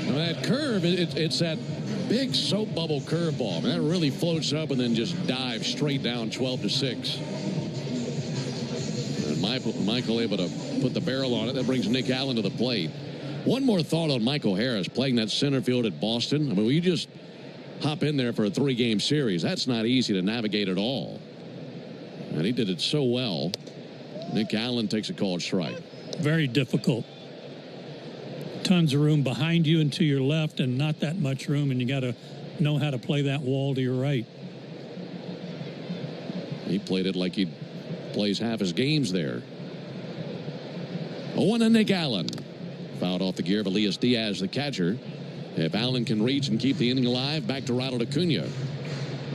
Now that curve, it's that big soap bubble curveball. I mean, that really floats up and then just dives straight down 12-6. And Michael able to put the barrel on it. That brings Nick Allen to the plate. One more thought on Michael Harris playing that center field at Boston. I mean, you just hop in there for a 3-game series. That's not easy to navigate at all. And he did it so well. Nick Allen takes a called strike. Very difficult. Tons of room behind you and to your left, and not that much room, and you got to know how to play that wall to your right. He played it like he plays half his games there. 0-1 to Nick Allen. Fouled off the gear of Elias Diaz, the catcher. If Allen can reach and keep the inning alive, back to Ronald Acuna.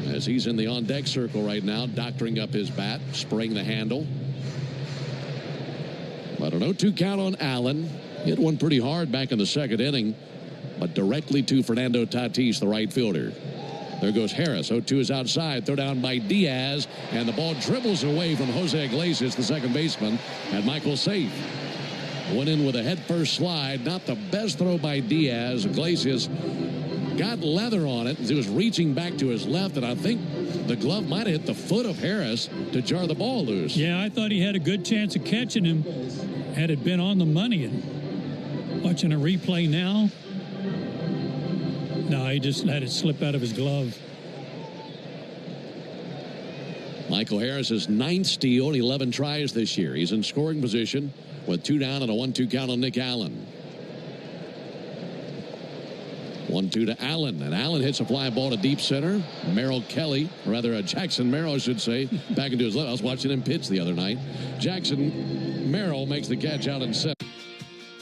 As he's in the on-deck circle right now, doctoring up his bat, spraying the handle. But an 0-2 count on Allen. Hit one pretty hard back in the second inning, but directly to Fernando Tatis, the right fielder. There goes Harris. 0-2 is outside. Throw down by Diaz, and the ball dribbles away from Jose Iglesias, the second baseman, and Michael safe. Went in with a head-first slide. Not the best throw by Diaz. Iglesias got leather on it as he was reaching back to his left, and I think the glove might have hit the foot of Harris to jar the ball loose. Yeah, I thought he had a good chance of catching him had it been on the money. And watching a replay now, no, he just let it slip out of his glove. Michael Harris's 9th steal in 11 tries this year. He's in scoring position with 2 down and a 1-2 count on Nick Allen. 1-2 to Allen, and Allen hits a fly ball to deep center. Jackson Merrill, I should say, back into his left. I was watching him pitch the other night. Jackson Merrill makes the catch out in center.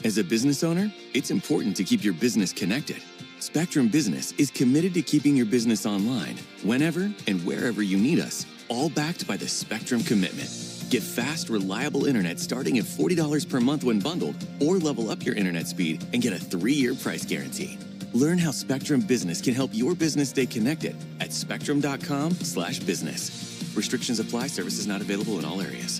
As a business owner, it's important to keep your business connected. Spectrum Business is committed to keeping your business online whenever and wherever you need us, all backed by the Spectrum Commitment. Get fast, reliable internet starting at $40 per month when bundled, or level up your internet speed and get a 3-year price guarantee. Learn how Spectrum Business can help your business stay connected at spectrum.com/business. Restrictions apply. Services not available in all areas.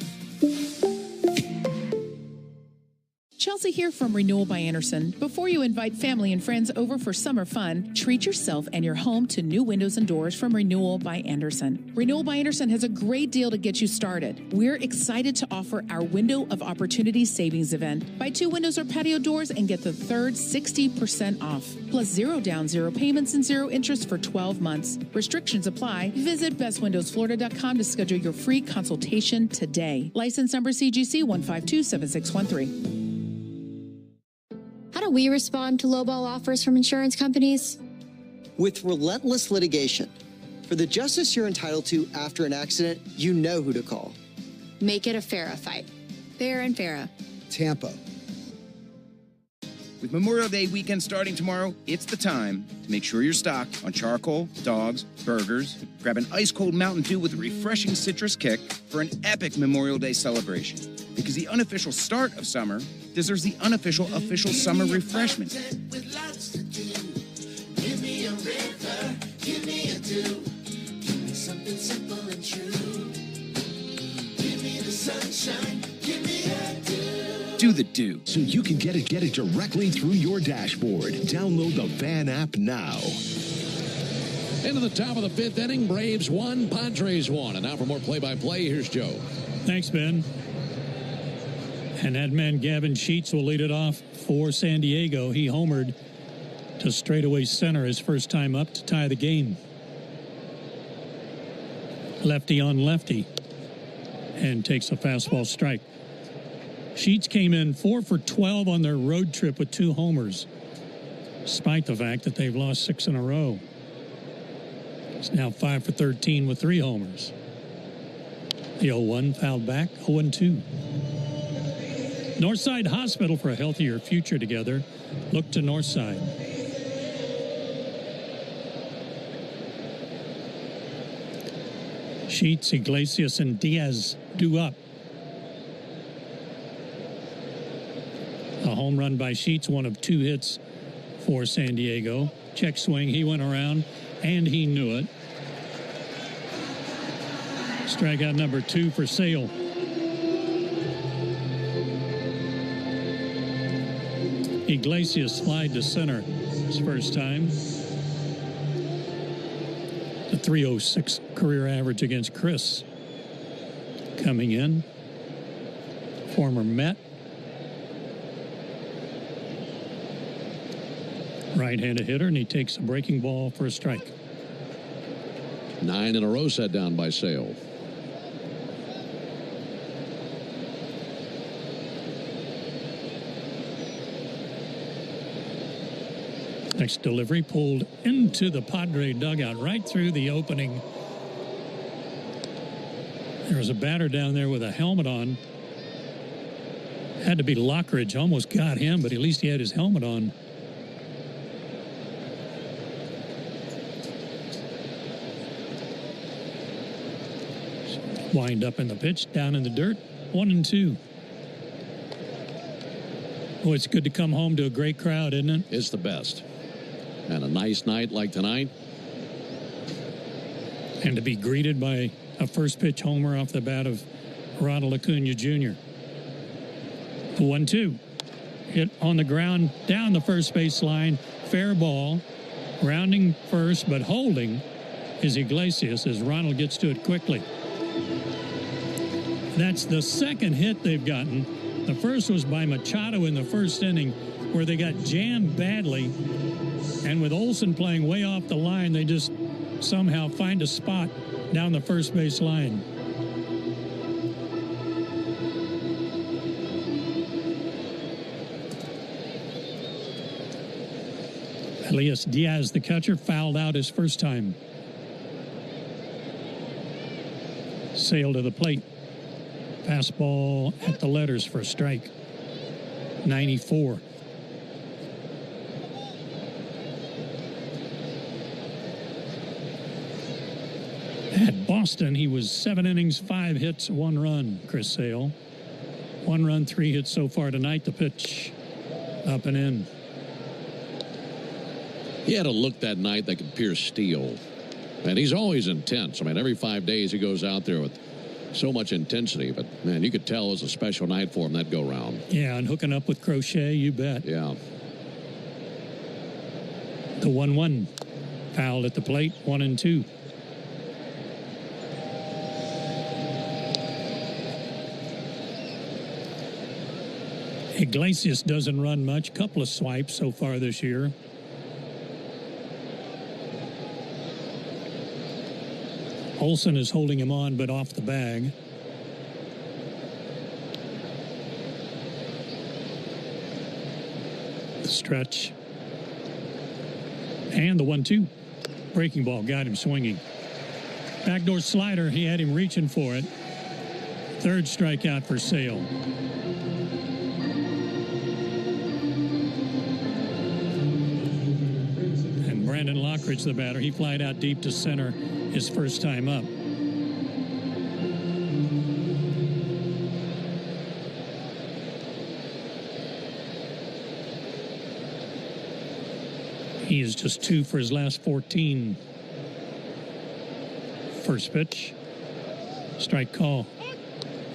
Chelsea here from Renewal by Andersen. Before you invite family and friends over for summer fun, treat yourself and your home to new windows and doors from Renewal by Andersen. Renewal by Andersen has a great deal to get you started. We're excited to offer our Window of Opportunity Savings Event. Buy 2 windows or patio doors and get the third 60% off. Plus 0 down, 0 payments, and 0 interest for 12 months. Restrictions apply. Visit bestwindowsflorida.com to schedule your free consultation today. License number CGC 1527613. How do we respond to lowball offers from insurance companies? With relentless litigation. For the justice you're entitled to after an accident, you know who to call. Make it a Farah fight. Farah and Farah. Tampa. With Memorial Day weekend starting tomorrow, it's the time to make sure you're stocked on charcoal, dogs, burgers. Grab an ice-cold Mountain Dew with a refreshing citrus kick for an epic Memorial Day celebration. Because the unofficial start of summer deserves the unofficial official summer refreshment. With lots to do. Give me a river, give me a dew. Give me something simple and true. Give me the sunshine, give me a dew. Do the dew. So you can get it directly through your dashboard. Download the Fan app now. Into the top of the 5th inning, Braves 1, Padres 1. And now for more play-by-play, here's Joe. Thanks, Ben. And that man, Gavin Sheets, will lead it off for San Diego. He homered to straightaway center his first time up to tie the game. Lefty on lefty. And takes a fastball strike. Sheets came in 4 for 12 on their road trip with 2 homers, despite the fact that they've lost 6 in a row. He's now 5 for 13 with 3 homers. The 0-1 fouled back, 0-2. Northside Hospital for a healthier future together. Look to Northside. Sheets, Iglesias, and Diaz due up. A home run by Sheets, one of 2 hits for San Diego. Check swing, he went around, and he knew it. Strikeout number 2 for Sale. Iglesias slide to center his first time. The 306 career average against Chris coming in. former Met. Right-handed hitter, and he takes a breaking ball for a strike. 9 in a row set down by Sale. Next delivery pulled into the Padre dugout, right through the opening. There was a batter down there with a helmet on. Had to be Lockridge. Almost got him, but at least he had his helmet on. Wind up in the pitch, down in the dirt, 1-2. Oh, it's good to come home to a great crowd, isn't it? It's the best. And a nice night like tonight. And to be greeted by a first pitch homer off the bat of Ronald Acuna Jr. 1-2. Hit on the ground, down the first base line. Fair ball. Rounding first, but holding is Iglesias as Ronald gets to it quickly. That's the second hit they've gotten. The first was by Machado in the first inning, where they got jammed badly. And with Olsen playing way off the line, they just somehow find a spot down the first base line. Elias Diaz, the catcher, fouled out his first time. Sale to the plate. Fastball at the letters for a strike. 94. At Boston, he was 7 innings, 5 hits, 1 run, Chris Sale. 1 run, 3 hits so far tonight. The pitch up and in. He had a look that night that could pierce steel. And he's always intense. I mean, every 5 days he goes out there with so much intensity. But, man, you could tell it was a special night for him, that go-round. Yeah, and hooking up with Crochet, you bet. Yeah. The 1-1. Fouled at the plate, 1-2. Iglesias doesn't run much. Couple of swipes so far this year. Olsen is holding him on, but off the bag. The stretch. And the 1-2. Breaking ball got him swinging. Backdoor slider, he had him reaching for it. Third strikeout for Sale. Brandon Lockridge, the batter, he flied out deep to center his first time up. He is just 2 for his last 14. First pitch. Strike call.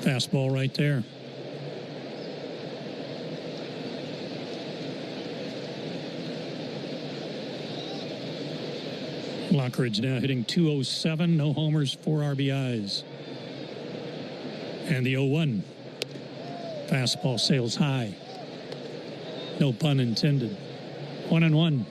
Fastball right there. Lockridge now hitting .207, no homers, 4 RBIs. And the 0-1. Fastball sails high. No pun intended. 1-1.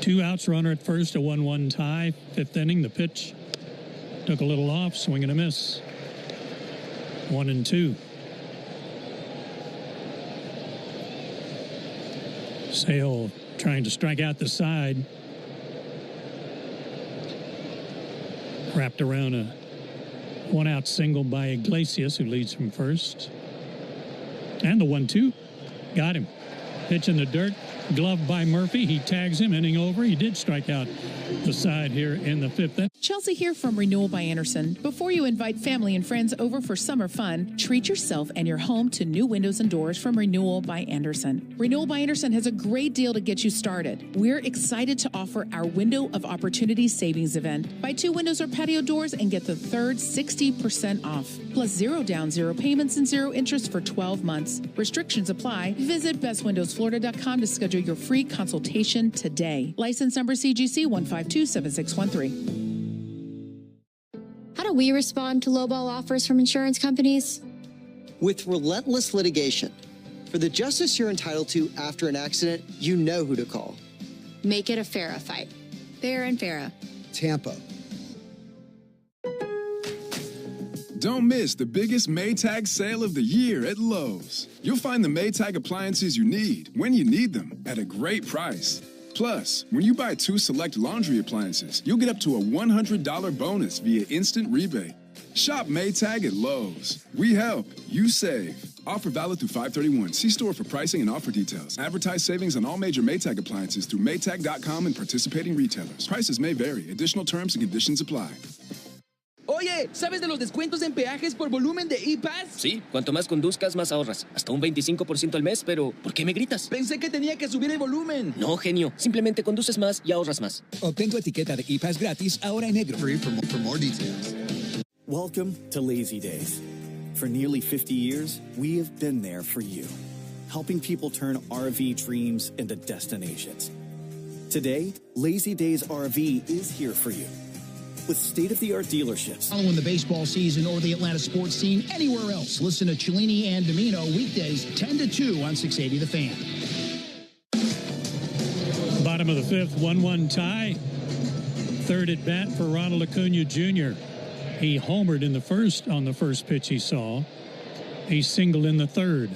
Two outs, runner at first, a 1-1 tie. 5th inning, the pitch. Took a little off, swing and a miss. 1-2. Sale trying to strike out the side. Wrapped around a 1-out single by Iglesias, who leads from first. And the 1-2. Got him. Pitch in the dirt. Glove by Murphy. He tags him. Inning over. He did strike out the side here in the 5th inning. Chelsea here from Renewal by Andersen. Before you invite family and friends over for summer fun, treat yourself and your home to new windows and doors from Renewal by Andersen. Renewal by Andersen has a great deal to get you started. We're excited to offer our Window of Opportunity Savings event. Buy 2 windows or patio doors and get the third 60% off. Plus 0 down, 0 payments, and 0 interest for 12 months. Restrictions apply. Visit bestwindowsflorida.com to schedule schedule your free consultation today. License number CGC 1527613. How do we respond to lowball offers from insurance companies? With relentless litigation. For the justice you're entitled to after an accident, you know who to call. Make it a Farah fight. Fair and Farah. Tampa. Don't miss the biggest Maytag sale of the year at Lowe's. You'll find the Maytag appliances you need when you need them at a great price. Plus, when you buy 2 select laundry appliances, you'll get up to a $100 bonus via instant rebate. Shop Maytag at Lowe's. We help, you save. Offer valid through 5/31. See store for pricing and offer details. Advertise savings on all major Maytag appliances through Maytag.com and participating retailers. Prices may vary. Additional terms and conditions apply. Oye, ¿sabes de los descuentos en peajes por volumen de E-Pass? Sí, cuanto más conduzcas, más ahorras. Hasta un 25% al mes, pero ¿por qué me gritas? Pensé que tenía que subir el volumen. No, genio. Simplemente conduces más y ahorras más. Obtén tu etiqueta de E-Pass gratis ahora en negro. Free for more details. Welcome to Lazy Days. For nearly 50 years, we have been there for you, helping people turn RV dreams into destinations. Today, Lazy Days RV is here for you. With state-of-the-art dealerships. Following the baseball season or the Atlanta sports scene anywhere else, listen to Cellini and Domino weekdays 10 to 2 on 680 The Fan. Bottom of the fifth, 1-1 tie. Third at bat for Ronald Acuna Jr. He homered in the first on the first pitch he saw. He singled in the third.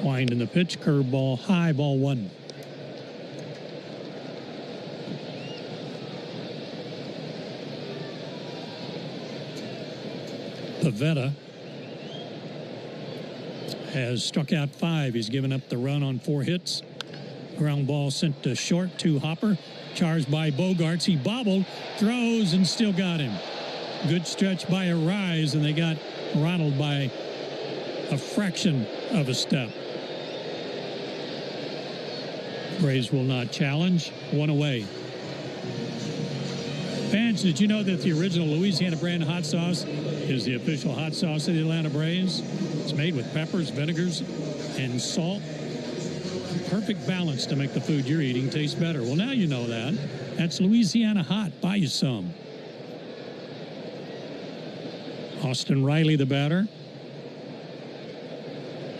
Wind in the pitch, curveball, high, ball 1. Pavetta has struck out 5. He's given up the run on 4 hits. Ground ball sent to short, 2 hopper. Charged by Bogarts. He bobbled, throws, and still got him. Good stretch by a Rise, and they got Ronald by a fraction of a step. Braves will not challenge. 1 away. Fans, did you know that the original Louisiana brand hot sauce is the official hot sauce of the Atlanta Braves? It's made with peppers, vinegars, and salt. Perfect balance to make the food you're eating taste better. Well, now you know that. That's Louisiana Hot. Buy you some. Austin Riley, the batter.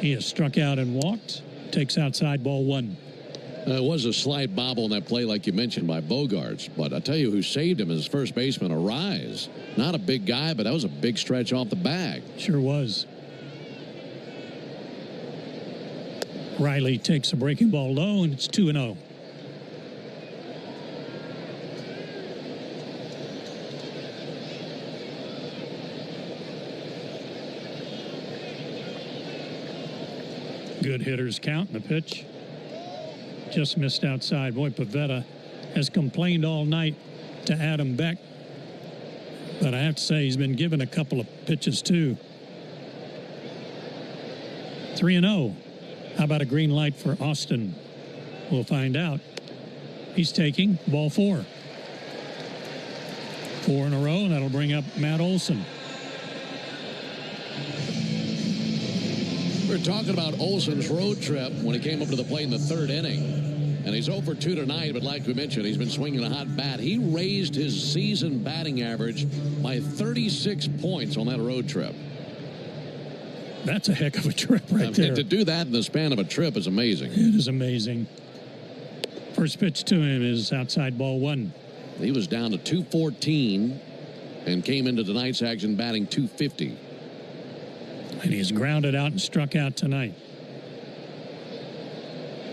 He has struck out and walked. Takes outside, ball 1. It was a slight bobble in that play, like you mentioned, by Bogarts. But I tell you who saved him as first baseman, a Rise. Not a big guy, but that was a big stretch off the bag. Sure was. Riley takes a breaking ball low, and it's 2-0. Good hitters count in the pitch. Just missed outside. Boy, Pavetta has complained all night to Adam Beck. But I have to say, he's been given a couple of pitches, too. 3-0. How about a green light for Austin? We'll find out. He's taking ball 4. 4 in a row, and that'll bring up Matt Olsen. We're talking about Olsen's road trip when he came up to the plate in the 3rd inning. And he's 0 for 2 tonight, but like we mentioned, he's been swinging a hot bat. He raised his season batting average by 36 points on that road trip. That's a heck of a trip right there. To do that in the span of a trip is amazing. It is amazing. First pitch to him is outside, ball 1. He was down to 214 and came into tonight's action batting 250. And he's grounded out and struck out tonight.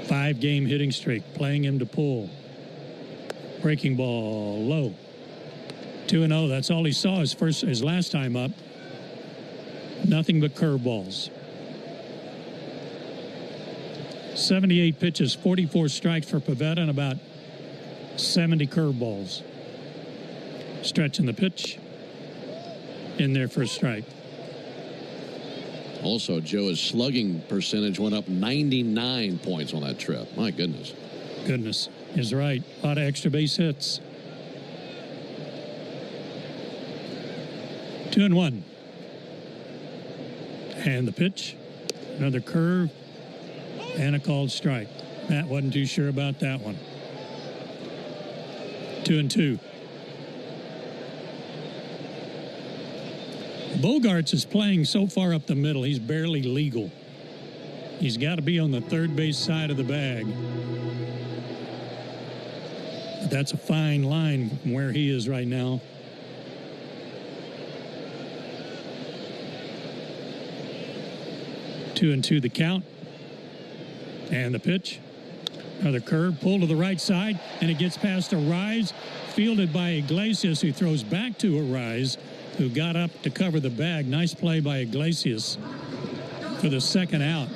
5-game hitting streak, playing him to pull. Breaking ball low. 2-0. That's all he saw his last time up. Nothing but curveballs. 78 pitches, 44 strikes for Pavetta, and about 70 curveballs. Stretching the pitch. In there for a strike. Also, Joe, his slugging percentage went up 99 points on that trip. My goodness. Goodness is right. A lot of extra base hits. 2-1. And the pitch. Another curve. And a called strike. Matt wasn't too sure about that one. 2-2. Bogarts is playing so far up the middle, he's barely legal. He's got to be on the third base side of the bag. But that's a fine line from where he is right now. Two and two the count. And the pitch. Another curve, pull to the right side, and it gets past Arise, fielded by Iglesias, who throws back to Arise, who got up to cover the bag. Nice play by Iglesias for the second out.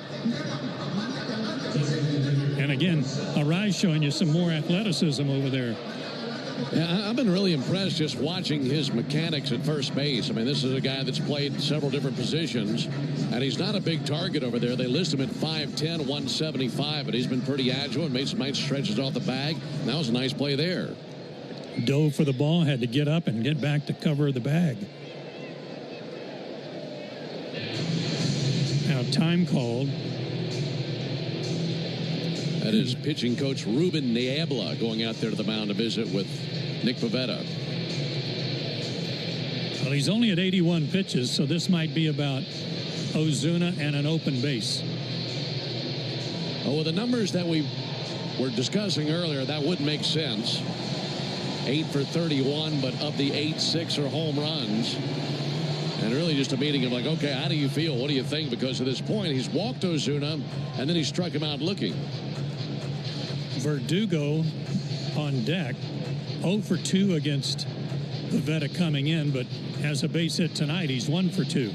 And again, Arise showing you some more athleticism over there. Yeah, I've been really impressed just watching his mechanics at first base. I mean, this is a guy that's played several different positions, and he's not a big target over there. They list him at 5'10", 175, but he's been pretty agile and made some nice stretches off the bag. And that was a nice play there. Dove for the ball, had to get up and get back to cover the bag. Now time called. That is pitching coach Ruben Niebla going out there to the mound to visit with Nick Pivetta. Well, he's only at 81 pitches, so this might be about Ozuna and an open base. Oh, well, the numbers that we were discussing earlier, that wouldn't make sense. 8 for 31, but of the 8, 6 are home runs. And really just a meeting of like, okay, how do you feel? What do you think? Because at this point, he's walked Ozuna, and then he struck him out looking. Verdugo on deck, 0 for 2 against Pivetta coming in, but has a base hit tonight. He's 1 for 2.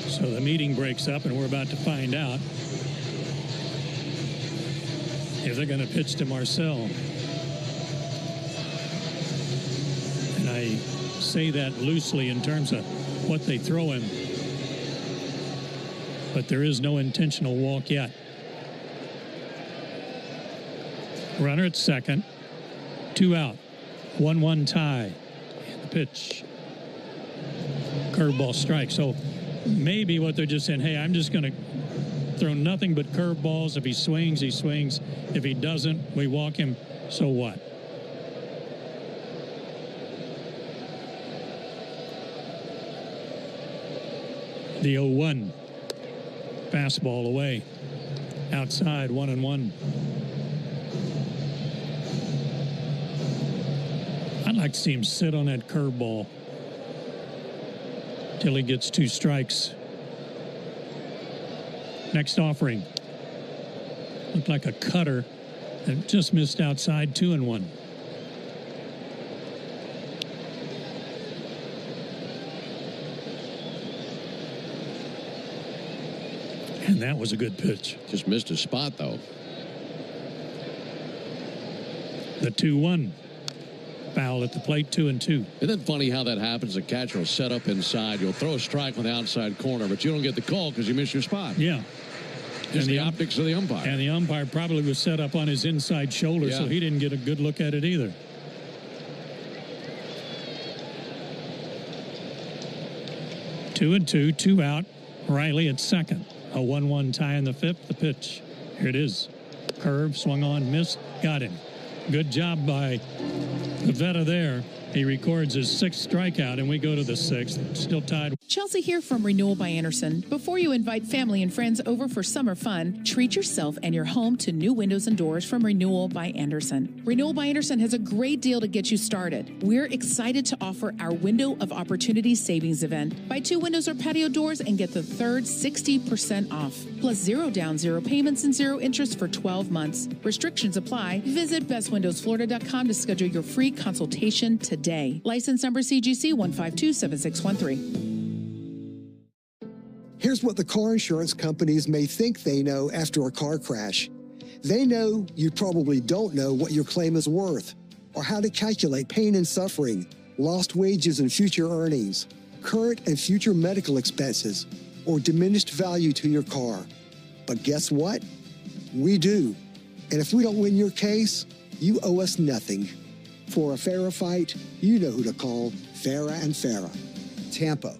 So the meeting breaks up, and we're about to find out if they're going to pitch to Marcel. And I say that loosely in terms of what they throw him. But there is no intentional walk yet. Runner at second. 2 out. 1-1 tie. And the pitch. Curveball strike. So maybe what they're just saying, hey, I'm just going to throw nothing but curveballs. If he swings, he swings. If he doesn't, we walk him. So what? The 0-1. Fastball away. Outside, 1-1. I'd like to see him sit on that curveball till he gets 2 strikes. Next offering. Looked like a cutter that just missed outside, 2-1. And that was a good pitch. Just missed his spot, though. The 2-1. Foul at the plate, 2-2. Isn't it funny how that happens? The catcher will set up inside. You'll throw a strike on the outside corner, but you don't get the call because you miss your spot. Yeah. Just the optics of the umpire. And the umpire probably was set up on his inside shoulder, so he didn't get a good look at it either. Two and two, 2 out. Riley at second. A 1-1 tie in the 5th. The pitch. Here it is. Curve, swung on, missed, got him. Good job by Pivetta there. He records his 6th strikeout, and we go to the 6th. Still tied. Chelsea here from Renewal by Andersen. Before you invite family and friends over for summer fun, treat yourself and your home to new windows and doors from Renewal by Andersen. Renewal by Andersen has a great deal to get you started. We're excited to offer our Window of Opportunity Savings event. Buy 2 windows or patio doors and get the third 60% off. Plus 0 down, 0 payments, and 0 interest for 12 months. Restrictions apply. Visit bestwindowsflorida.com to schedule your free consultation today. License number CGC 1527613. Here's what the car insurance companies may think they know after a car crash. They know you probably don't know what your claim is worth, or how to calculate pain and suffering, lost wages and future earnings, current and future medical expenses, or diminished value to your car. But guess what? We do. And if we don't win your case, you owe us nothing. For a Farah fight, you know who to call. Farah and Farah. Tampa.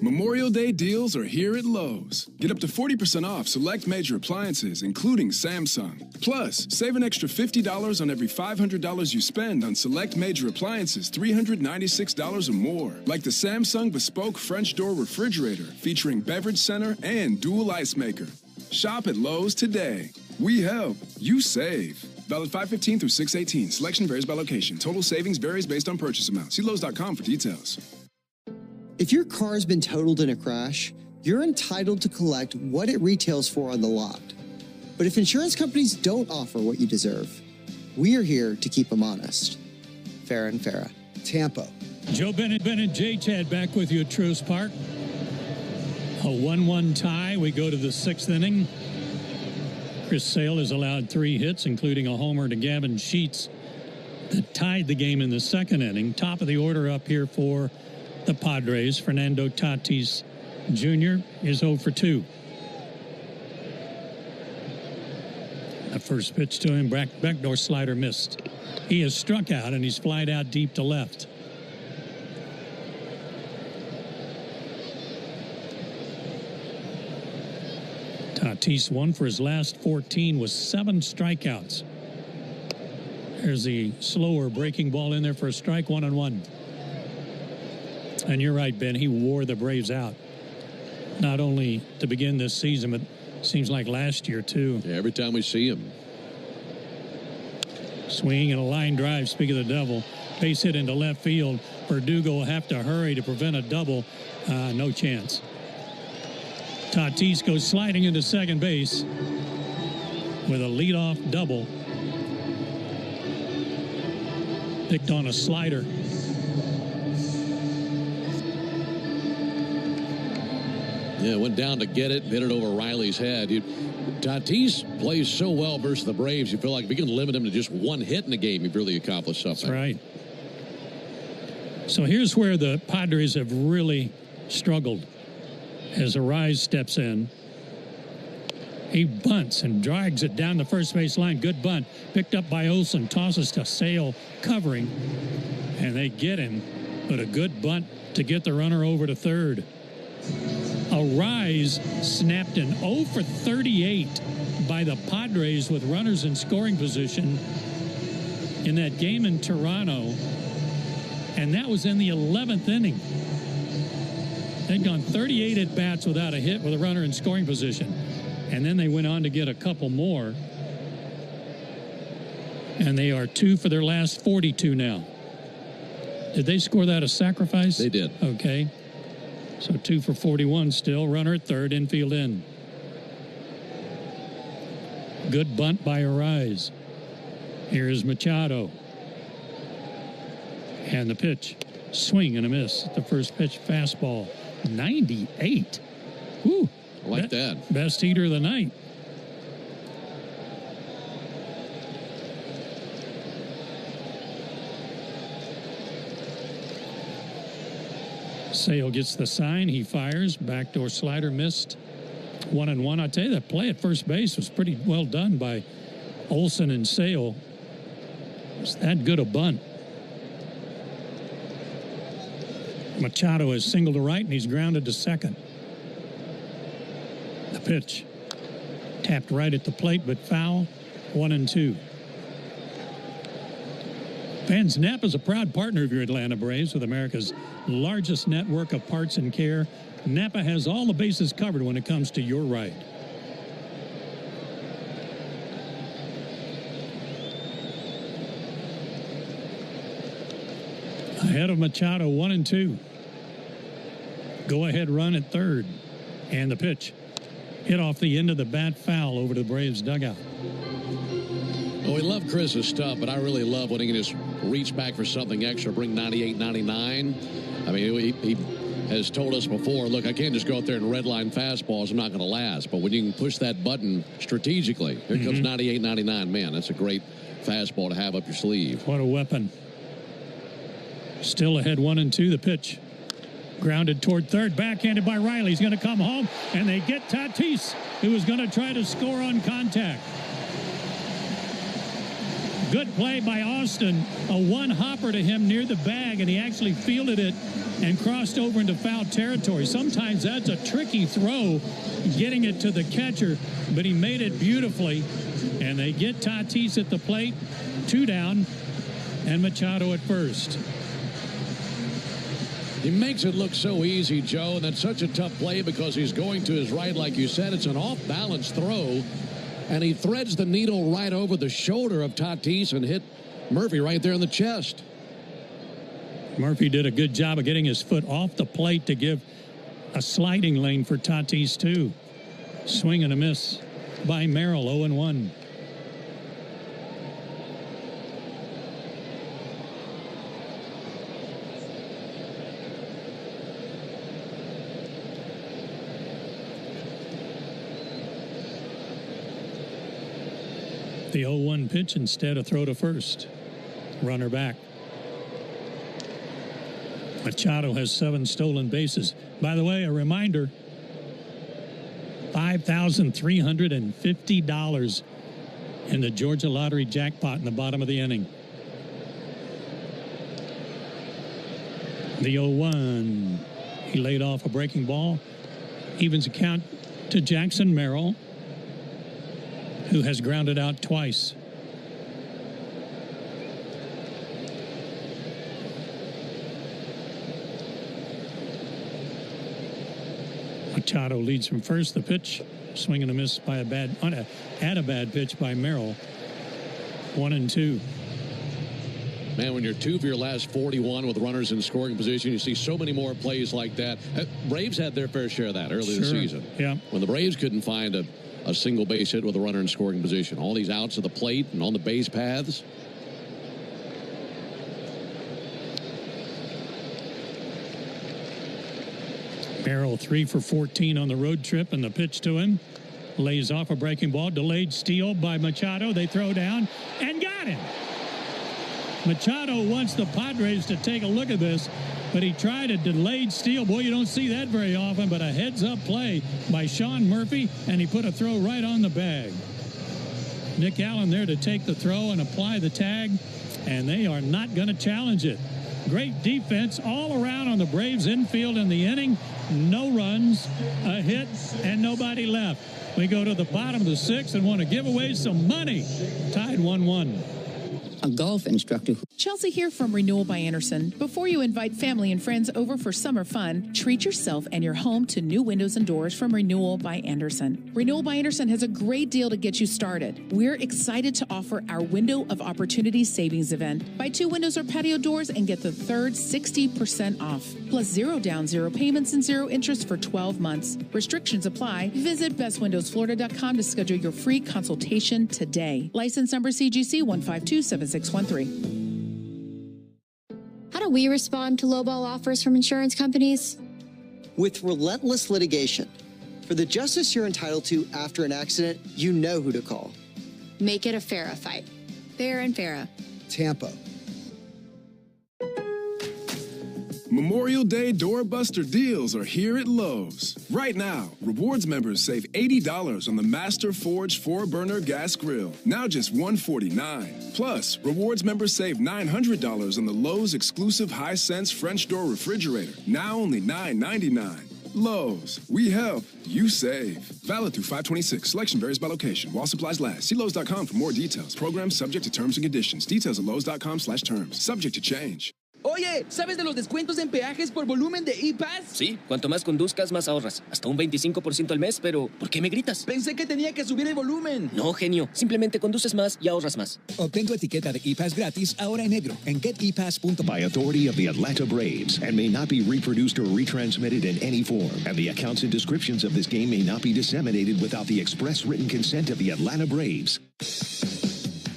Memorial Day deals are here at Lowe's. Get up to 40% off select major appliances, including Samsung. Plus, save an extra $50 on every $500 you spend on select major appliances $396 or more, like the Samsung Bespoke French Door Refrigerator featuring beverage center and dual ice maker. Shop at Lowe's today. We help, you save. Valid 5/15 through 6/18. Selection varies by location. Total savings varies based on purchase amount. See Lowe's.com for details. If your car's been totaled in a crash, you're entitled to collect what it retails for on the lot. But if insurance companies don't offer what you deserve, we are here to keep them honest. Farah and Farah. Tampa. Joe Bennett, Jay Chad back with you at Truist Park. A 1-1 tie. We go to the 6th inning. Chris Sale has allowed 3 hits, including a homer to Gavin Sheets that tied the game in the 2nd inning. Top of the order up here for the Padres. Fernando Tatis Jr. is 0 for 2. The first pitch to him, backdoor slider missed. He has struck out, and he's flied out deep to left. Tatis, 1 for his last 14 with 7 strikeouts. There's the slower breaking ball in there for a strike, 1-1. And you're right, Ben, he wore the Braves out. Not only to begin this season, but seems like last year, too. Yeah, every time we see him. Swing and a line drive, speak of the devil. Base hit into left field. Verdugo will have to hurry to prevent a double. No chance. Tatis goes sliding into second base with a leadoff double. Picked on a slider. Yeah, went down to get it, hit it over Riley's head. Tatis plays so well versus the Braves, you feel like if you can limit him to just 1 hit in the game, you've really accomplished something. That's right. So here's where the Padres have really struggled. As Arise steps in, he bunts and drags it down the first base line. Good bunt. Picked up by Olsen. Tosses to Sale, covering. And they get him. But a good bunt to get the runner over to third. Arise snapped an 0 for 38 by the Padres with runners in scoring position in that game in Toronto. And that was in the 11th inning. They'd gone 38 at-bats without a hit with a runner in scoring position. And then they went on to get a couple more. And they are 2 for their last 42 now. Did they score that a sacrifice? They did. Okay. So 2 for 41 still. Runner at third, infield in. Good bunt by Arise. Here's Machado. And the pitch. Swing and a miss. The first pitch, fastball. 98. Woo. I like that. Best heater of the night. Sale gets the sign. He fires. Backdoor slider missed. 1-1. I tell you, that play at first base was pretty well done by Olsen and Sale. It's that good a bunt. Machado is single to right, and he's grounded to second. The pitch. Tapped right at the plate, but foul. 1-2. Fans, Napa is a proud partner of your Atlanta Braves with America's largest network of parts and care. Napa has all the bases covered when it comes to your ride. Ahead of Machado, 1-2. Go-ahead run at third. And the pitch. Hit off the end of the bat, foul over to the Braves dugout. Well, we love Chris's stuff, but I really love when he can just reach back for something extra, bring 98, 99. I mean, he has told us before, look, I can't just go out there and redline fastballs. I'm not going to last. But when you can push that button strategically, here comes 98, 99. Man, that's a great fastball to have up your sleeve. What a weapon. Still ahead 1-2, the pitch. Grounded toward third, backhanded by Riley. He's going to come home, and they get Tatis, who was going to try to score on contact. Good play by Austin. A one-hopper to him near the bag, and he actually fielded it and crossed over into foul territory. Sometimes that's a tricky throw, getting it to the catcher, but he made it beautifully. And they get Tatis at the plate, 2 down, and Machado at first. He makes it look so easy, Joe, and that's such a tough play because he's going to his right, like you said. It's an off-balance throw, and he threads the needle right over the shoulder of Tatis and hit Murphy right there in the chest. Murphy did a good job of getting his foot off the plate to give a sliding lane for Tatis, too. Swing and a miss by Merrill, 0-1. The 0-1 pitch, instead a throw to first. Runner back. Machado has 7 stolen bases. By the way, a reminder, $5,350 in the Georgia Lottery jackpot in the bottom of the inning. The 0-1. He laid off a breaking ball. Evens a count to Jackson Merrill, who has grounded out twice. Machado leads from first. The pitch, swing and a miss by a bad pitch by Merrill. 1-2. Man, when you're 2 for your last 41 with runners in scoring position, you see so many more plays like that. Braves had their fair share of that early in the season. Yeah. When the Braves couldn't find a single base hit with a runner in scoring position. All these outs of the plate and on the base paths. Merrill 3 for 14 on the road trip, and the pitch to him. Lays off a breaking ball. Delayed steal by Machado. They throw down and got him. Machado wants the Padres to take a look at this, but he tried a delayed steal. Boy, you don't see that very often, but a heads-up play by Sean Murphy, and he put a throw right on the bag. Nick Allen there to take the throw and apply the tag, and they are not going to challenge it. Great defense all around on the Braves infield in the inning. No runs, a hit, and nobody left. We go to the bottom of the 6th and want to give away some money. Tied 1-1. A golf instructor. Chelsea here from Renewal by Andersen. Before you invite family and friends over for summer fun, treat yourself and your home to new windows and doors from Renewal by Andersen. Renewal by Andersen has a great deal to get you started. We're excited to offer our Window of Opportunity Savings event. Buy 2 windows or patio doors and get the third 60% off. Plus 0 down, 0 payments, and 0 interest for 12 months. Restrictions apply. Visit bestwindowsflorida.com to schedule your free consultation today. License number CGC 1527613. How do we respond to lowball offers from insurance companies? With relentless litigation. For the justice you're entitled to after an accident, you know who to call. Make it a Farah fight. Fair and Farah. Tampa. Memorial Day doorbuster deals are here at Lowe's. Right now, rewards members save $80 on the Master Forge 4-burner gas grill, now just $149. Plus, rewards members save $900 on the Lowe's exclusive Hisense French door refrigerator, now only $999. Lowe's, we help, you save. Valid through 5/26. Selection varies by location. While supplies last. See Lowe's.com for more details. Program subject to terms and conditions. Details at Lowe's.com/terms. Subject to change. Oye, ¿sabes de los descuentos en peajes por volumen de E-Pass? Sí, cuanto más conduzcas, más ahorras. Hasta un 25% al mes, pero ¿por qué me gritas? Pensé que tenía que subir el volumen. No, genio. Simplemente conduces más y ahorras más. Obtén tu etiqueta de E-Pass gratis ahora en negro en getepass.com. By authority of the Atlanta Braves and may not be reproduced or retransmitted in any form. And the accounts and descriptions of this game may not be disseminated without the express written consent of the Atlanta Braves.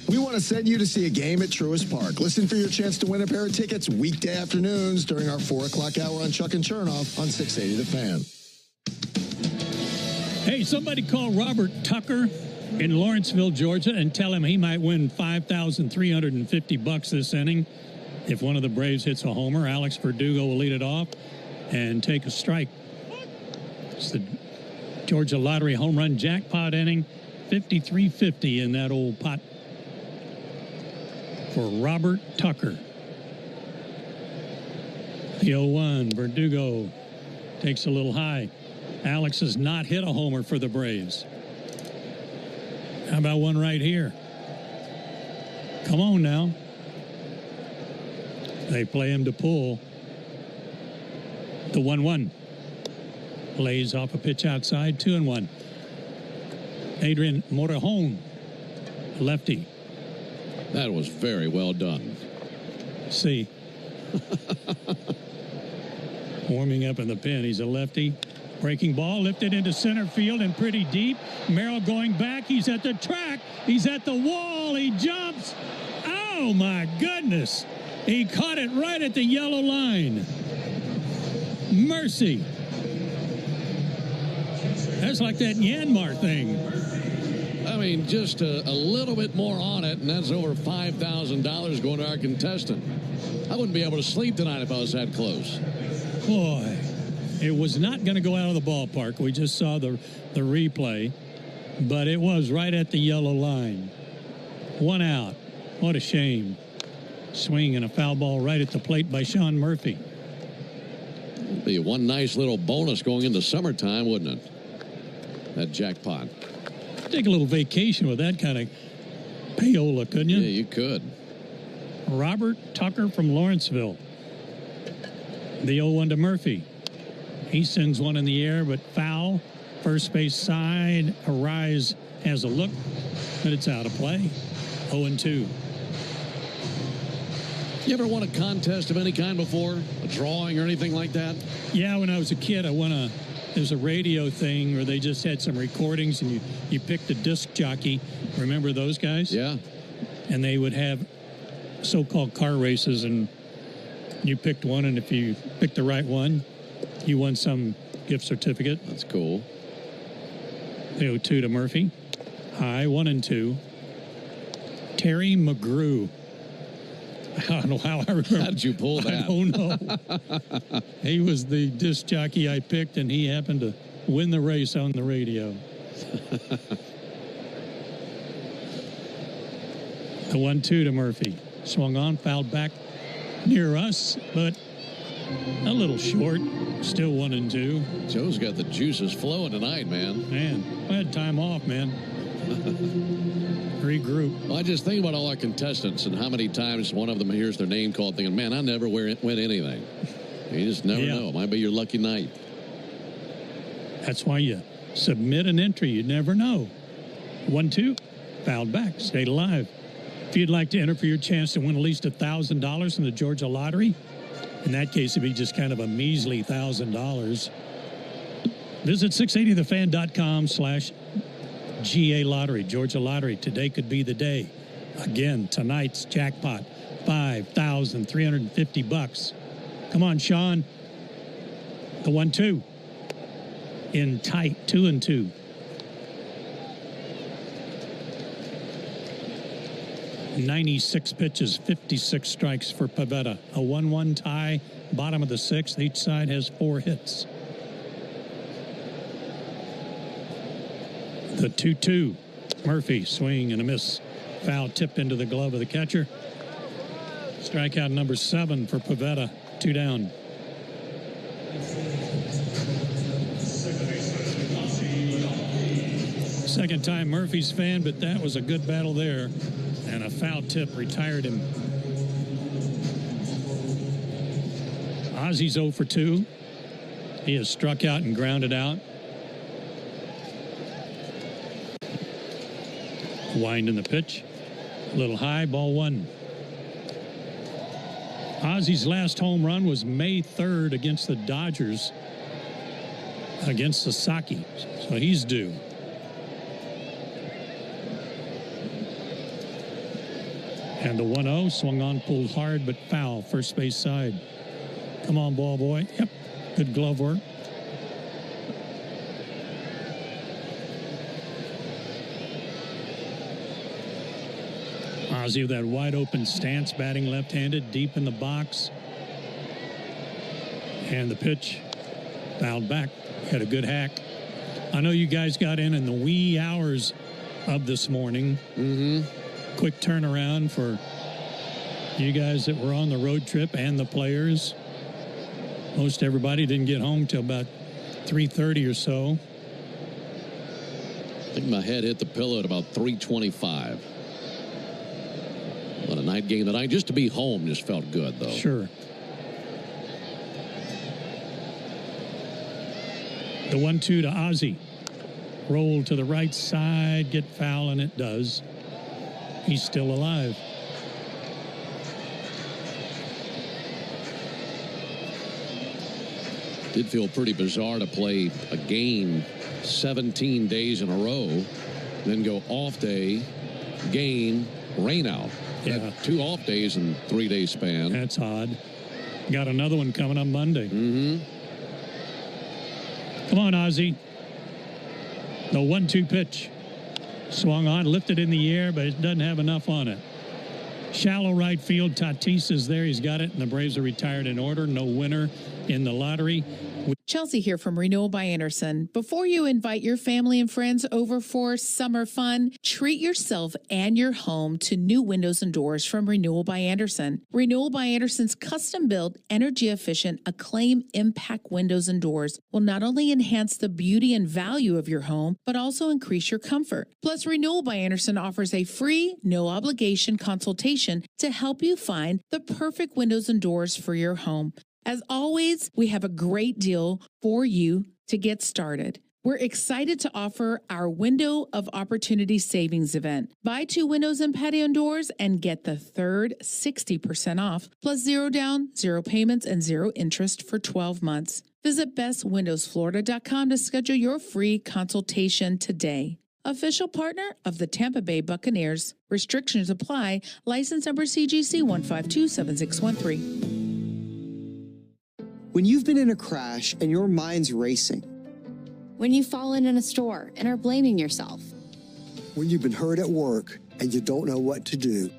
We want to send you to see a game at Truist Park. Listen for your chance to win a pair of tickets weekday afternoons during our 4 o'clock hour on Chuck and Chernoff on 680 The Fan. Hey, somebody call Robert Tucker in Lawrenceville, Georgia, and tell him he might win $5,350 this inning. If one of the Braves hits a homer, Alex Verdugo will lead it off and take a strike. It's the Georgia Lottery home run jackpot inning, 53-50 in that old pot. for Robert Tucker. The 0-1, Verdugo takes a little high. Alex has not hit a homer for the Braves. How about one right here? Come on now. They play him to pull. The 1-1. Lays off a pitch outside, 2-1. Adrian Morejon, lefty. That was very well done. See. Warming up in the pen. He's a lefty. Breaking ball lifted into center field and pretty deep. Merrill going back. He's at the track. He's at the wall. He jumps. Oh, my goodness. He caught it right at the yellow line. Mercy. That's like that Yanmar thing. I mean, just a little bit more on it, and that's over $5,000 going to our contestant. I wouldn't be able to sleep tonight if I was that close. Boy, it was not going to go out of the ballpark. We just saw the replay, but it was right at the yellow line. One out. What a shame. Swing and a foul ball right at the plate by Sean Murphy. Be one nice little bonus going into summertime, wouldn't it? That jackpot. Take a little vacation with that kind of payola, couldn't you? Yeah, you could. Robert Tucker from Lawrenceville. The 0-1 to Murphy. He sends one in the air, but foul. First base side. Arise has a look, but it's out of play. 0-2. You ever won a contest of any kind before? A drawing or anything like that? Yeah, when I was a kid, I won there's a radio thing where they just had some recordings and you picked a disc jockey. Remember those guys? Yeah. And they would have so-called car races, and you picked one, and if you picked the right one, you won some gift certificate. That's cool. The 0-2 to Murphy. High, 1-2. Terry McGrew. I don't know how I remember. How did you pull that? I don't know. He was the disc jockey I picked, and he happened to win the race on the radio. The 1-2 to Murphy. Swung on, fouled back near us, but a little short. Still 1-2. Joe's got the juices flowing tonight, man. Man, I had time off, man. Regroup. Well, I just think about all our contestants and how many times one of them hears their name called thinking, man, I never win anything. You just never know. It might be your lucky night. That's why you submit an entry. You never know. 1-2. Fouled back. Stayed alive. If you'd like to enter for your chance to win at least $1,000 in the Georgia Lottery, in that case, it'd be just kind of a measly $1,000. Visit 680thefan.com/GA Lottery, Georgia Lottery. Today could be the day. Again, tonight's jackpot, $5,350. Come on, Sean. The 1-2. In tight, 2-2. $96 pitches, 56 strikes for Pavetta. A 1-1 tie, bottom of the sixth. Each side has 4 hits. The 2-2. Murphy, swing and a miss. Foul tip into the glove of the catcher. Strikeout number 7 for Pavetta. 2 down. Second time Murphy's fan, but that was a good battle there. And a foul tip retired him. Ozzy's 0 for 2. He has struck out and grounded out. Wind in the pitch. A little high, ball 1. Ozzy's last home run was May 3rd against the Dodgers, against Sasaki. So he's due. And the 1-0, swung on, pulled hard, but foul, first base side. Come on, ball boy. Yep, good glove work. Ozzy with that wide open stance, batting left-handed, deep in the box. And the pitch, fouled back, had a good hack. I know you guys got in the wee hours of this morning. Mm-hmm. Quick turnaround for You guys that were on the road trip and the players, most everybody didn't get home till about 3:30 or so. I think my head hit the pillow at about 3:25. What a night game tonight. Just to be home just felt good, though. Sure. The 1-2 to Ozzie. Roll to the right side, get foul, and it does. He's still alive. Did feel pretty bizarre to play a game 17 days in a row, then go off day, game, rain out. Yeah. 2 off days in 3 day span. That's odd. Got another one coming on Monday. Mm-hmm. Come on, Ozzie. The 1-2 pitch. Swung on, lifted in the air, but it doesn't have enough on it. Shallow right field. Tatis is there. He's got it, and the Braves are retired in order. No winner in the lottery. Chelsea here from Renewal by Andersen. Before you invite your family and friends over for summer fun, treat yourself and your home to new windows and doors from Renewal by Andersen. Renewal by Andersen's custom-built, energy-efficient, Acclaim Impact windows and doors will not only enhance the beauty and value of your home, but also increase your comfort. Plus, Renewal by Andersen offers a free, no-obligation consultation to help you find the perfect windows and doors for your home. As always, we have a great deal for you to get started. We're excited to offer our Window of Opportunity Savings event. Buy 2 windows and patio doors and get the third 60% off, plus 0 down, 0 payments, and 0 interest for 12 months. Visit bestwindowsflorida.com to schedule your free consultation today. Official partner of the Tampa Bay Buccaneers. Restrictions apply. License number CGC 1527613. When you've been in a crash and your mind's racing. When you've fallen in a store and are blaming yourself. When you've been hurt at work and you don't know what to do.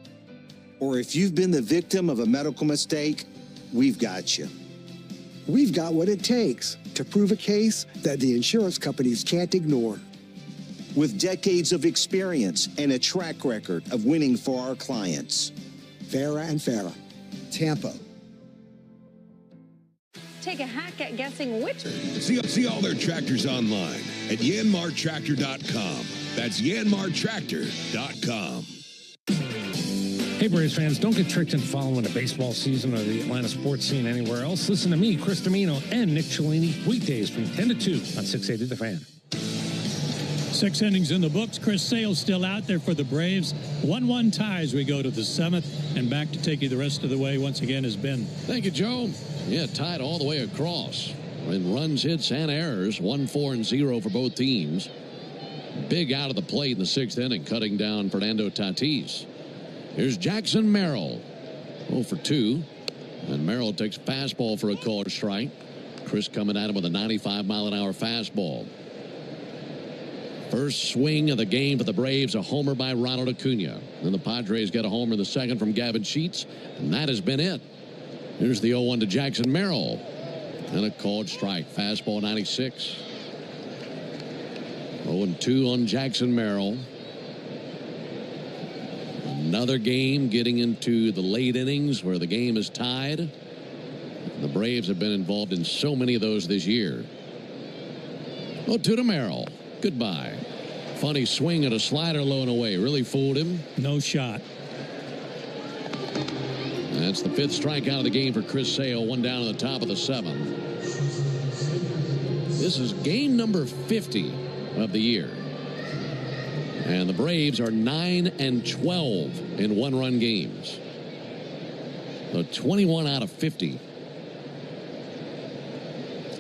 Or if you've been the victim of a medical mistake, we've got you. We've got what it takes to prove a case that the insurance companies can't ignore. With decades of experience and a track record of winning for our clients. Farah and Farah, Tampa. Take a hack at guessing which. See all their tractors online at yanmartractor.com. That's yanmartractor.com. Hey, Braves fans, don't get tricked into following the baseball season or the Atlanta sports scene anywhere else. Listen to me, Chris Domino, and Nick Cellini weekdays from 10 to 2 on 680 The Fan. 6 innings in the books. Chris Sale's still out there for the Braves. 1-1 ties. We go to the 7th, and back to take you the rest of the way once again is Ben. Thank you, Joe. Yeah, tied all the way across in runs, hits, and errors. 1-4-0 for both teams. Big out of the plate in the 6th inning, cutting down Fernando Tatis. Here's Jackson Merrill. 0 for 2. And Merrill takes fastball for a called strike. Chris coming at him with a 95-mile-an-hour fastball. First swing of the game for the Braves, a homer by Ronald Acuna. Then the Padres get a homer in the 2nd from Gavin Sheets, and that has been it. Here's the 0-1 to Jackson Merrill. And a called strike. Fastball 96. 0-2 on Jackson Merrill. Another game getting into the late innings where the game is tied. The Braves have been involved in so many of those this year. 0-2 to Merrill. Goodbye. Funny swing at a slider low and away. Really fooled him. No shot. That's the 5th strikeout of the game for Chris Sale. 1 down at the top of the 7th. This is game number 50 of the year. And the Braves are 9-12 in 1-run games. So 21 out of 50.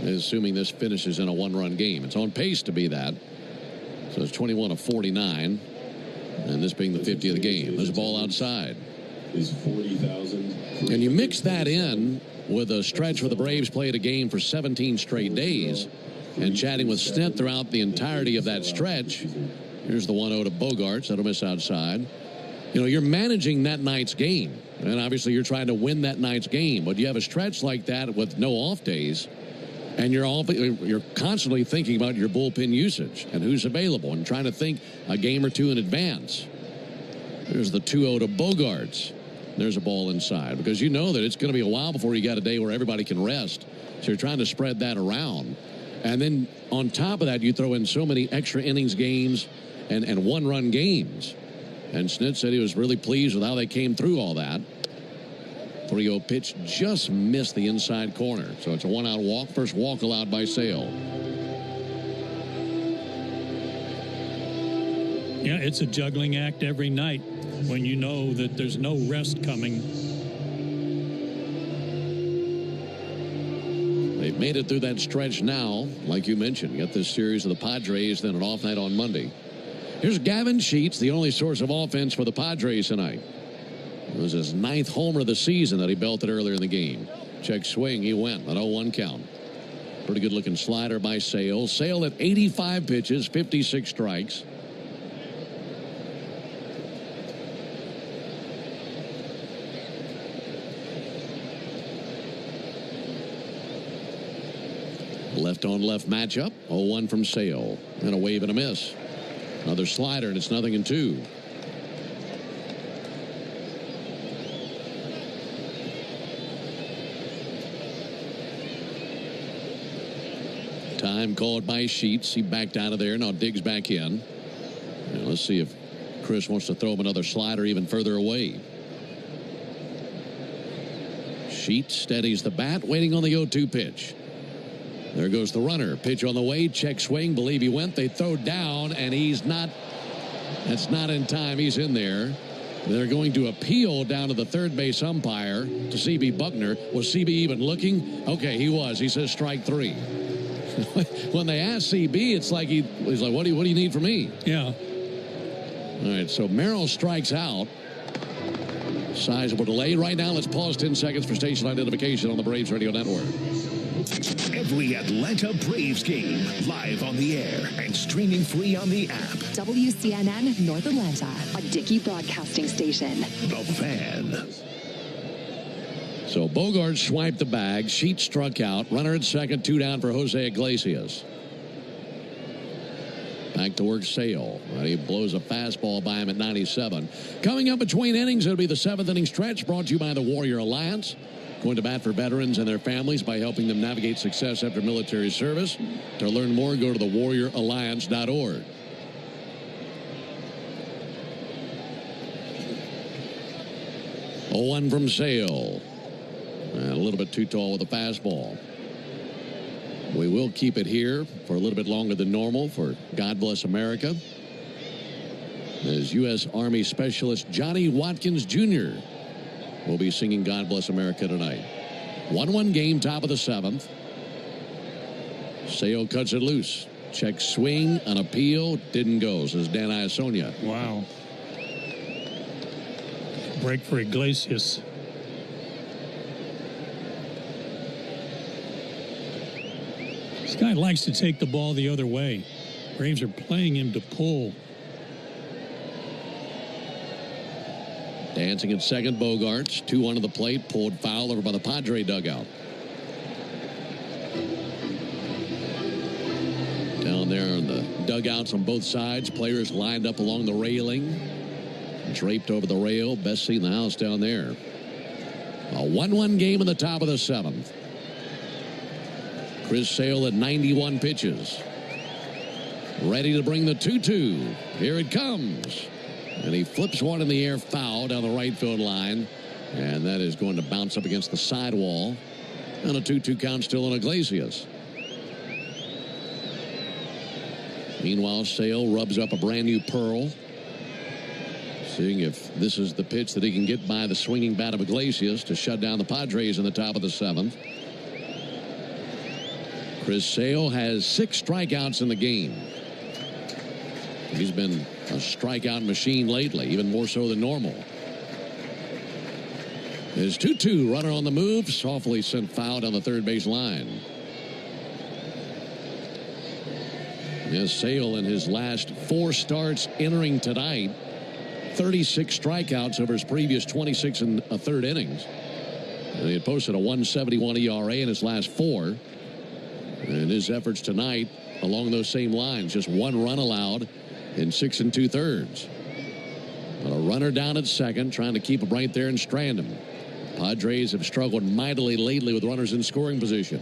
Assuming this finishes in a 1-run game. It's on pace to be that. So it's 21 of 49. And this being the 50th of the game. There's a ball outside. Is 40,000. And you mix that in with a stretch where the Braves played a game for 17 straight days. And chatting with Snit throughout the entirety of that stretch. Here's the 1-0 to Bogarts. That'll miss outside. You know, you're managing that night's game. And obviously you're trying to win that night's game. But you have a stretch like that with no off days. And you're constantly thinking about your bullpen usage and who's available and trying to think a game or two in advance. Here's the 2-0 to Bogarts. There's a ball inside because you know that it's going to be a while before you got a day where everybody can rest. So you're trying to spread that around. And then on top of that, you throw in so many extra innings games and one-run games. And Snit said he was really pleased with how they came through all that. 3-0 pitch just missed the inside corner. So it's a one-out walk. First walk allowed by Sale. Yeah, it's a juggling act every night when you know that there's no rest coming. They've made it through that stretch now, like you mentioned. You got this series of the Padres, then an off night on Monday. Here's Gavin Sheets, the only source of offense for the Padres tonight. It was his 9th homer of the season that he belted earlier in the game. Check swing, he went, an 0-1 count. Pretty good looking slider by Sale. Sale at 85 pitches, 56 strikes. Left on left matchup. 0-1 from Sale. And a wave and a miss. Another slider, and it's 0-2. Time called by Sheets. He backed out of there. Now digs back in. Now let's see if Chris wants to throw him another slider even further away. Sheets steadies the bat, waiting on the 0-2 pitch. There goes the runner. Pitch on the way. Check swing. Believe he went. They throw down, and he's not. That's not in time. He's in there. They're going to appeal down to the third base umpire to C.B. Buckner. Was C.B. even looking? Okay, he was. He says strike 3. When they ask C.B., it's like he's like, what do you need from me? Yeah. All right, so Merrill strikes out. Sizable delay. Right now, let's pause 10 seconds for station identification on the Braves Radio Network. Every Atlanta Braves game live on the air and streaming free on the app. WCNN North Atlanta, a Dickey broadcasting station. The Fan. So Bogart swiped the bag. Sheets struck out. Runner at second, 2 down for Jose Iglesias. Back to work Sale. He blows a fastball by him at 97. Coming up between innings, it'll be the 7th inning stretch brought to you by the Warrior Alliance. Going to bat for veterans and their families by helping them navigate success after military service. To learn more, go to thewarrioralliance.org. One from Sale. And a little bit too tall with a fastball. We will keep it here for a little bit longer than normal for God Bless America. As U.S. Army Specialist Johnny Watkins Jr. will be singing God Bless America tonight. 1-1 game, top of the 7th. Sale cuts it loose. Check swing, an appeal, didn't go, says Dan Iasonia. Wow. Break for Iglesias. This guy likes to take the ball the other way. Braves are playing him to pull. Dancing at second, Bogarts. 2-1 to the plate. Pulled foul over by the Padre dugout. Down there in the dugouts on both sides, players lined up along the railing. Draped over the rail. Best seat in the house down there. A 1-1 game in the top of the 7th. Chris Sale at 91 pitches. Ready to bring the 2-2. Here it comes. And he flips one in the air foul down the right field line. And that is going to bounce up against the sidewall. And a 2-2 count still on Iglesias. Meanwhile, Sale rubs up a brand new pearl. Seeing if this is the pitch that he can get by the swinging bat of Iglesias to shut down the Padres in the top of the 7th. Chris Sale has 6 strikeouts in the game. He's been a strikeout machine lately, even more so than normal. His 2-2 runner on the move, softly sent foul down the third base line. Yes, Sale in his last 4 starts entering tonight, 36 strikeouts over his previous 26 and a third innings. And he had posted a 1.71 ERA in his last 4. And his efforts tonight along those same lines, just 1 run allowed in 6 2/3. A runner down at second, trying to keep him right there and strand him. Padres have struggled mightily lately with runners in scoring position.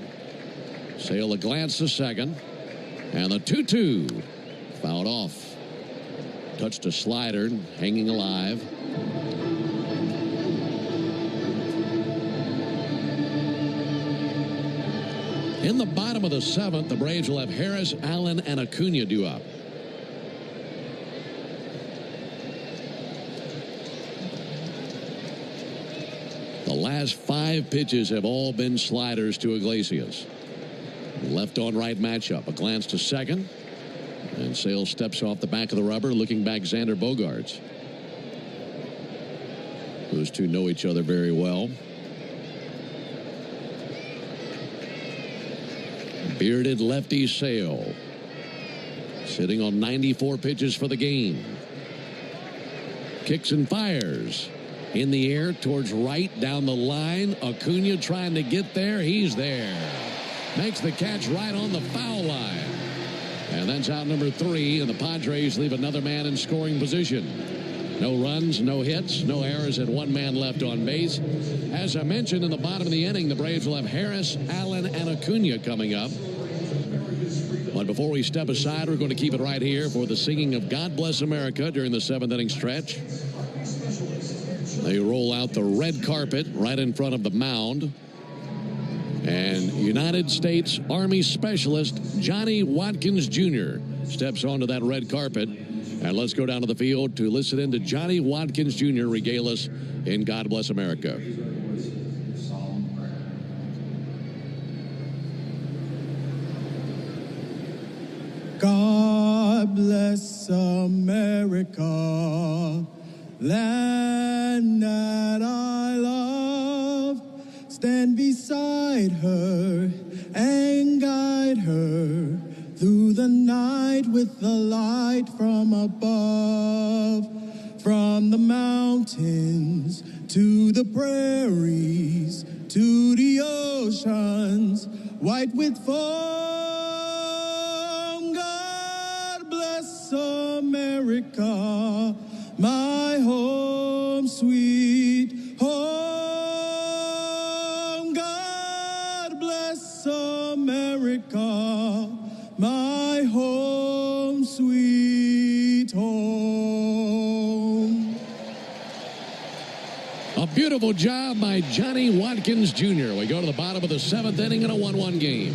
Sale a glance to second. And the 2-2. Fouled off. Touched a slider, hanging alive. In the bottom of the seventh, the Braves will have Harris, Allen, and Acuna due up. The last 5 pitches have all been sliders to Iglesias. Left on right matchup. A glance to second. And Sale steps off the back of the rubber, looking back Xander Bogaerts. Those two know each other very well. Bearded lefty Sale. Sitting on 94 pitches for the game. Kicks and fires. In the air towards right down the line. Acuna trying to get there. He's there. Makes the catch right on the foul line. And that's out number 3, and the Padres leave another man in scoring position. No runs, no hits, no errors, and 1 man left on base. As I mentioned, in the bottom of the inning, the Braves will have Harris, Allen, and Acuna coming up. But before we step aside, we're going to keep it right here for the singing of God Bless America during the 7th inning stretch. They roll out the red carpet right in front of the mound. And United States Army Specialist Johnny Watkins Jr. steps onto that red carpet. And let's go down to the field to listen in to Johnny Watkins Jr. regale us in God Bless America. God bless America, land that I love. Stand beside her and guide her through the night with the light from above. From the mountains to the prairies to the oceans white with foam. God bless America, my home sweet home. God bless America, my home sweet home. A beautiful job by Johnny Watkins Jr. We go to the bottom of the 7th inning in a 1-1 game.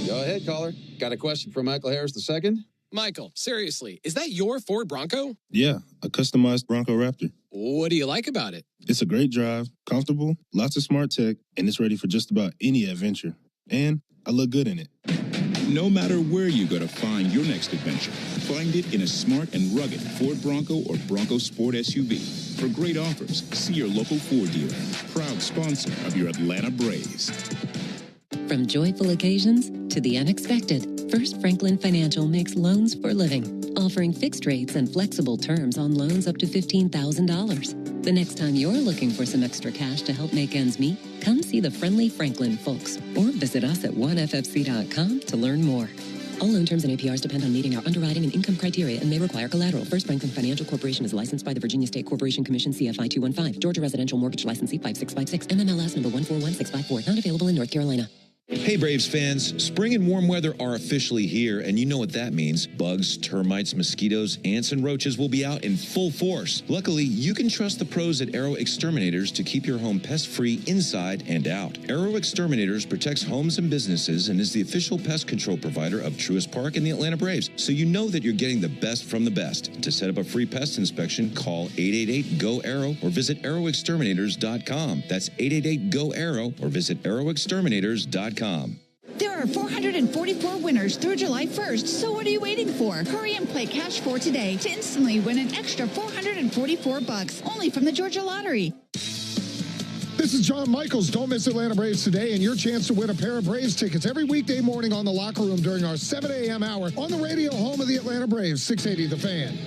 Go ahead, caller. Got a question for Michael Harris II? Michael, seriously, is that your Ford Bronco? Yeah, a customized Bronco Raptor. What do you like about it? It's a great drive, comfortable, lots of smart tech, and it's ready for just about any adventure. And I look good in it. No matter where you go to find your next adventure, find it in a smart and rugged Ford Bronco or Bronco Sport SUV. For great offers, see your local Ford dealer. Proud sponsor of your Atlanta Braves. From joyful occasions to the unexpected, First Franklin Financial makes loans for living, offering fixed rates and flexible terms on loans up to $15,000. The next time you're looking for some extra cash to help make ends meet, come see the friendly Franklin folks or visit us at oneffc.com to learn more. All loan terms and APRs depend on meeting our underwriting and income criteria and may require collateral. First Franklin Financial Corporation is licensed by the Virginia State Corporation Commission, CFI 215, Georgia Residential Mortgage Licensee 5656, MMLS number 141654, not available in North Carolina. Hey Braves fans, spring and warm weather are officially here, and you know what that means. Bugs, termites, mosquitoes, ants, and roaches will be out in full force. Luckily, you can trust the pros at Arrow Exterminators to keep your home pest-free inside and out. Arrow Exterminators protects homes and businesses and is the official pest control provider of Truist Park and the Atlanta Braves, so you know that you're getting the best from the best. To set up a free pest inspection, call 888-GO-ARROW or visit arrowexterminators.com. That's 888-GO-ARROW or visit arrowexterminators.com. There are 444 winners through July 1st, so what are you waiting for? Hurry and play Cash 4 today to instantly win an extra $444 only from the Georgia Lottery. This is John Michaels. Don't miss Atlanta Braves today and your chance to win a pair of Braves tickets every weekday morning on The Locker Room during our 7 a.m. hour on the radio home of the Atlanta Braves, 680 The Fan.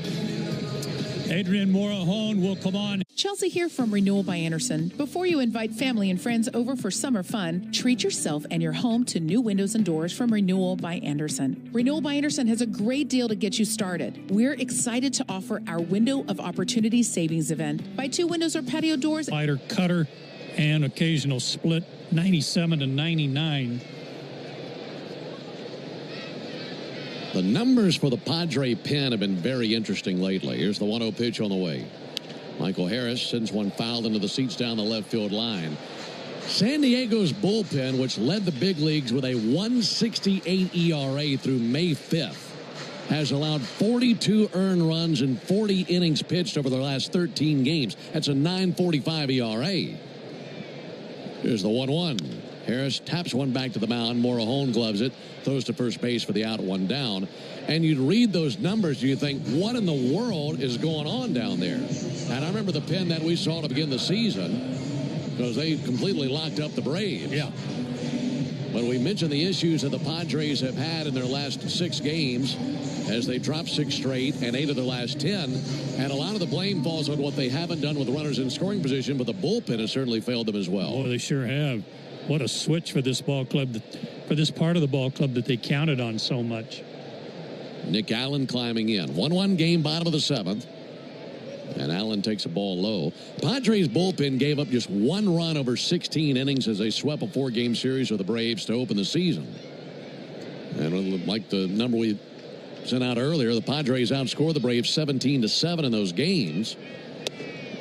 Adrian Morahone will come on. Chelsea here from Renewal by Andersen. Before you invite family and friends over for summer fun, treat yourself and your home to new windows and doors from Renewal by Andersen. Renewal by Andersen has a great deal to get you started. We're excited to offer our Window of Opportunity Savings event. Buy 2 windows or patio doors. Slider, cutter, and occasional split, 97 to 99. The numbers for the Padre pen have been very interesting lately. Here's the 1-0 pitch on the way. Michael Harris sends one fouled into the seats down the left field line. San Diego's bullpen, which led the big leagues with a 1.68 ERA through May 5th, has allowed 42 earned runs and 40 innings pitched over their last 13 games. That's a 9.45 ERA. Here's the 1-1. Harris taps one back to the mound. Morahone gloves it, throws to first base for the out, 1 down. And you'd read those numbers and you think, what in the world is going on down there? And I remember the pen that we saw to begin the season because they completely locked up the Braves. Yeah. When we mentioned the issues that the Padres have had in their last 6 games as they dropped 6 straight and 8 of their last 10, and a lot of the blame falls on what they haven't done with runners in scoring position, but the bullpen has certainly failed them as well. Oh, they sure have. What a switch for this ball club, for this part of the ball club that they counted on so much. Nick Allen climbing in. 1-1 game, bottom of the 7th. And Allen takes a ball low. Padres bullpen gave up just 1 run over 16 innings as they swept a 4-game series with the Braves to open the season. And like the number we sent out earlier, the Padres outscored the Braves 17-7 in those games.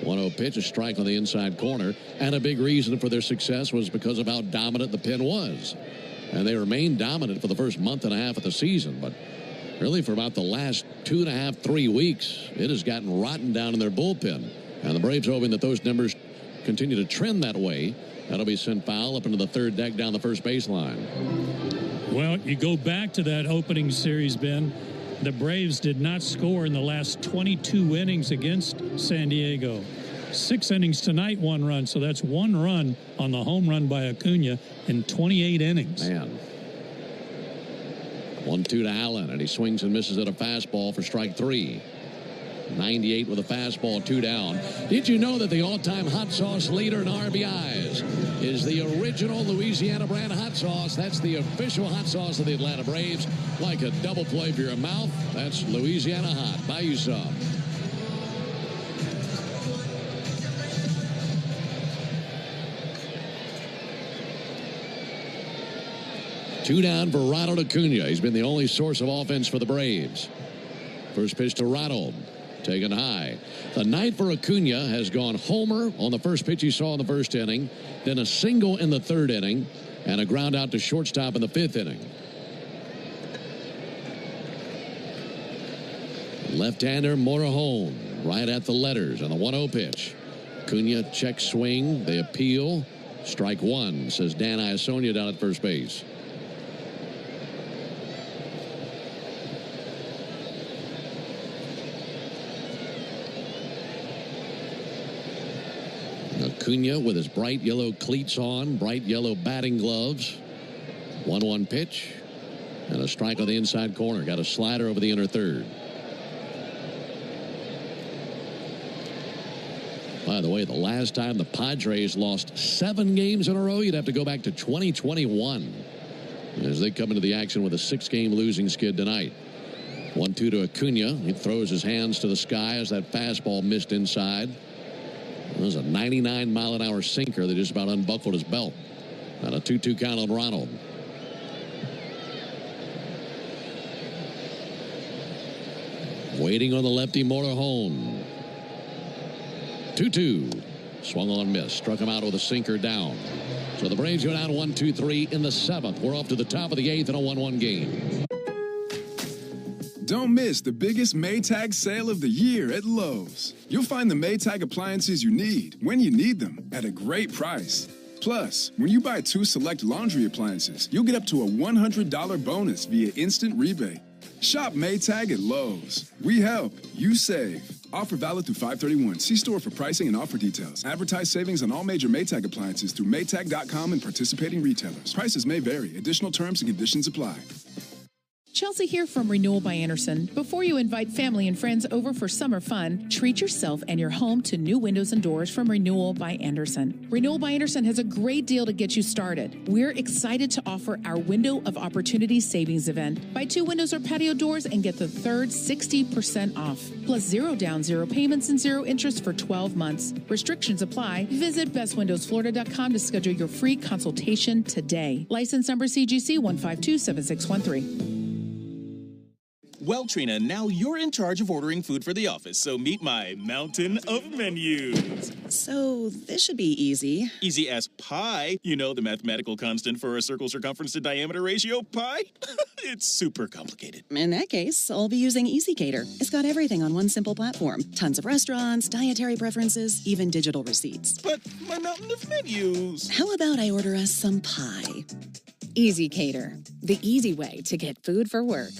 1-0 pitch, a strike on the inside corner. And a big reason for their success was because of how dominant the pen was. And they remained dominant for the first month and a half of the season. But really for about the last 2.5, 3 weeks, it has gotten rotten down in their bullpen. And the Braves hoping that those numbers continue to trend that way. That'll be sent foul up into the third deck down the first baseline. Well, you go back to that opening series, Ben. The Braves did not score in the last 22 innings against San Diego. 6 innings tonight, 1 run. So that's 1 run on the home run by Acuna in 28 innings. Man. 1-2 to Allen, and he swings and misses at a fastball for strike 3. 98 with a fastball, 2 down. Did you know that the all-time hot sauce leader in RBIs is the original Louisiana brand hot sauce? That's the official hot sauce of the Atlanta Braves. Like a double play for your mouth, that's Louisiana Hot. Buy you some. Two down for Ronald Acuna. He's been the only source of offense for the Braves. First pitch to Ronald. Taken high. The night for Acuna has gone homer on the first pitch he saw in the first inning, then a single in the 3rd inning, and a ground out to shortstop in the 5th inning. Left-hander Morahone right at the letters on the 1-0 pitch. Acuna check swing. They appeal. Strike 1, says Dan Iasonia down at first base. Acuna with his bright yellow cleats on, bright yellow batting gloves. 1-1 pitch and a strike on the inside corner. Got a slider over the inner third. By the way, the last time the Padres lost 7 games in a row, you'd have to go back to 2021 as they come into the action with a 6-game losing skid tonight. 1-2 to Acuna. He throws his hands to the sky as that fastball missed inside. It was a 99-mile-an-hour sinker that just about unbuckled his belt. And a 2-2 count on Ronald. Waiting on the lefty Morahone. 2-2. Swung on, miss. Struck him out with a sinker down. So the Braves go down 1-2-3 in the 7th. We're off to the top of the 8th in a 1-1 game. Don't miss the biggest Maytag sale of the year at Lowe's. You'll find the Maytag appliances you need when you need them at a great price. Plus, when you buy 2 select laundry appliances, you'll get up to a $100 bonus via instant rebate. Shop Maytag at Lowe's. We help, you save. Offer valid through 5/31. See store for pricing and offer details. Advertise savings on all major Maytag appliances through Maytag.com and participating retailers. Prices may vary. Additional terms and conditions apply. Chelsea here from Renewal by Andersen. Before you invite family and friends over for summer fun, treat yourself and your home to new windows and doors from Renewal by Andersen. Renewal by Andersen has a great deal to get you started. We're excited to offer our Window of Opportunity Savings event. Buy 2 windows or patio doors and get the third 60% off. Plus 0 down, 0 payments, and 0 interest for 12 months. Restrictions apply. Visit bestwindowsflorida.com to schedule your free consultation today. License number CGC 1527613. Well, Trina, now you're in charge of ordering food for the office, so meet my mountain of menus. So this should be easy. Easy as pie. You know the mathematical constant for a circle circumference to diameter ratio, pi? It's super complicated. In that case, I'll be using EasyCater. It's got everything on one simple platform. Tons of restaurants, dietary preferences, even digital receipts. But my mountain of menus. How about I order us some pie? EasyCater, the easy way to get food for work.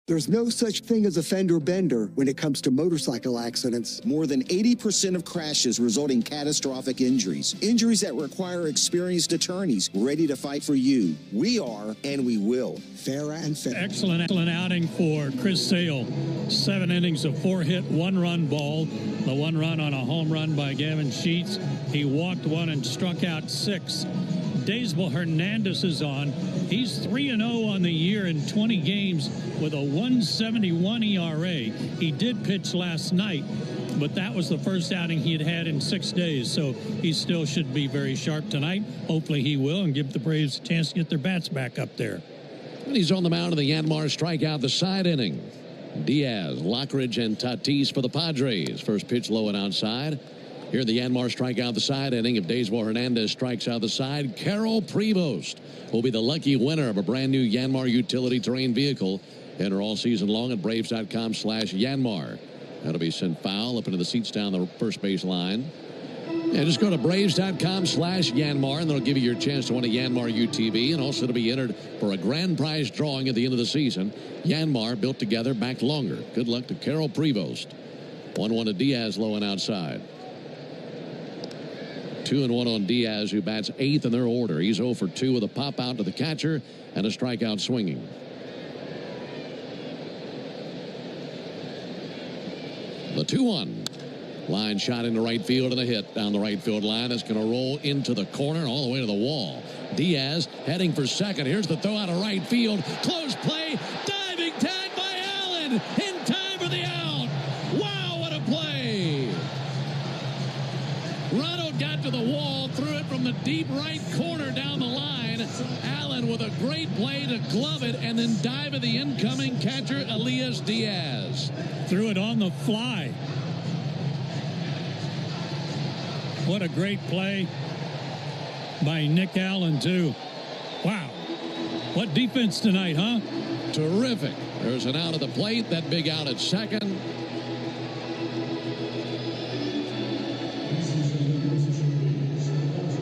There's no such thing as a fender bender when it comes to motorcycle accidents. More than 80% of crashes result in catastrophic injuries. Injuries that require experienced attorneys ready to fight for you. We are, and we will. Farah and Farah. Excellent outing for Chris Sale. 7 innings of 4-hit, 1-run ball. The 1 run on a home run by Gavin Sheets. He walked 1 and struck out 6. Daysbel Hernandez is on. He's 3-0 on the year in 20 games with a 1.71 ERA. He did pitch last night, but that was the first outing he had in 6 days, so he still should be very sharp tonight. Hopefully he will, and give the Braves a chance to get their bats back up there. And he's on the mound of the Yanmar strikeout the side inning. Diaz, Lockridge, and Tatis for the Padres. First pitch low and outside. Here the Yanmar strikeout the side inning. If Daysbel Hernandez strikes out the side, Carol Prevost will be the lucky winner of a brand new Yanmar utility terrain vehicle. Enter all season long at Braves.com/Yanmar. That'll be sent foul up into the seats down the first base line. And just go to Braves.com/Yanmar, and that'll give you your chance to win a Yanmar UTV, and also to be entered for a grand prize drawing at the end of the season. Yanmar, built together, back longer. Good luck to Carol Prevost. 1-1 to Diaz, low and outside. 2-1 on Diaz, who bats 8th in their order. He's 0 for 2 with a pop out to the catcher and a strikeout swinging. The 2-1. Line shot into right field and a hit down the right field line. That's going to roll into the corner all the way to the wall. Diaz heading for second. Here's the throw out of right field. Close play. Diving tag by Allen. In time for the out. Wow, what a play. Ronald got to the wall, threw it from the deep right corner down the line. Allen with a great play to glove it and then dive at the incoming catcher, Elias Diaz. Threw it on the fly. What a great play by Nick Allen, too. Wow. What defense tonight, huh? Terrific. There's an out at the plate. That big out at second.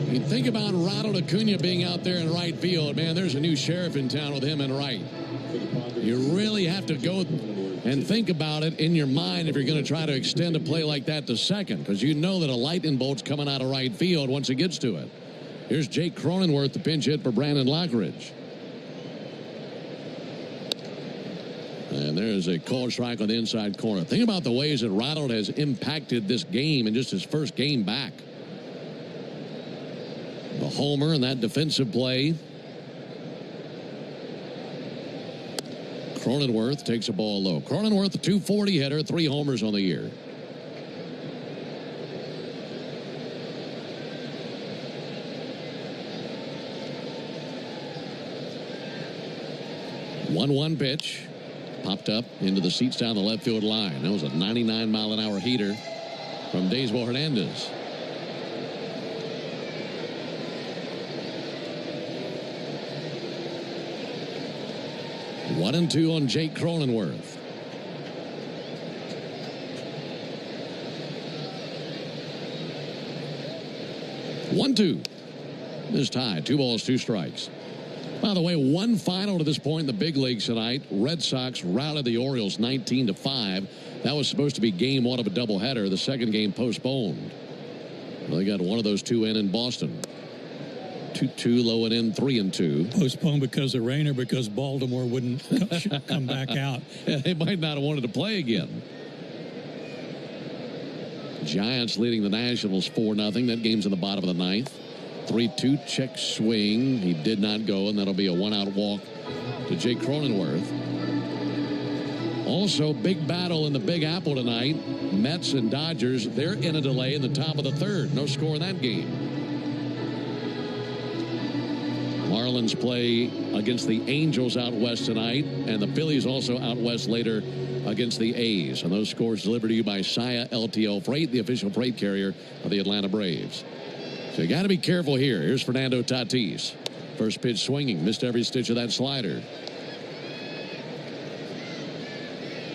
You think about Ronald Acuna being out there in right field. Man, there's a new sheriff in town with him in right. You really have to go and think about it in your mind if you're going to try to extend a play like that to second, because you know that a lightning bolt's coming out of right field once it gets to it. Here's Jake Cronenworth, the pinch hit for Brandon Lockridge. And there's a called strike on the inside corner. Think about the ways that Ronald has impacted this game in just his first game back. The homer and that defensive play. Cronenworth takes a ball low. Cronenworth, a 240 hitter, 3 homers on the year. One pitch. Popped up into the seats down the left field line. That was a 99-mile-an-hour heater from Daysbel Hernandez. One and two on Jake Cronenworth. One-two. This tie. 2 balls, 2 strikes. By the way, one final to this point in the big leagues tonight. Red Sox routed the Orioles 19-5. That was supposed to be game 1 of a doubleheader. The second game postponed. Well, they got one of those 2 in Boston. 2-2, low and in, 3-2. Postponed because of rain or because Baltimore wouldn't come back out. Yeah, they might not have wanted to play again. Giants leading the Nationals 4-0. That game's in the bottom of the ninth. 3-2, check swing. He did not go, and that'll be a one-out walk to Jake Cronenworth. Also, big battle in the Big Apple tonight. Mets and Dodgers, they're in a delay in the top of the third. No score in that game. Marlins play against the Angels out west tonight, and the Phillies also out west later against the A's. And those scores delivered to you by Saya LTL Freight, the official freight carrier of the Atlanta Braves. So you got to be careful here. Here's Fernando Tatis. First pitch swinging, missed every stitch of that slider.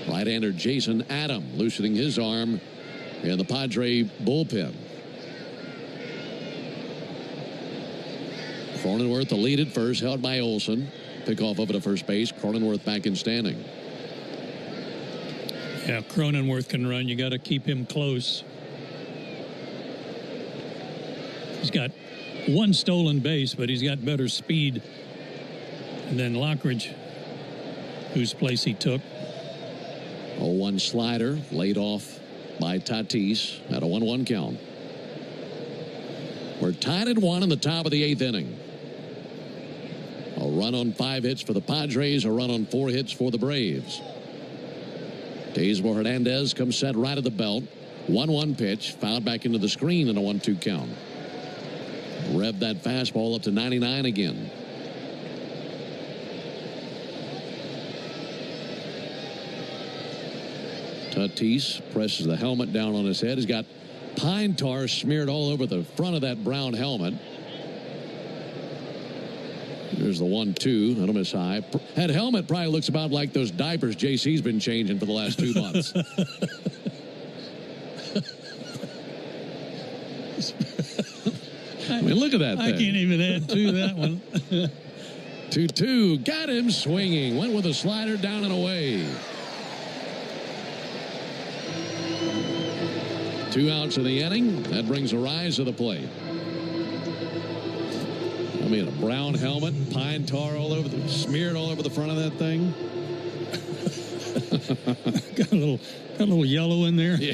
Right-hander Jason Adam loosening his arm in the Padre bullpen. Cronenworth, the lead at first, held by Olsen. Pickoff over to first base. Cronenworth back in standing. Yeah, Cronenworth can run. You got to keep him close. He's got one stolen base, but he's got better speed than Lockridge, whose place he took. 0-1 slider laid off by Tatis at a 1-1 count. We're tied at 1 in the top of the 8th inning. A run on 5 hits for the Padres, a run on 4 hits for the Braves. Teoscar Hernandez comes set right at the belt. 1-1 pitch, fouled back into the screen in a 1-2 count. Rev that fastball up to 99 again. Tatis presses the helmet down on his head. He's got pine tar smeared all over the front of that brown helmet. There's the 1-2. That'll miss high. That helmet probably looks about like those diapers JC's been changing for the last 2 months. I mean, look at that thing. I can't even add to that one. 2-2. Got him swinging. Went with a slider down and away. 2 outs in the inning. That brings a rise to the plate. I mean, a brown helmet, pine tar all over smeared all over the front of that thing. got a little yellow in there. Yeah.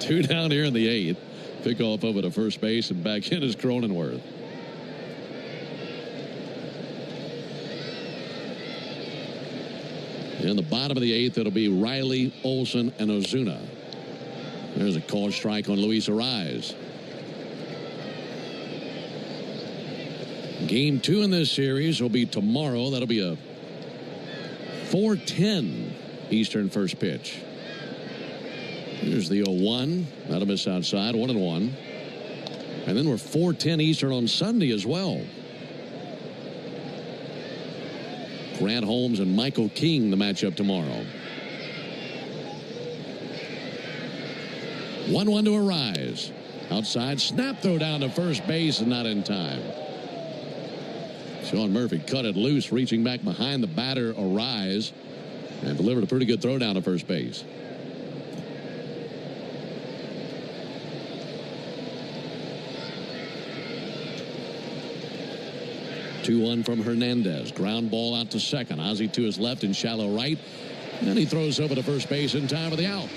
2 down here in the 8th. Pick off over to first base, and back in is Cronenworth. In the bottom of the 8th, it'll be Riley, Olsen, and Ozuna. There's a called strike on Luis Ariz. Game 2 in this series will be tomorrow. That'll be a 4:10 Eastern first pitch. Here's the 0-1. That'll miss outside, 1-1. And then we're 4:10 Eastern on Sunday as well. Grant Holmes and Michael King, the matchup tomorrow. 1-1 to Ariz. Outside, snap throw down to first base and not in time. Sean Murphy cut it loose, reaching back behind the batter, Ariz, and delivered a pretty good throw down to first base. Two-1 from Hernandez. Ground ball out to second. Ozzie to his left and shallow right. And he throws over to first base in time for the out.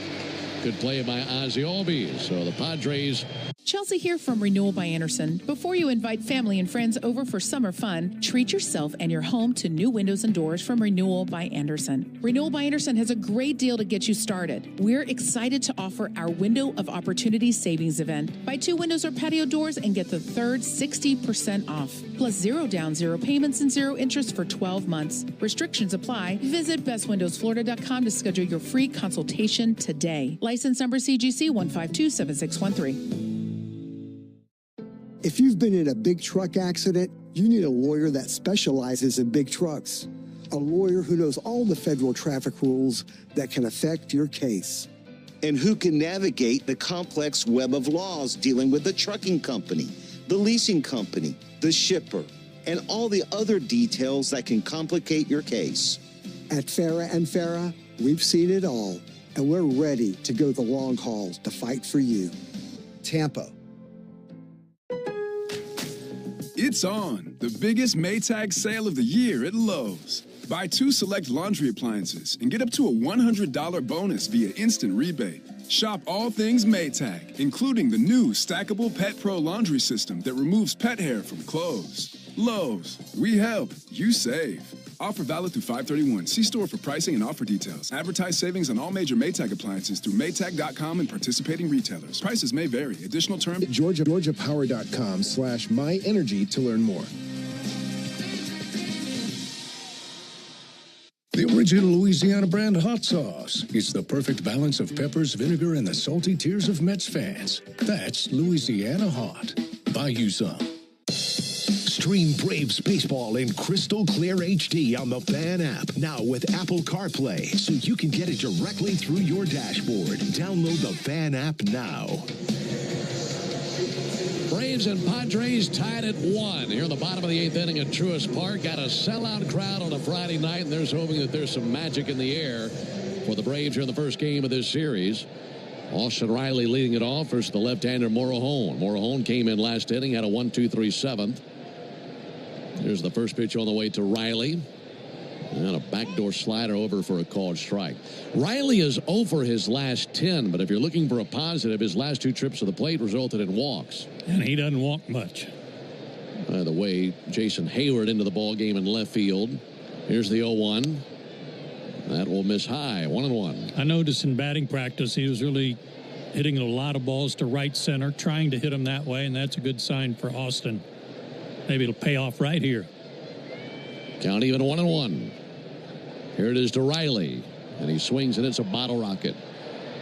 Good play by Ozzie Albies. So the Padres. Chelsea here from Renewal by Andersen. Before you invite family and friends over for summer fun, treat yourself and your home to new windows and doors from Renewal by Andersen. Renewal by Andersen has a great deal to get you started. We're excited to offer our Window of Opportunity Savings Event. Buy 2 windows or patio doors and get the third 60% off. Plus 0 down, 0 payments, and 0 interest for 12 months. Restrictions apply. Visit bestwindowsflorida.com to schedule your free consultation today. License number CGC 1527613. If you've been in a big truck accident, you need a lawyer that specializes in big trucks. A lawyer who knows all the federal traffic rules that can affect your case. And who can navigate the complex web of laws dealing with the trucking company, the leasing company, the shipper, and all the other details that can complicate your case. At Farah, we've seen it all, and we're ready to go the long haul to fight for you. Tampa, It's on. The biggest Maytag sale of the year at Lowe's. Buy 2 select laundry appliances and get up to a $100 bonus via instant rebate. Shop all things Maytag, including the new stackable Pet Pro laundry system that removes pet hair from clothes. Lowe's, we help, you save. Offer valid through 5/31. See store for pricing and offer details. Advertise savings on all major Maytag appliances through Maytag.com and participating retailers. Prices may vary. Additional term. GeorgiaPower.com/myenergy to learn more. The original Louisiana brand hot sauce. It's the perfect balance of peppers, vinegar, and the salty tears of Mets fans. That's Louisiana hot. Buy you some. Stream Braves baseball in crystal clear HD on the Fan app. Now with Apple CarPlay, so you can get it directly through your dashboard. Download the Fan app now. Braves and Padres tied at 1 here in the bottom of the 8th inning at Truist Park. Got a sellout crowd on a Friday night, and there's hoping that there's some magic in the air for the Braves here in the first game of this series. Austin Riley leading it off versus the left-hander Morahone. Morahone came in last inning, had a 1-2-3 7th. Here's the first pitch on the way to Riley. And a backdoor slider over for a called strike. Riley is 0 for his last 10, but if you're looking for a positive, his last 2 trips to the plate resulted in walks. And he doesn't walk much. By the way, Jason Hayward into the ball game in left field. Here's the 0-1. That will miss high, 1-1. I noticed in batting practice he was really hitting a lot of balls to right center, trying to hit them that way, and that's a good sign for Austin. Maybe it'll pay off right here. Count even 1-1. Here it is to Riley, and he swings, and it's a bottle rocket.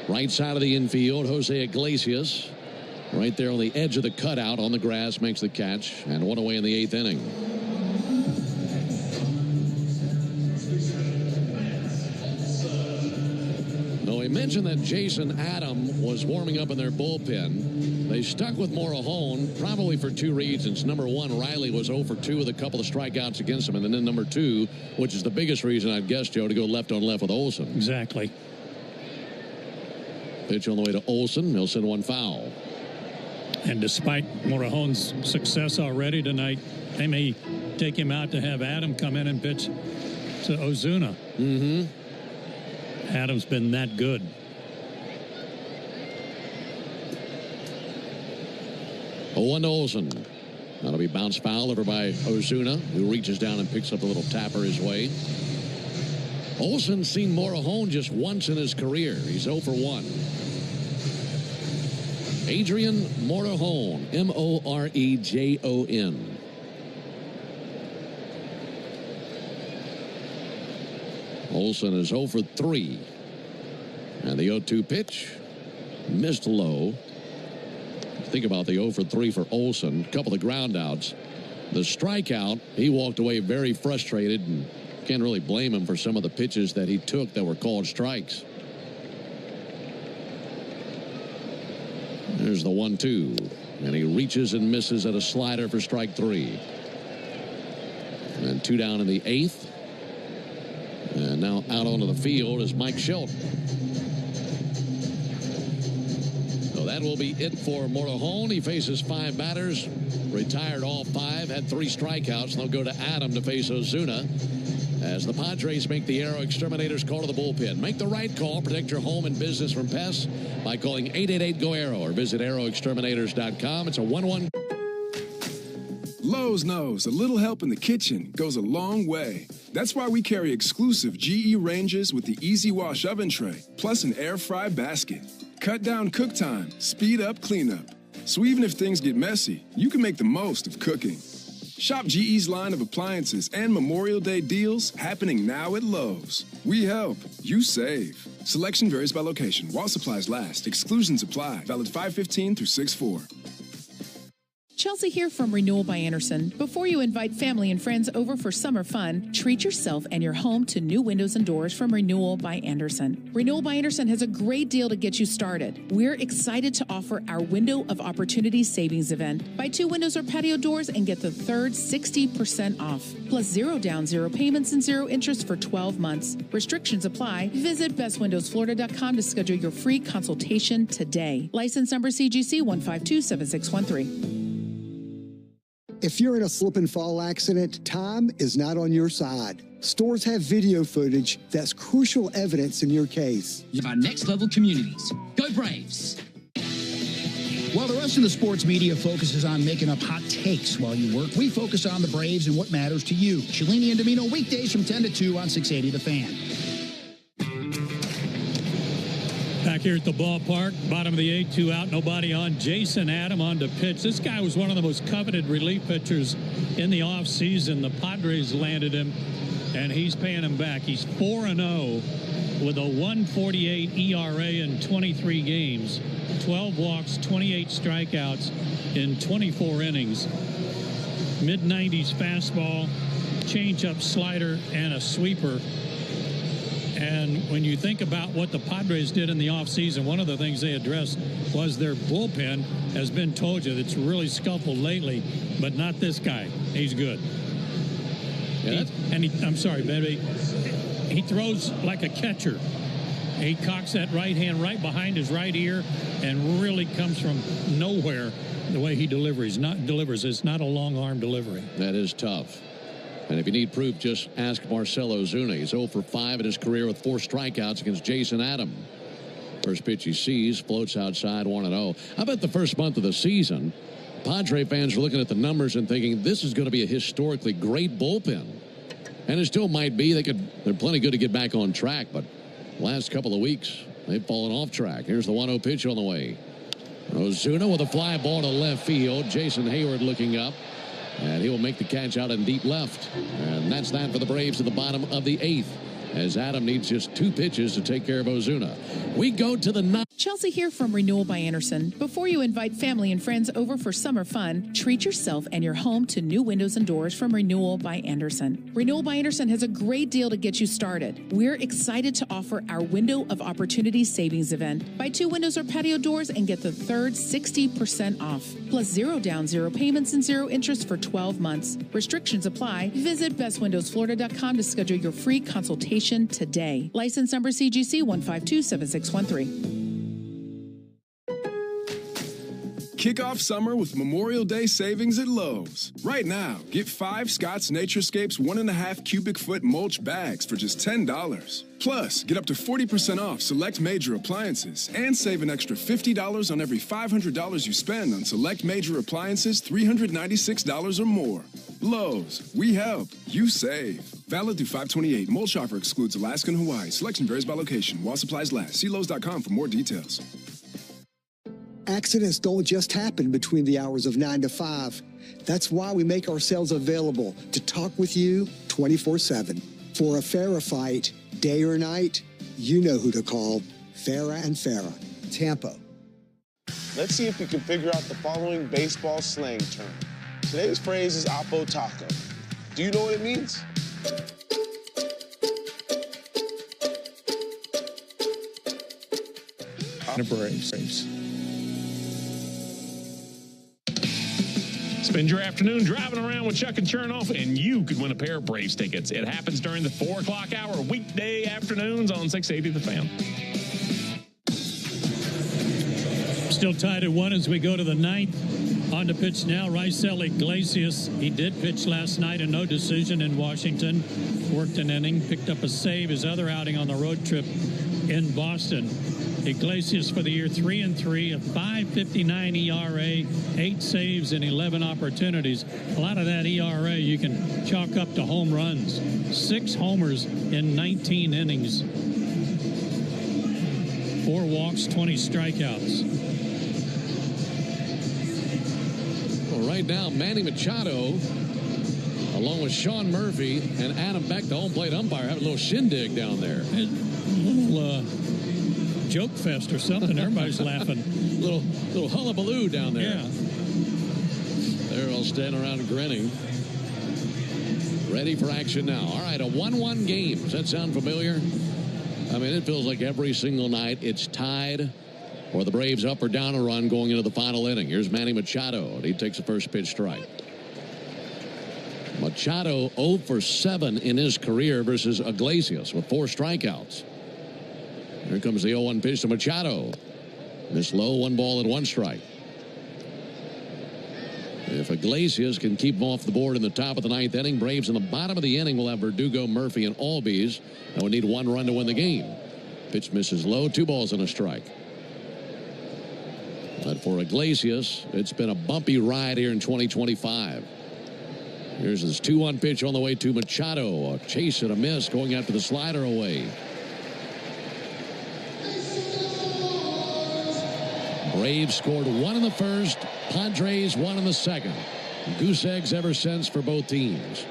Right side of the infield, Jose Iglesias. Right there on the edge of the cutout on the grass makes the catch, and 1 away in the 8th inning. Now, we mentioned that Jason Adam was warming up in their bullpen. They stuck with Morahone probably for 2 reasons. Number 1, Riley was 0 for 2 with a couple of strikeouts against him. And then number 2, which is the biggest reason I'd guess, Joe, to go left on left with Olsen. Exactly. Pitch on the way to Olsen. Milson 1 foul. And despite Morahone's success already tonight, they may take him out to have Adam come in and pitch to Ozuna. Mm-hmm. Adam's been that good. A 1 to Olsen. That'll be bounced foul over by Ozuna, who reaches down and picks up a little tapper his way. Olsen's seen Morahone just once in his career. He's 0 for 1. Adrian Morahone, Morejon. Olsen is 0 for 3. And the 0-2 pitch missed low. Think about the 0 for 3 for Olsen. A couple of ground outs. The strikeout, he walked away very frustrated, and can't really blame him for some of the pitches that he took that were called strikes. There's the 1-2. And he reaches and misses at a slider for strike 3. And 2 down in the 8th. And now out onto the field is Mike Shelton. So that will be it for Morahone. He faces 5 batters, retired all 5, had 3 strikeouts. And they'll go to Adam to face Ozuna as the Padres make the Aero Exterminators call to the bullpen. Make the right call. Protect your home and business from pests by calling 888-GO-AERO or visit aeroexterminators.com. It's a 1-1. Lowe's knows a little help in the kitchen goes a long way. That's why we carry exclusive GE ranges with the Easy Wash oven tray, plus an air fry basket. Cut down cook time, speed up cleanup. So even if things get messy, you can make the most of cooking. Shop GE's line of appliances and Memorial Day deals happening now at Lowe's. We help, you save. Selection varies by location. While supplies last, exclusions apply. Valid 5/15 through 6/4. Chelsea here from Renewal by Andersen. Before you invite family and friends over for summer fun, treat yourself and your home to new windows and doors from Renewal by Andersen. Renewal by Andersen has a great deal to get you started. We're excited to offer our Window of Opportunity Savings Event. Buy 2 windows or patio doors and get the third 60% off. Plus 0 down, 0 payments, and 0 interest for 12 months. Restrictions apply. Visit bestwindowsflorida.com to schedule your free consultation today. License number CGC 1527613. If you're in a slip and fall accident, time is not on your side. Stores have video footage that's crucial evidence in your case. Our next level communities. Go Braves! While the rest of the sports media focuses on making up hot takes while you work, we focus on the Braves and what matters to you. Cellini and Domino weekdays from 10 to 2 on 680 The Fan. Back here at the ballpark, bottom of the 8, 2 out, nobody on. Jason Adam on to pitch. This guy was one of the most coveted relief pitchers in the offseason. The Padres landed him, and he's paying him back. He's 4-0 with a 1.48 ERA in 23 games, 12 walks, 28 strikeouts in 24 innings. Mid-90s fastball, changeup, slider, and a sweeper. And when you think about what the Padres did in the offseason, one of the things they addressed was their bullpen has been told you it's really scuffled lately, but not this guy. He's good. Yeah, I'm sorry, baby. He throws like a catcher. He cocks that right hand right behind his right ear and really comes from nowhere the way he delivers. It's not a long arm delivery. That is tough. And if you need proof, just ask Marcell Ozuna. He's 0 for 5 in his career with 4 strikeouts against Jason Adam. First pitch he sees, floats outside 1-0. I bet the first month of the season, Padre fans are looking at the numbers and thinking this is going to be a historically great bullpen. And it still might be. They're plenty good to get back on track, but last couple of weeks, they've fallen off track. Here's the 1-0 pitch on the way. Ozuna with a fly ball to left field. Jason Hayward looking up. And he will make the catch out in deep left. And that's that for the Braves at the bottom of the 8th, as Adam needs just 2 pitches to take care of Ozuna. We go to the 9th. Chelsea here from Renewal by Andersen. Before you invite family and friends over for summer fun, treat yourself and your home to new windows and doors from Renewal by Andersen. Renewal by Andersen has a great deal to get you started. We're excited to offer our Window of Opportunity Savings Event. Buy 2 windows or patio doors and get the third 60% off. Plus 0 down, 0 payments, and 0 interest for 12 months. Restrictions apply. Visit bestwindowsflorida.com to schedule your free consultation today. License number CGC 1527613. Kick off summer with Memorial Day savings at Lowe's. Right now, get 5 Scott's Naturescapes 1.5 cubic foot mulch bags for just $10. Plus, get up to 40% off select major appliances and save an extra $50 on every $500 you spend on select major appliances $396 or more. Lowe's, we help, you save. Valid through 5/28. Mulch offer excludes Alaska and Hawaii. Selection varies by location. While supplies last. See Lowe's.com for more details. Accidents don't just happen between the hours of 9 to 5. That's why we make ourselves available to talk with you 24/7. For a Farah fight, day or night, you know who to call. Farah and Farah, Tampa. Let's see if we can figure out the following baseball slang term. Today's phrase is Apo Taco. Do you know what it means? Braves. Spend your afternoon driving around with Chuck and Chernoff, and you could win a pair of Braves tickets. It happens during the 4 o'clock hour, weekday afternoons on 680 The Fan. Still tied at 1 as we go to the 9th. On to pitch now, Raisel Iglesias. He did pitch last night, a no decision in Washington. Worked an inning, picked up a save, his other outing on the road trip in Boston. Iglesias for the year 3-3, a 5.59 ERA, 8 saves in 11 opportunities. A lot of that ERA you can chalk up to home runs. 6 homers in 19 innings. 4 walks, 20 strikeouts. Well, right now, Manny Machado, along with Sean Murphy and Adam Beck, the home plate umpire, having a little shindig down there. A little joke fest or something. Everybody's laughing. Little hullabaloo down there. Yeah. They're all standing around grinning. Ready for action now. All right, a 1-1 game. Does that sound familiar? I mean, it feels like every single night it's tied or the Braves up or down a run going into the final inning. Here's Manny Machado, and he takes the first pitch strike. Machado 0 for 7 in his career versus Iglesias with 4 strikeouts. Here comes the 0-1 pitch to Machado. This low, 1 ball and 1 strike. If Iglesias can keep them off the board in the top of the ninth inning, Braves in the bottom of the inning will have Verdugo, Murphy, and Albies. And will need one run to win the game. Pitch misses low, 2 balls and a strike. But for Iglesias, it's been a bumpy ride here in 2025. Here's his 2-1 pitch on the way to Machado. A chase and a miss going after the slider away. Braves scored 1 in the first, Padres 1 in the second. Goose eggs ever since for both teams.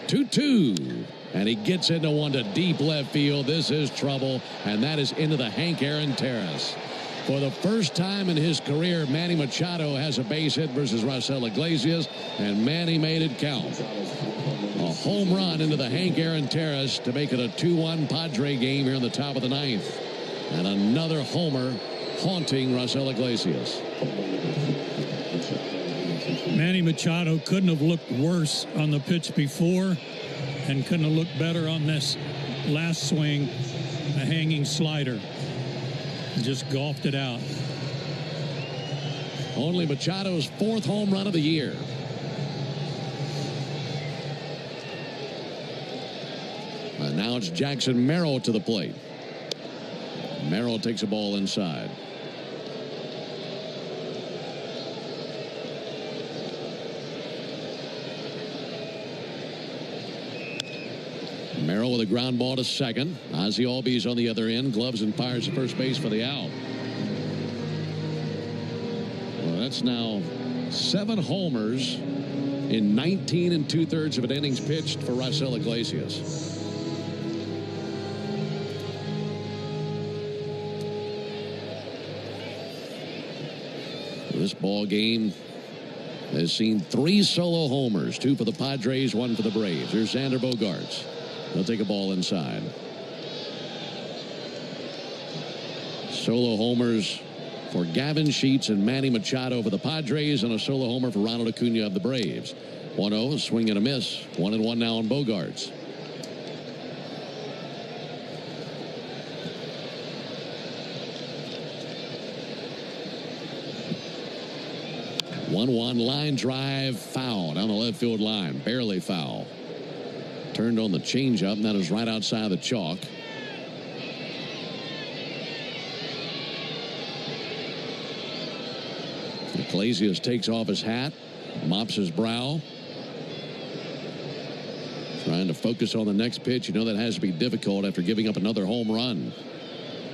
2-2. And he gets into one to deep left field. This is trouble, and that is into the Hank Aaron terrace. For the first time in his career, Manny Machado has a base hit versus Raisel Iglesias, and Manny made it count. A home run into the Hank Aaron terrace to make it a 2-1 Padre game here in the top of the ninth. And another homer haunting Raisel Iglesias. Manny Machado couldn't have looked worse on the pitch before and couldn't have looked better on this last swing, a hanging slider. Just golfed it out. Only Machado's 4th home run of the year. And now it's Jackson Merrill to the plate. Merrill takes a ball inside. Merrill with a ground ball to second. Ozzie Albies on the other end. Gloves and fires to first base for the out. Well, that's now 7 homers in 19 2/3 of an innings pitched for Raisel Iglesias. This ball game has seen 3 solo homers, 2 for the Padres, 1 for the Braves. Here's Xander Bogaerts. He'll take a ball inside. Solo homers for Gavin Sheets and Manny Machado for the Padres, and a solo homer for Ronald Acuna of the Braves. 1-0, swing and a miss. 1-1 now on Bogaerts. One line drive, foul down the left field line, barely foul. Turned on the changeup, and that is right outside the chalk. Iglesias takes off his hat, mops his brow. Trying to focus on the next pitch. You know that has to be difficult after giving up another home run.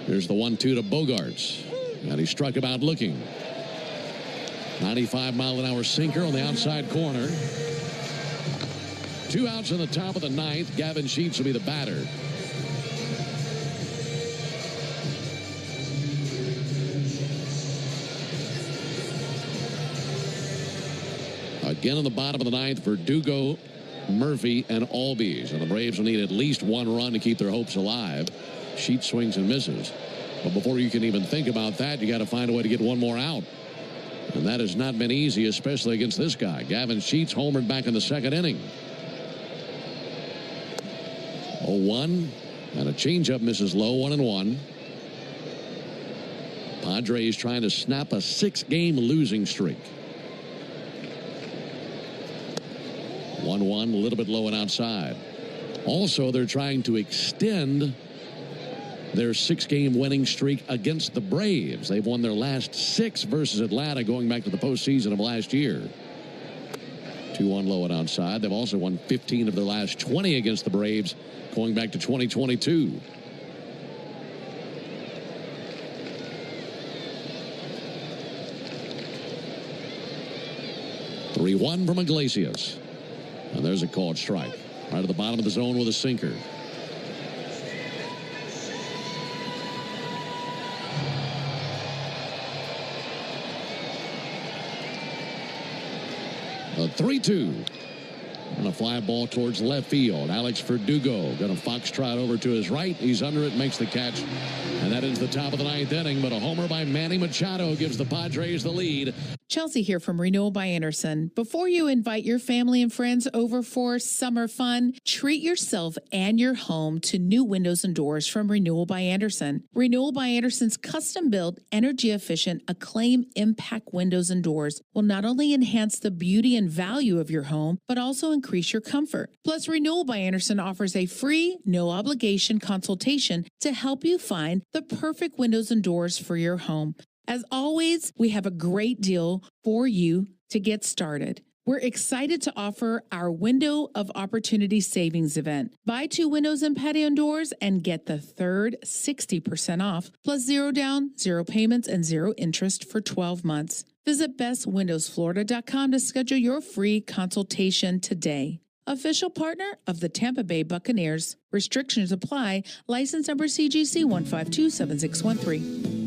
Here's the 1-2 to Bogaerts. And he struck him out looking. 95-mile-an-hour sinker on the outside corner. 2 outs in the top of the ninth. Gavin Sheets will be the batter. Again in the bottom of the ninth, Verdugo, Murphy, and Albies. And the Braves will need at least 1 run to keep their hopes alive. Sheets swings and misses. But before you can even think about that, you got to find a way to get 1 more out. And that has not been easy, especially against this guy. Gavin Sheets homered back in the 2nd inning. 0-1, and a changeup misses low, 1-1. Padres trying to snap a 6-game losing streak. 1-1, a little bit low and outside. Also, they're trying to extend their 6-game winning streak against the Braves. They've won their last 6 versus Atlanta going back to the postseason of last year. 2-1 low and outside. They've also won 15 of their last 20 against the Braves going back to 2022. Three-1 from Iglesias. And there's a called strike. Right at the bottom of the zone with a sinker. A 3-2. And a fly ball towards left field. Alex Verdugo going to foxtrot over to his right. He's under it, makes the catch. And that is the top of the 9th inning. But a homer by Manny Machado gives the Padres the lead. Chelsea here from Renewal by Andersen. Before you invite your family and friends over for summer fun, treat yourself and your home to new windows and doors from Renewal by Andersen. Renewal by Andersen's custom-built, energy-efficient, Acclaim Impact windows and doors will not only enhance the beauty and value of your home, but also increase your comfort. Plus, Renewal by Andersen offers a free, no-obligation consultation to help you find the perfect windows and doors for your home. As always, we have a great deal for you to get started. We're excited to offer our Window of Opportunity Savings event. Buy 2 windows and patio doors and get the third 60% off, plus 0 down, 0 payments, and 0 interest for 12 months. Visit bestwindowsflorida.com to schedule your free consultation today. Official partner of the Tampa Bay Buccaneers. Restrictions apply. License number CGC 1527613.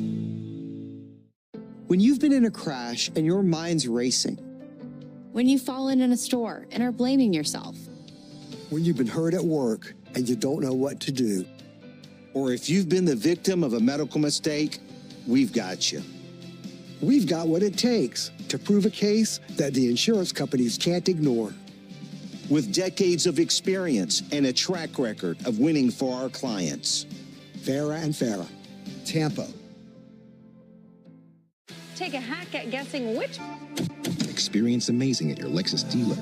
When you've been in a crash and your mind's racing. When you've fallen in a store and are blaming yourself. When you've been hurt at work and you don't know what to do. Or if you've been the victim of a medical mistake, we've got you. We've got what it takes to prove a case that the insurance companies can't ignore. With decades of experience and a track record of winning for our clients. Farah and Farah, Tampa. Take a hack at guessing which. Experience amazing at your Lexus dealer.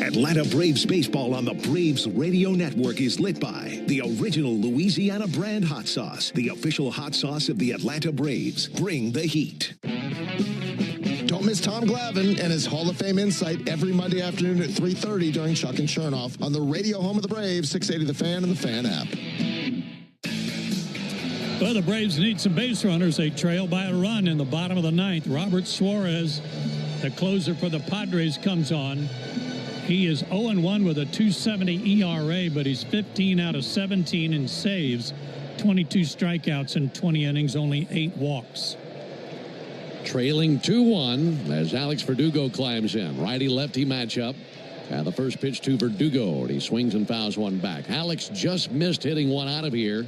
Atlanta Braves baseball on the Braves Radio Network is lit by the original Louisiana brand hot sauce, the official hot sauce of the Atlanta Braves. Bring the heat. Don't miss Tom Glavine and his Hall of Fame insight every Monday afternoon at 3:30 during Chuck and Chernoff on the radio home of the Braves, 680 The Fan and the Fan app. Well, the Braves need some base runners. They trail by a run in the bottom of the ninth. Robert Suarez, the closer for the Padres, comes on. He is 0-1 with a 2.70 ERA, but he's 15 out of 17 in saves, 22 strikeouts in 20 innings, only 8 walks. Trailing 2-1 as Alex Verdugo climbs in. Righty-lefty matchup. And the first pitch to Verdugo. He swings and fouls one back. Alex just missed hitting one out of here.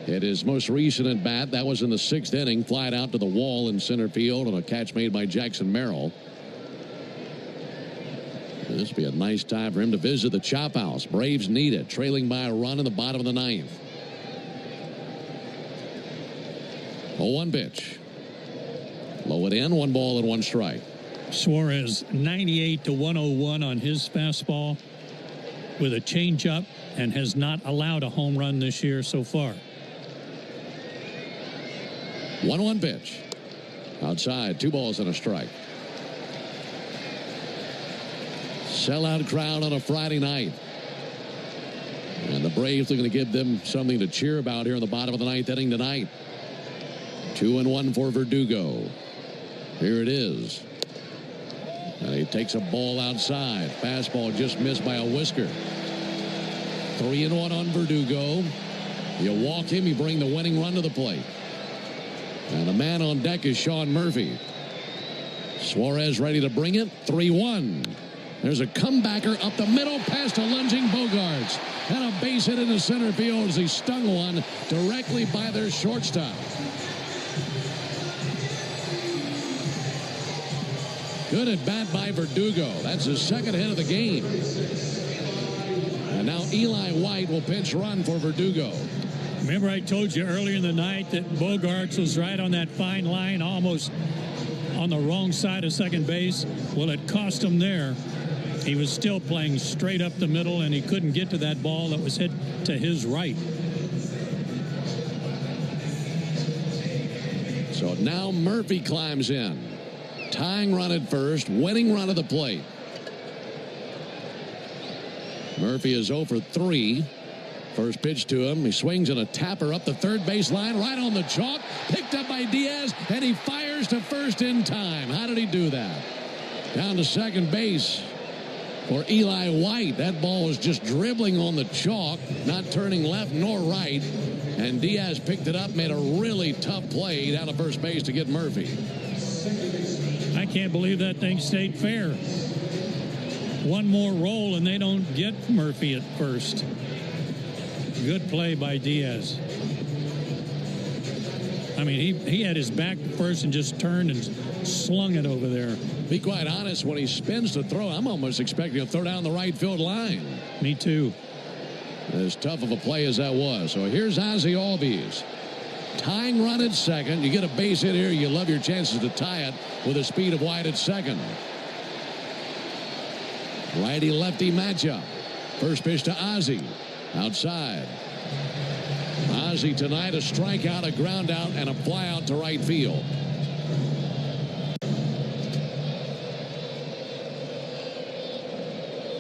It is most recent at bat. That was in the 6th inning. Flied out to the wall in center field on a catch made by Jackson Merrill. This would be a nice time for him to visit the chop house. Braves need it. Trailing by a run in the bottom of the 9th. 0-1 pitch. Low it in. 1 ball and 1 strike. Suarez 98 to 101 on his fastball with a changeup and has not allowed a home run this year so far. 1-1 pitch. Outside, 2 balls and a strike. Sellout crowd on a Friday night. And the Braves are going to give them something to cheer about here in the bottom of the 9th inning tonight. 2-1 for Verdugo. Here it is. And he takes a ball outside. Fastball just missed by a whisker. 3-1 on Verdugo. You walk him, you bring the winning run to the plate. And the man on deck is Sean Murphy. Suarez ready to bring it. 3-1. There's a comebacker up the middle past a lunging Bogarts. And a base hit into center field as he stung one directly by their shortstop. Good at bat by Verdugo. That's his 2nd hit of the game. And now Eli White will pinch run for Verdugo. Remember I told you earlier in the night that Bogarts was right on that fine line, almost on the wrong side of second base? Well, it cost him there. He was still playing straight up the middle, and he couldn't get to that ball that was hit to his right. So now Murphy climbs in. Tying run at first, winning run at the plate. Murphy is 0 for 3. First pitch to him. He swings and a tapper up the third base line, right on the chalk. Picked up by Diaz, and he fires to first in time. How did he do that? Down to second base for Eli White. That ball was just dribbling on the chalk, not turning left nor right. And Diaz picked it up, made a really tough play down to first base to get Murphy. I can't believe that thing stayed fair. One more roll, and they don't get Murphy at first. Good play by Diaz. I mean, he had his back to first and just turned and slung it over there. Be quite honest, when he spins to throw, I'm almost expecting to throw down the right field line. Me too. As tough of a play as that was. So here's Ozzie Albies. Tying run at second. You get a base hit here, you love your chances to tie it with a speed of White at second. Righty-lefty matchup. First pitch to Ozzie. Outside. Ozzie tonight a strikeout, a ground out, and a fly out to right field.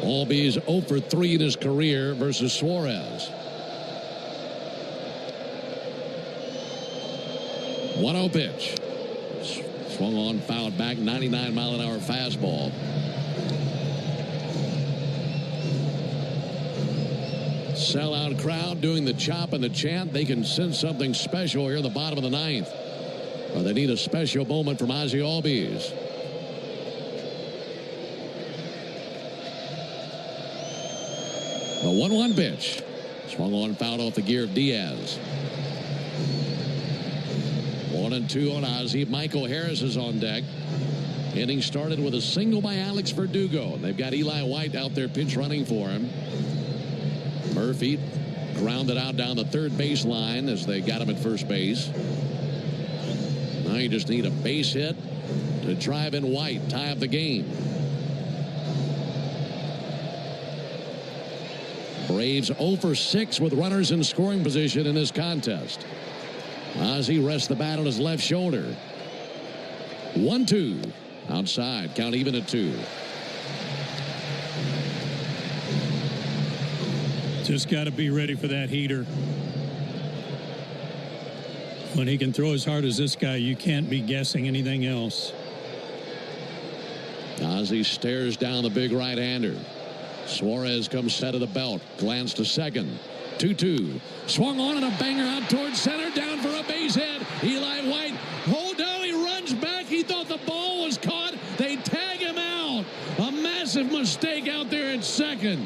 Albies 0 for 3 in his career versus Suarez. 1-0 pitch. Swung on, fouled back, 99-mile-an-hour fastball. Sellout crowd doing the chop and the chant. They can sense something special here in the bottom of the ninth. But they need a special moment from Ozzie Albies. The 1-1 pitch. Swung on, fouled off the gear of Diaz. 1-2 on Ozzie. Michael Harris is on deck. Inning started with a single by Alex Verdugo. They've got Eli White out there pinch running for him. Murphy grounded out down the third baseline as they got him at first base. Now you just need a base hit to drive in White, tie up the game. Braves 0 for 6 with runners in scoring position in this contest. Ozzie rests the bat on his left shoulder. 1-2. Outside. Count even at 2. Just got to be ready for that heater. When he can throw as hard as this guy, you can't be guessing anything else. Ozzie stares down the big right-hander. Suarez comes set of the belt. Glance to second. 2-2. Swung on and a banger out towards center. Down for a base hit. Eli White. Hold down. He runs back. He thought the ball was caught. They tag him out. A massive mistake out there at second.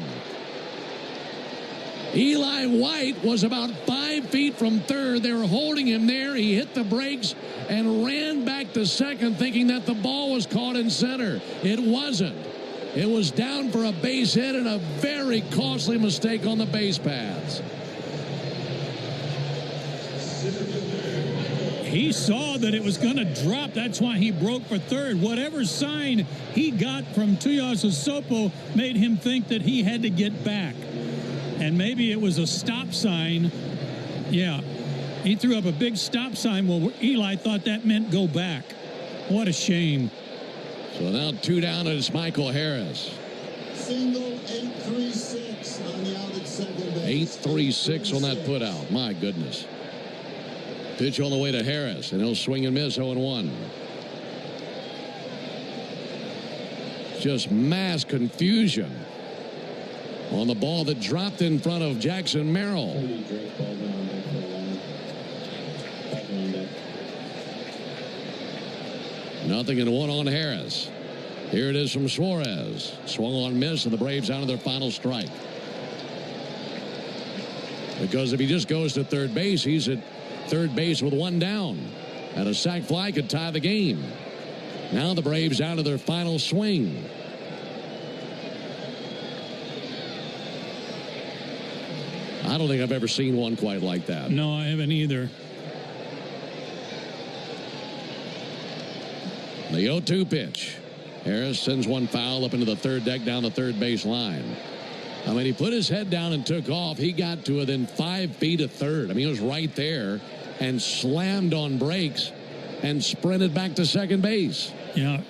Eli White was about 5 feet from third. They were holding him there. He hit the brakes and ran back to second thinking that the ball was caught in center. It wasn't. It was down for a base hit and a very costly mistake on the base paths. He saw that it was going to drop. That's why he broke for third. Whatever sign he got from Tuiasosopo made him think that he had to get back. And maybe it was a stop sign. Yeah, he threw up a big stop sign. Well, Eli thought that meant go back. What a shame. So now 2 down, and it's Michael Harris. Single 8-3-6 on the out at second base. 8-3-6 on that putout. My goodness. Pitch on the way to Harris, and he'll swing and miss 0-1. Just mass confusion on the ball that dropped in front of Jackson Merrill. Nothing in 1 on Harris. Here it is from Suarez. Swung on, miss, and the Braves out of their final strike. Because if he just goes to third base, he's at third base with 1 down. And a sac fly could tie the game. Now the Braves out of their final swing. I don't think I've ever seen one quite like that. No, I haven't either. The 0-2 pitch. Harris sends one foul up into the third deck down the third base line. I mean, he put his head down and took off. He got to within 5 feet of third. I mean, he was right there and slammed on brakes and sprinted back to second base. Yeah.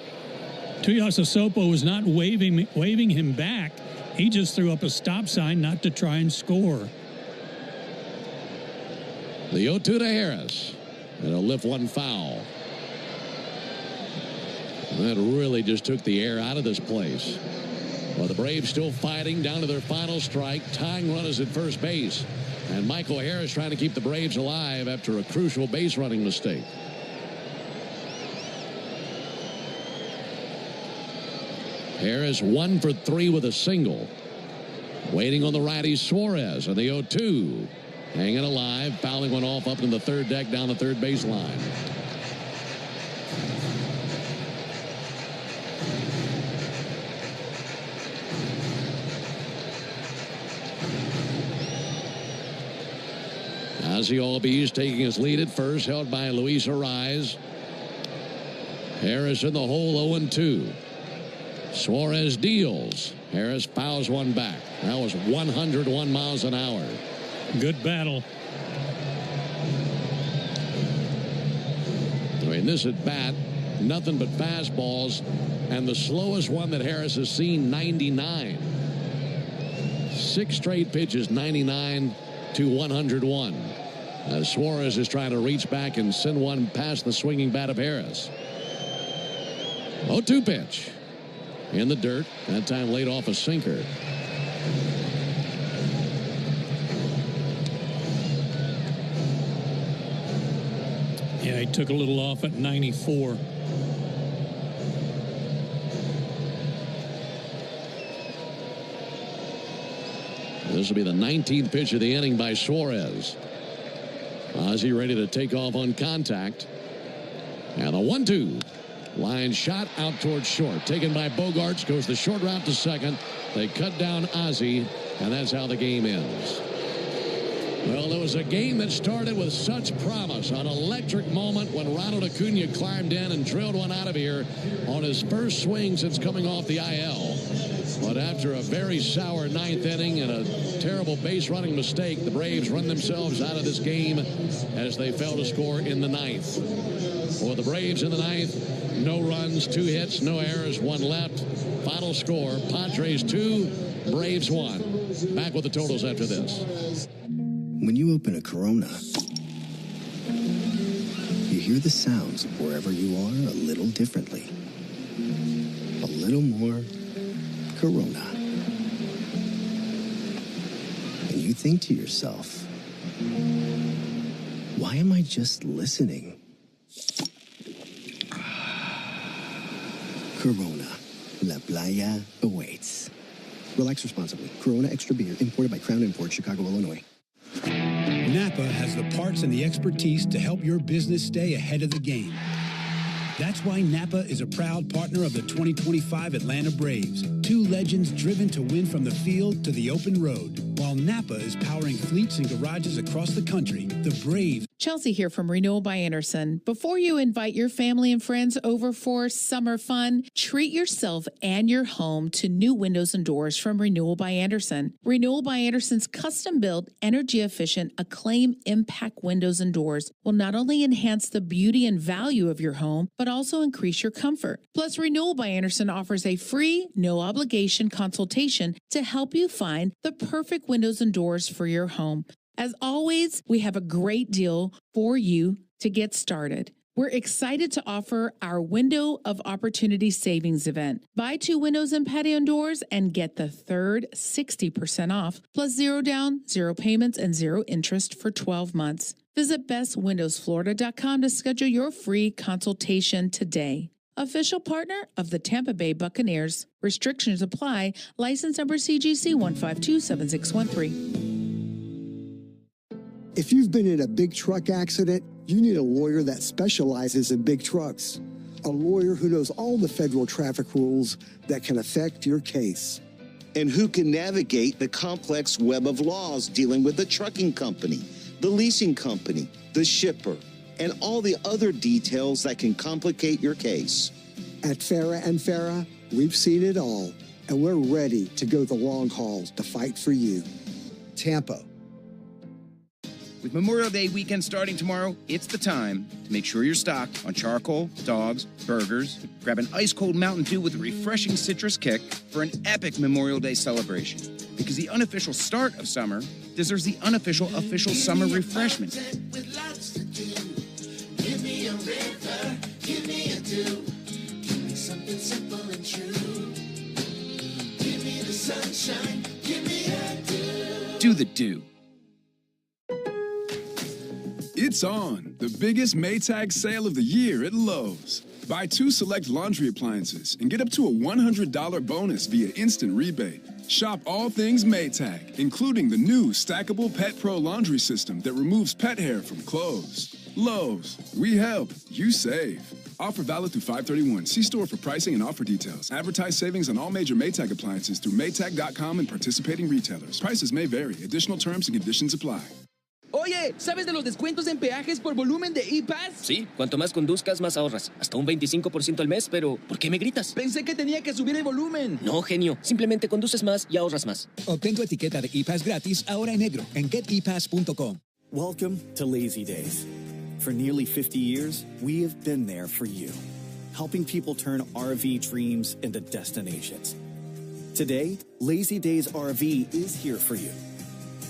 Tuiasosopo was not waving him back. He just threw up a stop sign not to try and score. The 0-2 to Harris. And a lift one foul. That really just took the air out of this place. Well, the Braves still fighting down to their final strike. Tying runners at first base. And Michael Harris trying to keep the Braves alive after a crucial base running mistake. Harris 1 for 3 with a single. Waiting on the righty Suarez on the 0-2. Hanging alive, fouling one off up in the third deck down the third baseline. Ozzy Albies taking his lead at first, held by Luis Arise. Harris in the hole, 0-2. Suarez deals. Harris fouls one back. That was 101 miles an hour. Good battle. I mean, this at bat, nothing but fastballs, and the slowest one that Harris has seen, 99. 6 straight pitches, 99 to 101. As Suarez is trying to reach back and send one past the swinging bat of Harris. 0-2 pitch. In the dirt. That time laid off a sinker. Yeah, he took a little off at 94. This will be the 19th pitch of the inning by Suarez. Ozzy ready to take off on contact. And a 1-2. Line shot out towards short. Taken by Bogarts. Goes the short route to second. They cut down Ozzy. And that's how the game ends. Well, there was a game that started with such promise. An electric moment when Ronald Acuna climbed in and drilled one out of here on his first swing since coming off the IL. But after a very sour 9th inning and a terrible base running mistake, the Braves run themselves out of this game as they fell to score in the 9th. For the Braves in the 9th, no runs, 2 hits, no errors, 1 left. Final score, Padres 2, Braves 1. Back with the totals after this. When you open a Corona, you hear the sounds of wherever you are a little differently. A little more Corona. And you think to yourself, why am I just listening? Corona. La Playa awaits. Relax responsibly. Corona Extra Beer, imported by Crown Imports, Chicago, Illinois. Napa has the parts and the expertise to help your business stay ahead of the game. That's why Napa is a proud partner of the 2025 Atlanta Braves. 2 legends driven to win from the field to the open road. While Napa is powering fleets and garages across the country, the Braves... Chelsea here from Renewal by Andersen. Before you invite your family and friends over for summer fun, treat yourself and your home to new windows and doors from Renewal by Andersen. Renewal by Andersen's custom-built, energy-efficient, Acclaim Impact windows and doors will not only enhance the beauty and value of your home, but also increase your comfort. Plus, Renewal by Andersen offers a free, no-obligation consultation to help you find the perfect windows and doors for your home. As always, we have a great deal for you to get started. We're excited to offer our Window of Opportunity Savings event. Buy 2 windows and patio doors and get the third 60% off, plus 0 down, 0 payments, and 0 interest for 12 months. Visit bestwindowsflorida.com to schedule your free consultation today. Official partner of the Tampa Bay Buccaneers. Restrictions apply. License number CGC 1527613. If you've been in a big truck accident, you need a lawyer that specializes in big trucks. A lawyer who knows all the federal traffic rules that can affect your case. And who can navigate the complex web of laws dealing with the trucking company, the leasing company, the shipper, and all the other details that can complicate your case. At Farah, we've seen it all, and we're ready to go the long haul to fight for you. Tampa. With Memorial Day weekend starting tomorrow, it's the time to make sure you're stocked on charcoal, dogs, burgers. Grab an ice-cold Mountain Dew with a refreshing citrus kick for an epic Memorial Day celebration. Because the unofficial start of summer deserves the unofficial official summer refreshment. Give me a river, give me a dew. Give me something simple and true. Give me the sunshine, give me a dew. Do the dew. It's on, the biggest Maytag sale of the year at Lowe's. Buy 2 select laundry appliances and get up to a $100 bonus via instant rebate. Shop all things Maytag, including the new stackable Pet Pro laundry system that removes pet hair from clothes. Lowe's, we help, you save. Offer valid through 5/31. See store for pricing and offer details. Advertise savings on all major Maytag appliances through Maytag.com and participating retailers. Prices may vary. Additional terms and conditions apply. Oye, Oye, ¿sabes de los descuentos en peajes por volumen de E-Pass? Sí, cuanto más conduzcas, más ahorras. Hasta un 25% al mes, pero ¿por qué me gritas? Pensé que tenía que subir el volumen. No, genio. Simplemente conduces más y ahorras más. Obtén tu etiqueta de E-Pass gratis ahora en negro en getepass.com. Welcome to Lazy Days. For nearly 50 years, we have been there for you, helping people turn RV dreams into destinations. Today, Lazy Days RV is here for you,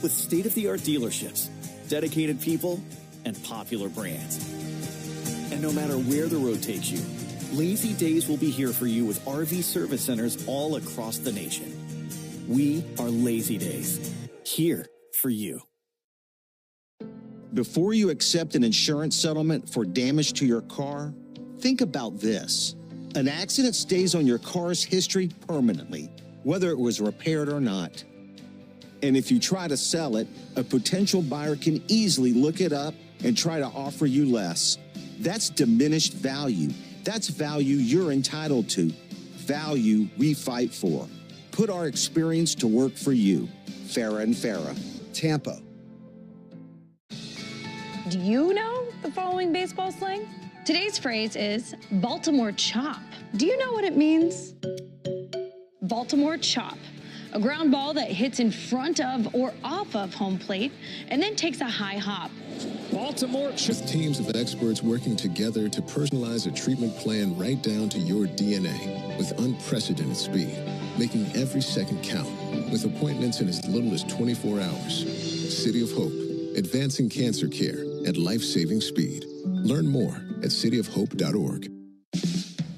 with state-of-the-art dealerships, dedicated people, and popular brands. And no matter where the road takes you, Lazy Days will be here for you with RV service centers all across the nation. We are Lazy Days, here for you. Before you accept an insurance settlement for damage to your car, think about this. An accident stays on your car's history permanently, whether it was repaired or not. And if you try to sell it, a potential buyer can easily look it up and try to offer you less. That's diminished value. That's value you're entitled to. Value we fight for. Put our experience to work for you. Farah and Farah. Tampa. Do you know the following baseball slang? Today's phrase is Baltimore chop. Do you know what it means? Baltimore chop. A ground ball that hits in front of or off of home plate and then takes a high hop. Baltimore chop. Teams of experts working together to personalize a treatment plan right down to your DNA with unprecedented speed, making every second count with appointments in as little as 24 hours. City of Hope, advancing cancer care at life-saving speed. Learn more at cityofhope.org.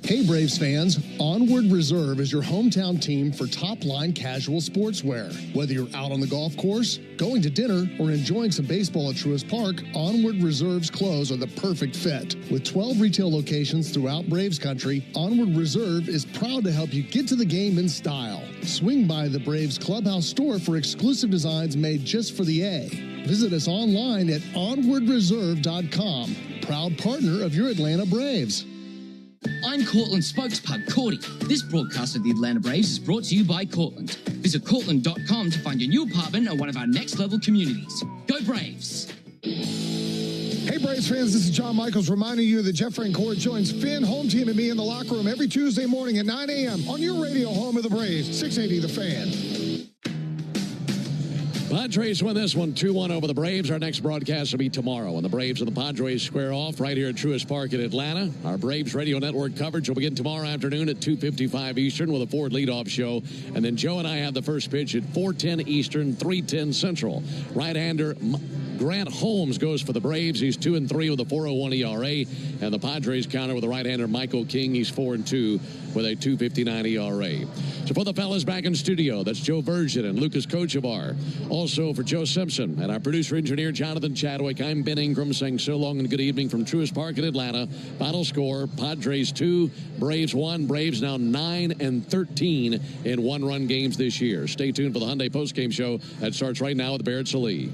Hey Braves fans, Onward Reserve is your hometown team for top-line casual sportswear. Whether you're out on the golf course, going to dinner, or enjoying some baseball at Truist Park, Onward Reserve's clothes are the perfect fit. With 12 retail locations throughout Braves country, Onward Reserve is proud to help you get to the game in style. Swing by the Braves Clubhouse store for exclusive designs made just for the A. Visit us online at onwardreserve.com. Proud partner of your Atlanta Braves. I'm Cortland spokespug, Cordy. This broadcast of the Atlanta Braves is brought to you by Cortland. Visit Cortland.com to find your new apartment or one of our next-level communities. Go Braves! Hey Braves fans, this is John Michaels reminding you that Jeff Francoeur joins Finn, home team, and me in the locker room every Tuesday morning at 9 a.m. on your radio home of the Braves, 680 The Fan. Padres win this one 2-1 over the Braves. Our next broadcast will be tomorrow when the Braves and the Padres square off right here at Truist Park in Atlanta. Our Braves Radio Network coverage will begin tomorrow afternoon at 2:55 Eastern with a Ford leadoff show. And then Joe and I have the first pitch at 4:10 Eastern, 3:10 Central. Right-hander Grant Holmes goes for the Braves. He's 2-3 with a 4.01 ERA. And the Padres counter with the right-hander Michael King. He's 4-2 with a 2.59 ERA. So for the fellas back in studio, that's Joe Virgin and Lucas Kochevar. Also for Joe Simpson and our producer-engineer Jonathan Chadwick, I'm Ben Ingram saying so long and good evening from Truist Park in Atlanta. Final score, Padres 2, Braves 1. Braves now 9-13 in one-run games this year. Stay tuned for the Hyundai postgame show that starts right now with Barrett Sallee.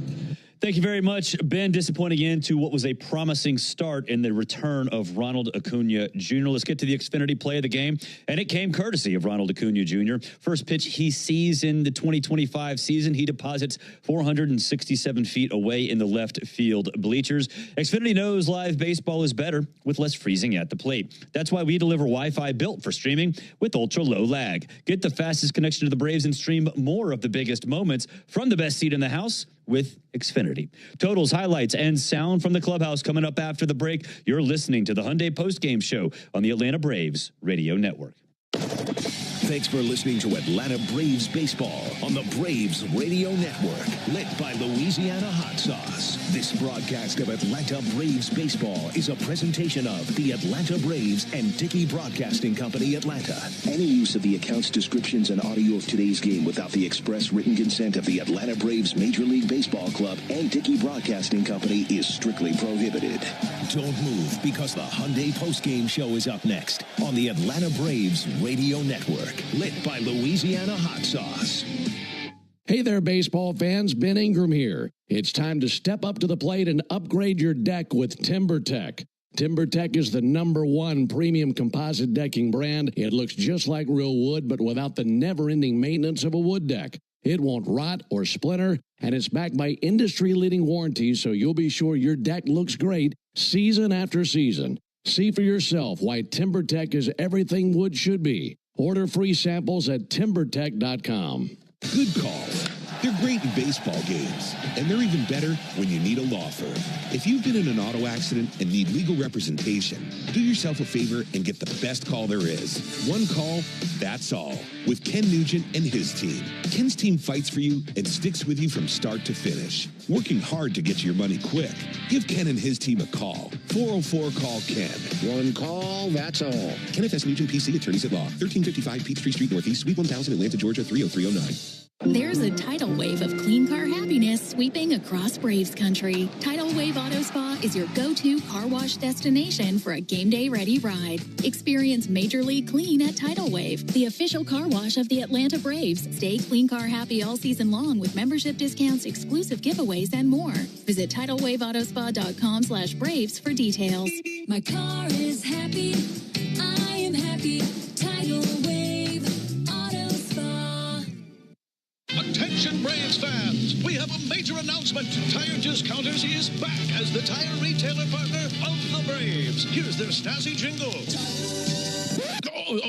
Thank you very much, Ben. Disappointing end to what was a promising start in the return of Ronald Acuna Jr. Let's get to the Xfinity play of the game, and it came courtesy of Ronald Acuna Jr. First pitch he sees in the 2025 season, he deposits 467 feet away in the left field bleachers. Xfinity knows live baseball is better with less freezing at the plate. That's why we deliver Wi-Fi built for streaming with ultra-low lag. Get the fastest connection to the Braves and stream more of the biggest moments from the best seat in the house with Xfinity. Totals, highlights, and sound from the clubhouse coming up after the break. You're listening to the Hyundai postgame show on the Atlanta Braves Radio Network. Thanks for listening to Atlanta Braves Baseball on the Braves Radio Network, lit by Louisiana Hot Sauce. This broadcast of Atlanta Braves Baseball is a presentation of the Atlanta Braves and Dickey Broadcasting Company, Atlanta. Any use of the accounts, descriptions, and audio of today's game without the express written consent of the Atlanta Braves Major League Baseball Club and Dickey Broadcasting Company is strictly prohibited. Don't move, because the Hyundai postgame show is up next on the Atlanta Braves Radio Network, lit by Louisiana Hot Sauce. Hey there, baseball fans. Ben Ingram here. It's time to step up to the plate and upgrade your deck with TimberTech. TimberTech is the #1 premium composite decking brand. It looks just like real wood, but without the never-ending maintenance of a wood deck. It won't rot or splinter, and it's backed by industry-leading warranties, so you'll be sure your deck looks great season after season. See for yourself why TimberTech is everything wood should be. Order free samples at timbertech.com. Good calls. They're great in baseball games, and they're even better when you need a law firm. If you've been in an auto accident and need legal representation, do yourself a favor and get the best call there is. One call, that's all. With Ken Nugent and his team. Ken's team fights for you and sticks with you from start to finish, working hard to get you your money quick. Give Ken and his team a call. 404-CALL-KEN. One call, that's all. Kenneth S. Nugent, PC, Attorneys at Law. 1355 Peachtree Street Northeast, Suite 1000, Atlanta, Georgia, 30309. There's a tidal wave of clean car happiness sweeping across Braves country. Tidal Wave Auto Spa is your go-to car wash destination for a game day ready ride. Experience Major League Clean at Tidal Wave, the official car wash of the Atlanta Braves. Stay clean car happy all season long with membership discounts, exclusive giveaways, and more. Visit TidalWaveAutoSpa.com/Braves for details. My car is happy. I am happy. Tidal Wave Auto Spa. Attention Braves fans, we have a major announcement. Tire Discounters is back as the tire retailer partner of the Braves. Here's their snazzy jingle.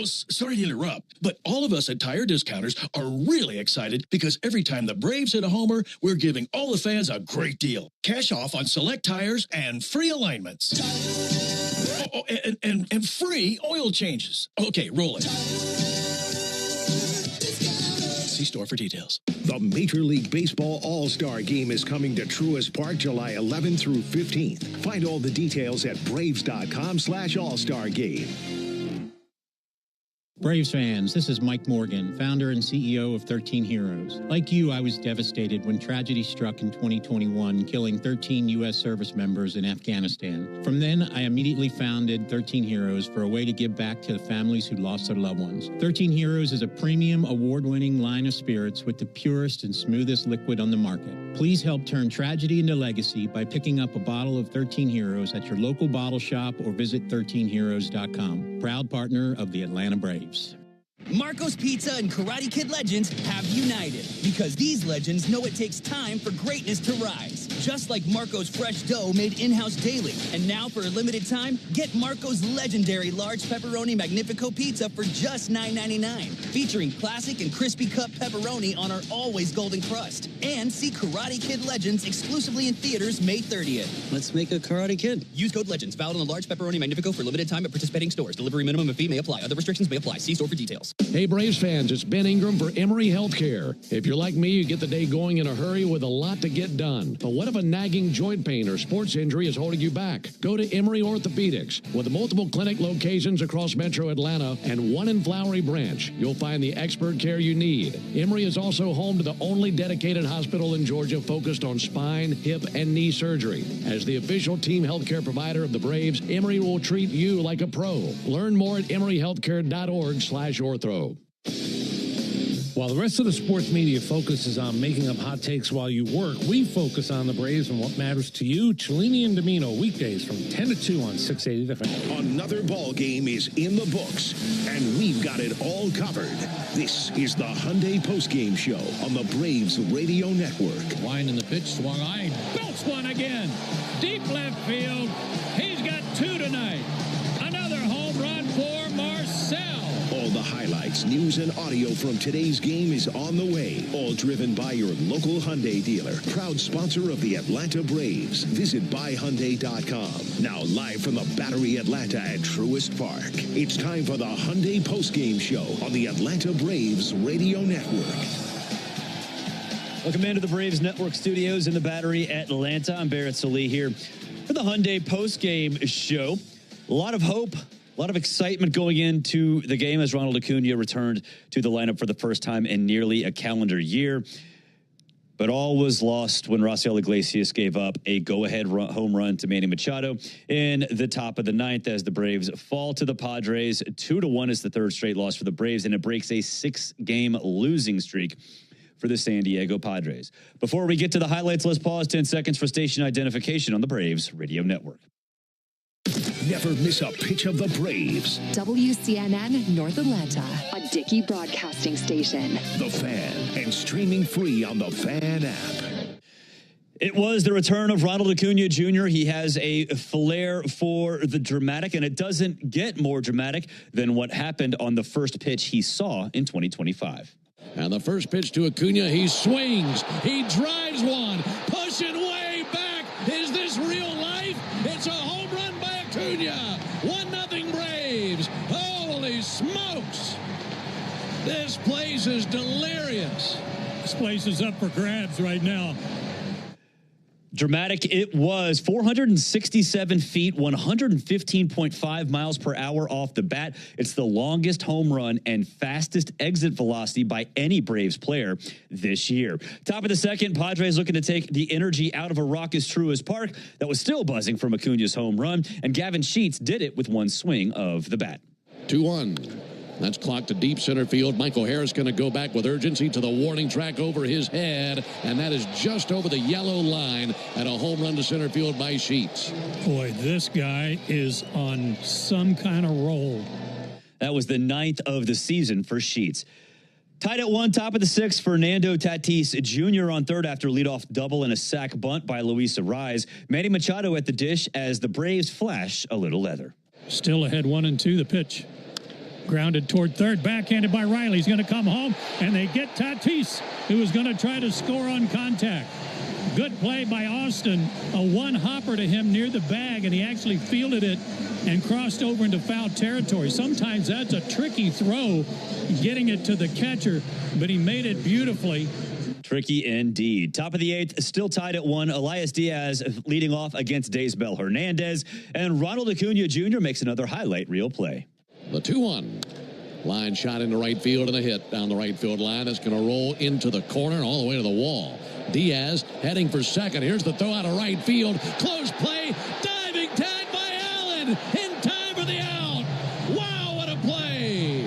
Sorry to interrupt, but all of us at Tire Discounters are really excited because every time the Braves hit a homer, we're giving all the fans a great deal. Cash off on select tires and free alignments. And free oil changes. Okay, roll it. See store for details. The Major League Baseball All-Star Game is coming to Truist Park July 11th through 15th. Find all the details at braves.com/all-star game. Braves fans, this is Mike Morgan, founder and CEO of 13 Heroes. Like you, I was devastated when tragedy struck in 2021, killing 13 U.S. service members in Afghanistan. From then, I immediately founded 13 Heroes for a way to give back to the families who lost their loved ones. 13 Heroes is a premium, award-winning line of spirits with the purest and smoothest liquid on the market. Please help turn tragedy into legacy by picking up a bottle of 13 Heroes at your local bottle shop or visit 13heroes.com. Proud partner of the Atlanta Braves. Marco's Pizza and Karate Kid legends have united because these legends know it takes time for greatness to rise. Just like Marco's fresh dough made in-house daily. And now for a limited time, get Marco's legendary large pepperoni Magnifico pizza for just $9.99. Featuring classic and crispy cut pepperoni on our always golden crust. And see Karate Kid Legends exclusively in theaters May 30th. Let's make a Karate Kid. Use code LEGENDS valid on the large pepperoni Magnifico for limited time at participating stores. Delivery minimum and fee may apply. Other restrictions may apply. See store for details. Hey, Braves fans, it's Ben Ingram for Emory Healthcare. If you're like me, you get the day going in a hurry with a lot to get done. But what if a nagging joint pain or sports injury is holding you back? Go to Emory Orthopedics. With multiple clinic locations across Metro Atlanta and one in Flowery Branch, you'll find the expert care you need. Emory is also home to the only dedicated hospital in Georgia focused on spine, hip, and knee surgery. As the official team healthcare provider of the Braves, Emory will treat you like a pro. Learn more at emoryhealthcare.org/ortho. While the rest of the sports media focuses on making up hot takes while you work, we focus on the Braves and what matters to you. Cellini and Domino, weekdays from 10 to 2 on 680 The Fan. Another ball game is in the books, and we've got it all covered. This is the Hyundai postgame show on the Braves Radio Network. Line in the pitch, swung high, belts one again. Deep left field. He's got 2 tonight. Another home run for Marcel. All the highlights, news, and audio from today's game is on the way. All driven by your local Hyundai dealer. Proud sponsor of the Atlanta Braves. Visit buyhyundai.com. Now live from the Battery Atlanta at Truist Park. It's time for the Hyundai postgame show on the Atlanta Braves Radio Network. Welcome into the Braves Network studios in the Battery Atlanta. I'm Barrett Salee here for the Hyundai postgame show. A lot of hope. A lot of excitement going into the game as Ronald Acuna returned to the lineup for the first time in nearly a calendar year. But all was lost when Raisel Iglesias gave up a go-ahead home run to Manny Machado in the top of the ninth as the Braves fall to the Padres. 2-1 is the third straight loss for the Braves, and it breaks a 6-game losing streak for the San Diego Padres. Before we get to the highlights, let's pause 10 seconds for station identification on the Braves Radio Network. Never miss a pitch of the Braves. WCNN North Atlanta, a Dickey broadcasting station. The Fan, and streaming free on the Fan app. It was the return of Ronald Acuna Jr. He has a flair for the dramatic, and it doesn't get more dramatic than what happened on the first pitch he saw in 2025. And the first pitch to Acuna, he swings, he drives one, pushing way back. Is this real life? It's a home run by Acuna. 1-0 Braves. Holy smokes. This place is delirious. This place is up for grabs right now. Dramatic it was. 467 feet, 115.5 miles per hour off the bat. It's the longest home run and fastest exit velocity by any Braves player this year. Top of the second, Padres looking to take the energy out of a raucous Truist Park that was still buzzing from Acuna's home run, and Gavin Sheets did it with one swing of the bat. 2-1. That's clocked to deep center field. Michael Harris going to go back with urgency to the warning track over his head, and that is just over the yellow line and a home run to center field by Sheets. Boy, this guy is on some kind of roll. That was the 9th of the season for Sheets. Tied at 1, top of the 6th, Fernando Tatis Jr. on third after leadoff double and a sac bunt by Luis Arraez. Manny Machado at the dish as the Braves flash a little leather. Still ahead 1-2, the pitch. Grounded toward third, backhanded by Riley. He's going to come home, and they get Tatis, who was going to try to score on contact. Good play by Austin. A one-hopper to him near the bag, and he actually fielded it and crossed over into foul territory. Sometimes that's a tricky throw, getting it to the catcher, but he made it beautifully. Tricky indeed. Top of the 8th, still tied at 1. Elias Diaz leading off against Daysbel Hernandez, and Ronald Acuna Jr. makes another highlight reel play. The 2-1. Line shot into right field and a hit down the right field line. It's going to roll into the corner and all the way to the wall. Diaz heading for second. Here's the throw out of right field. Close play. Diving tag by Allen. In time for the out. Wow, what a play.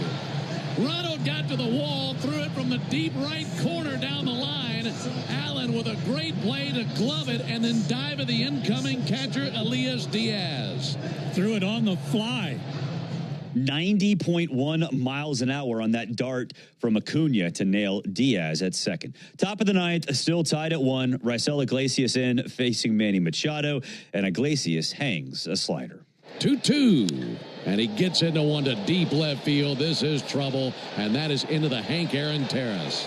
Ronald got to the wall, threw it from the deep right corner down the line. Allen with a great play to glove it and then dive at the incoming catcher, Elias Diaz. Threw it on the fly. 90.1 miles an hour on that dart from Acuna to nail Diaz at second. Top of the 9th, still tied at 1. Raisel Iglesias in facing Manny Machado, and Iglesias hangs a slider. 2-2. And he gets into one to deep left field. This is trouble, and that is into the Hank Aaron terrace.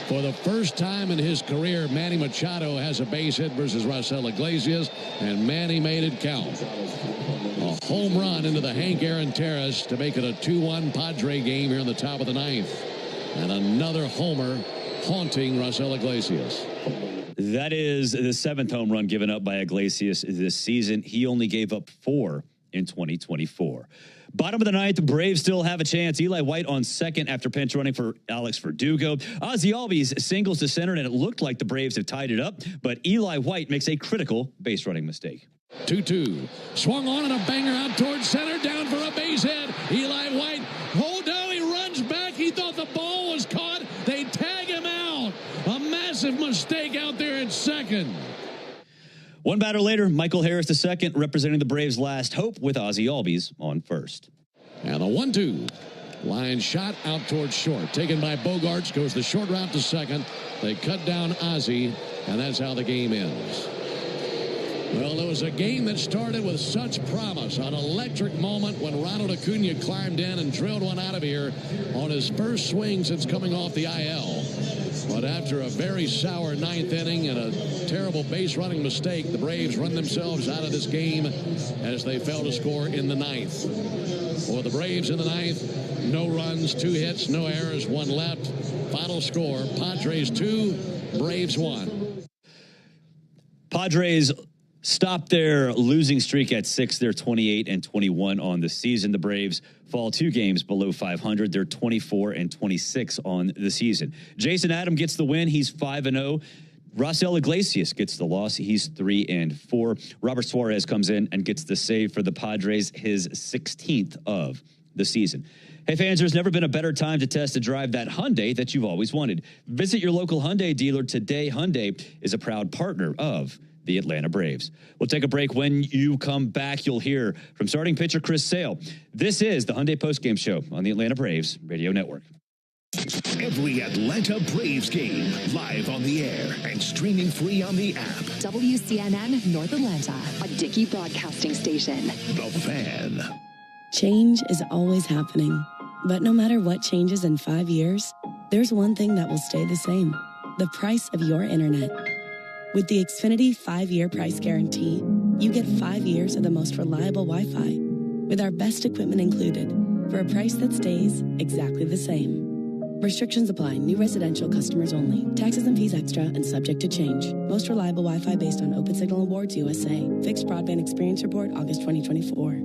For the first time in his career, Manny Machado has a base hit versus Raisel Iglesias, and Manny made it count. A home run into the Hank Aaron terrace to make it a 2-1 Padre game here in the top of the 9th. And another homer haunting Raisel Iglesias. That is the 7th home run given up by Iglesias this season. He only gave up 4 in 2024. Bottom of the 9th, Braves still have a chance. Eli White on second after pinch running for Alex Verdugo. Ozzy Albies singles to center, and it looked like the Braves have tied it up, but Eli White makes a critical base running mistake. 2-2. Swung on and a banger out towards center, down for a base hit. Eli White, oh no, he runs back. He thought the ball was caught. They tag him out. A massive mistake out there at second. One batter later, Michael Harris II representing the Braves' last hope with Ozzy Albies on first. And the 1-2. Line shot out towards short. Taken by Bogarts, goes the short route to second. They cut down Ozzy, and that's how the game ends. Well, it was a game that started with such promise. An electric moment when Ronald Acuna climbed in and drilled one out of here on his first swing since coming off the IL. But after a very sour 9th inning and a terrible base running mistake, the Braves run themselves out of this game as they fell to score in the 9th. For the Braves in the 9th, no runs, 2 hits, no errors, 1 left. Final score, Padres 2, Braves 1. Padres stop their losing streak at 6. They're 28-21 on the season. The Braves fall 2 games below 500. They're 24-26 on the season. Jason Adam gets the win. He's 5-0. Raisel Iglesias gets the loss. He's 3-4. Robert Suarez comes in and gets the save for the Padres, his 16th of the season. Hey, fans, there's never been a better time to test and drive that Hyundai that you've always wanted. Visit your local Hyundai dealer today. Hyundai is a proud partner of the Atlanta Braves. We'll take a break. When you come back, you'll hear from starting pitcher Chris Sale. This is the Hyundai Postgame Show on the Atlanta Braves Radio Network. Every Atlanta Braves game, live on the air and streaming free on the app. WCNN North Atlanta, a Dickey broadcasting station. The Fan. Change is always happening. But no matter what changes in 5 years, there's one thing that will stay the same: the price of your internet. With the Xfinity 5-year price guarantee, you get 5 years of the most reliable Wi-Fi with our best equipment included for a price that stays exactly the same. Restrictions apply. New residential customers only. Taxes and fees extra and subject to change. Most reliable Wi-Fi based on Open Signal Awards USA. Fixed Broadband Experience Report, August 2024.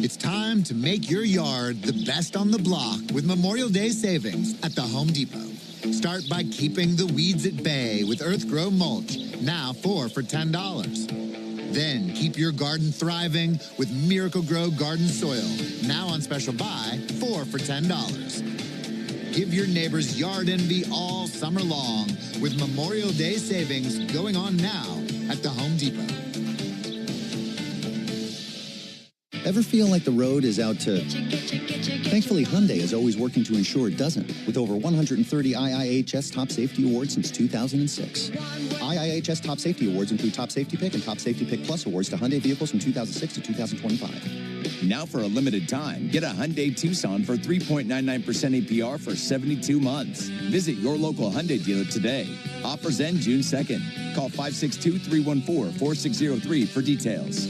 It's time to make your yard the best on the block with Memorial Day savings at the Home Depot. Start by keeping the weeds at bay with Earthgrow Mulch, now 4 for $10. Then keep your garden thriving with Miracle Grow Garden Soil, now on special buy, 4 for $10. Give your neighbors yard envy all summer long with Memorial Day savings going on now at the Home Depot. Ever feel like the road is out to... Thankfully, Hyundai is always working to ensure it doesn't, with over 130 IIHS Top Safety Awards since 2006. IIHS Top Safety Awards include Top Safety Pick and Top Safety Pick Plus awards to Hyundai vehicles from 2006 to 2025. Now for a limited time, get a Hyundai Tucson for 3.99% APR for 72 months. Visit your local Hyundai dealer today. Offers end June 2nd. Call 562-314-4603 for details.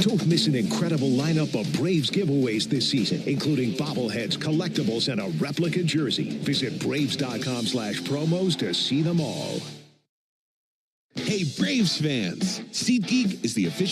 Don't miss an incredible lineup of Braves giveaways this season, including bobbleheads, collectibles, and a replica jersey. Visit Braves.com/promos to see them all. Hey, Braves fans! SeatGeek is the official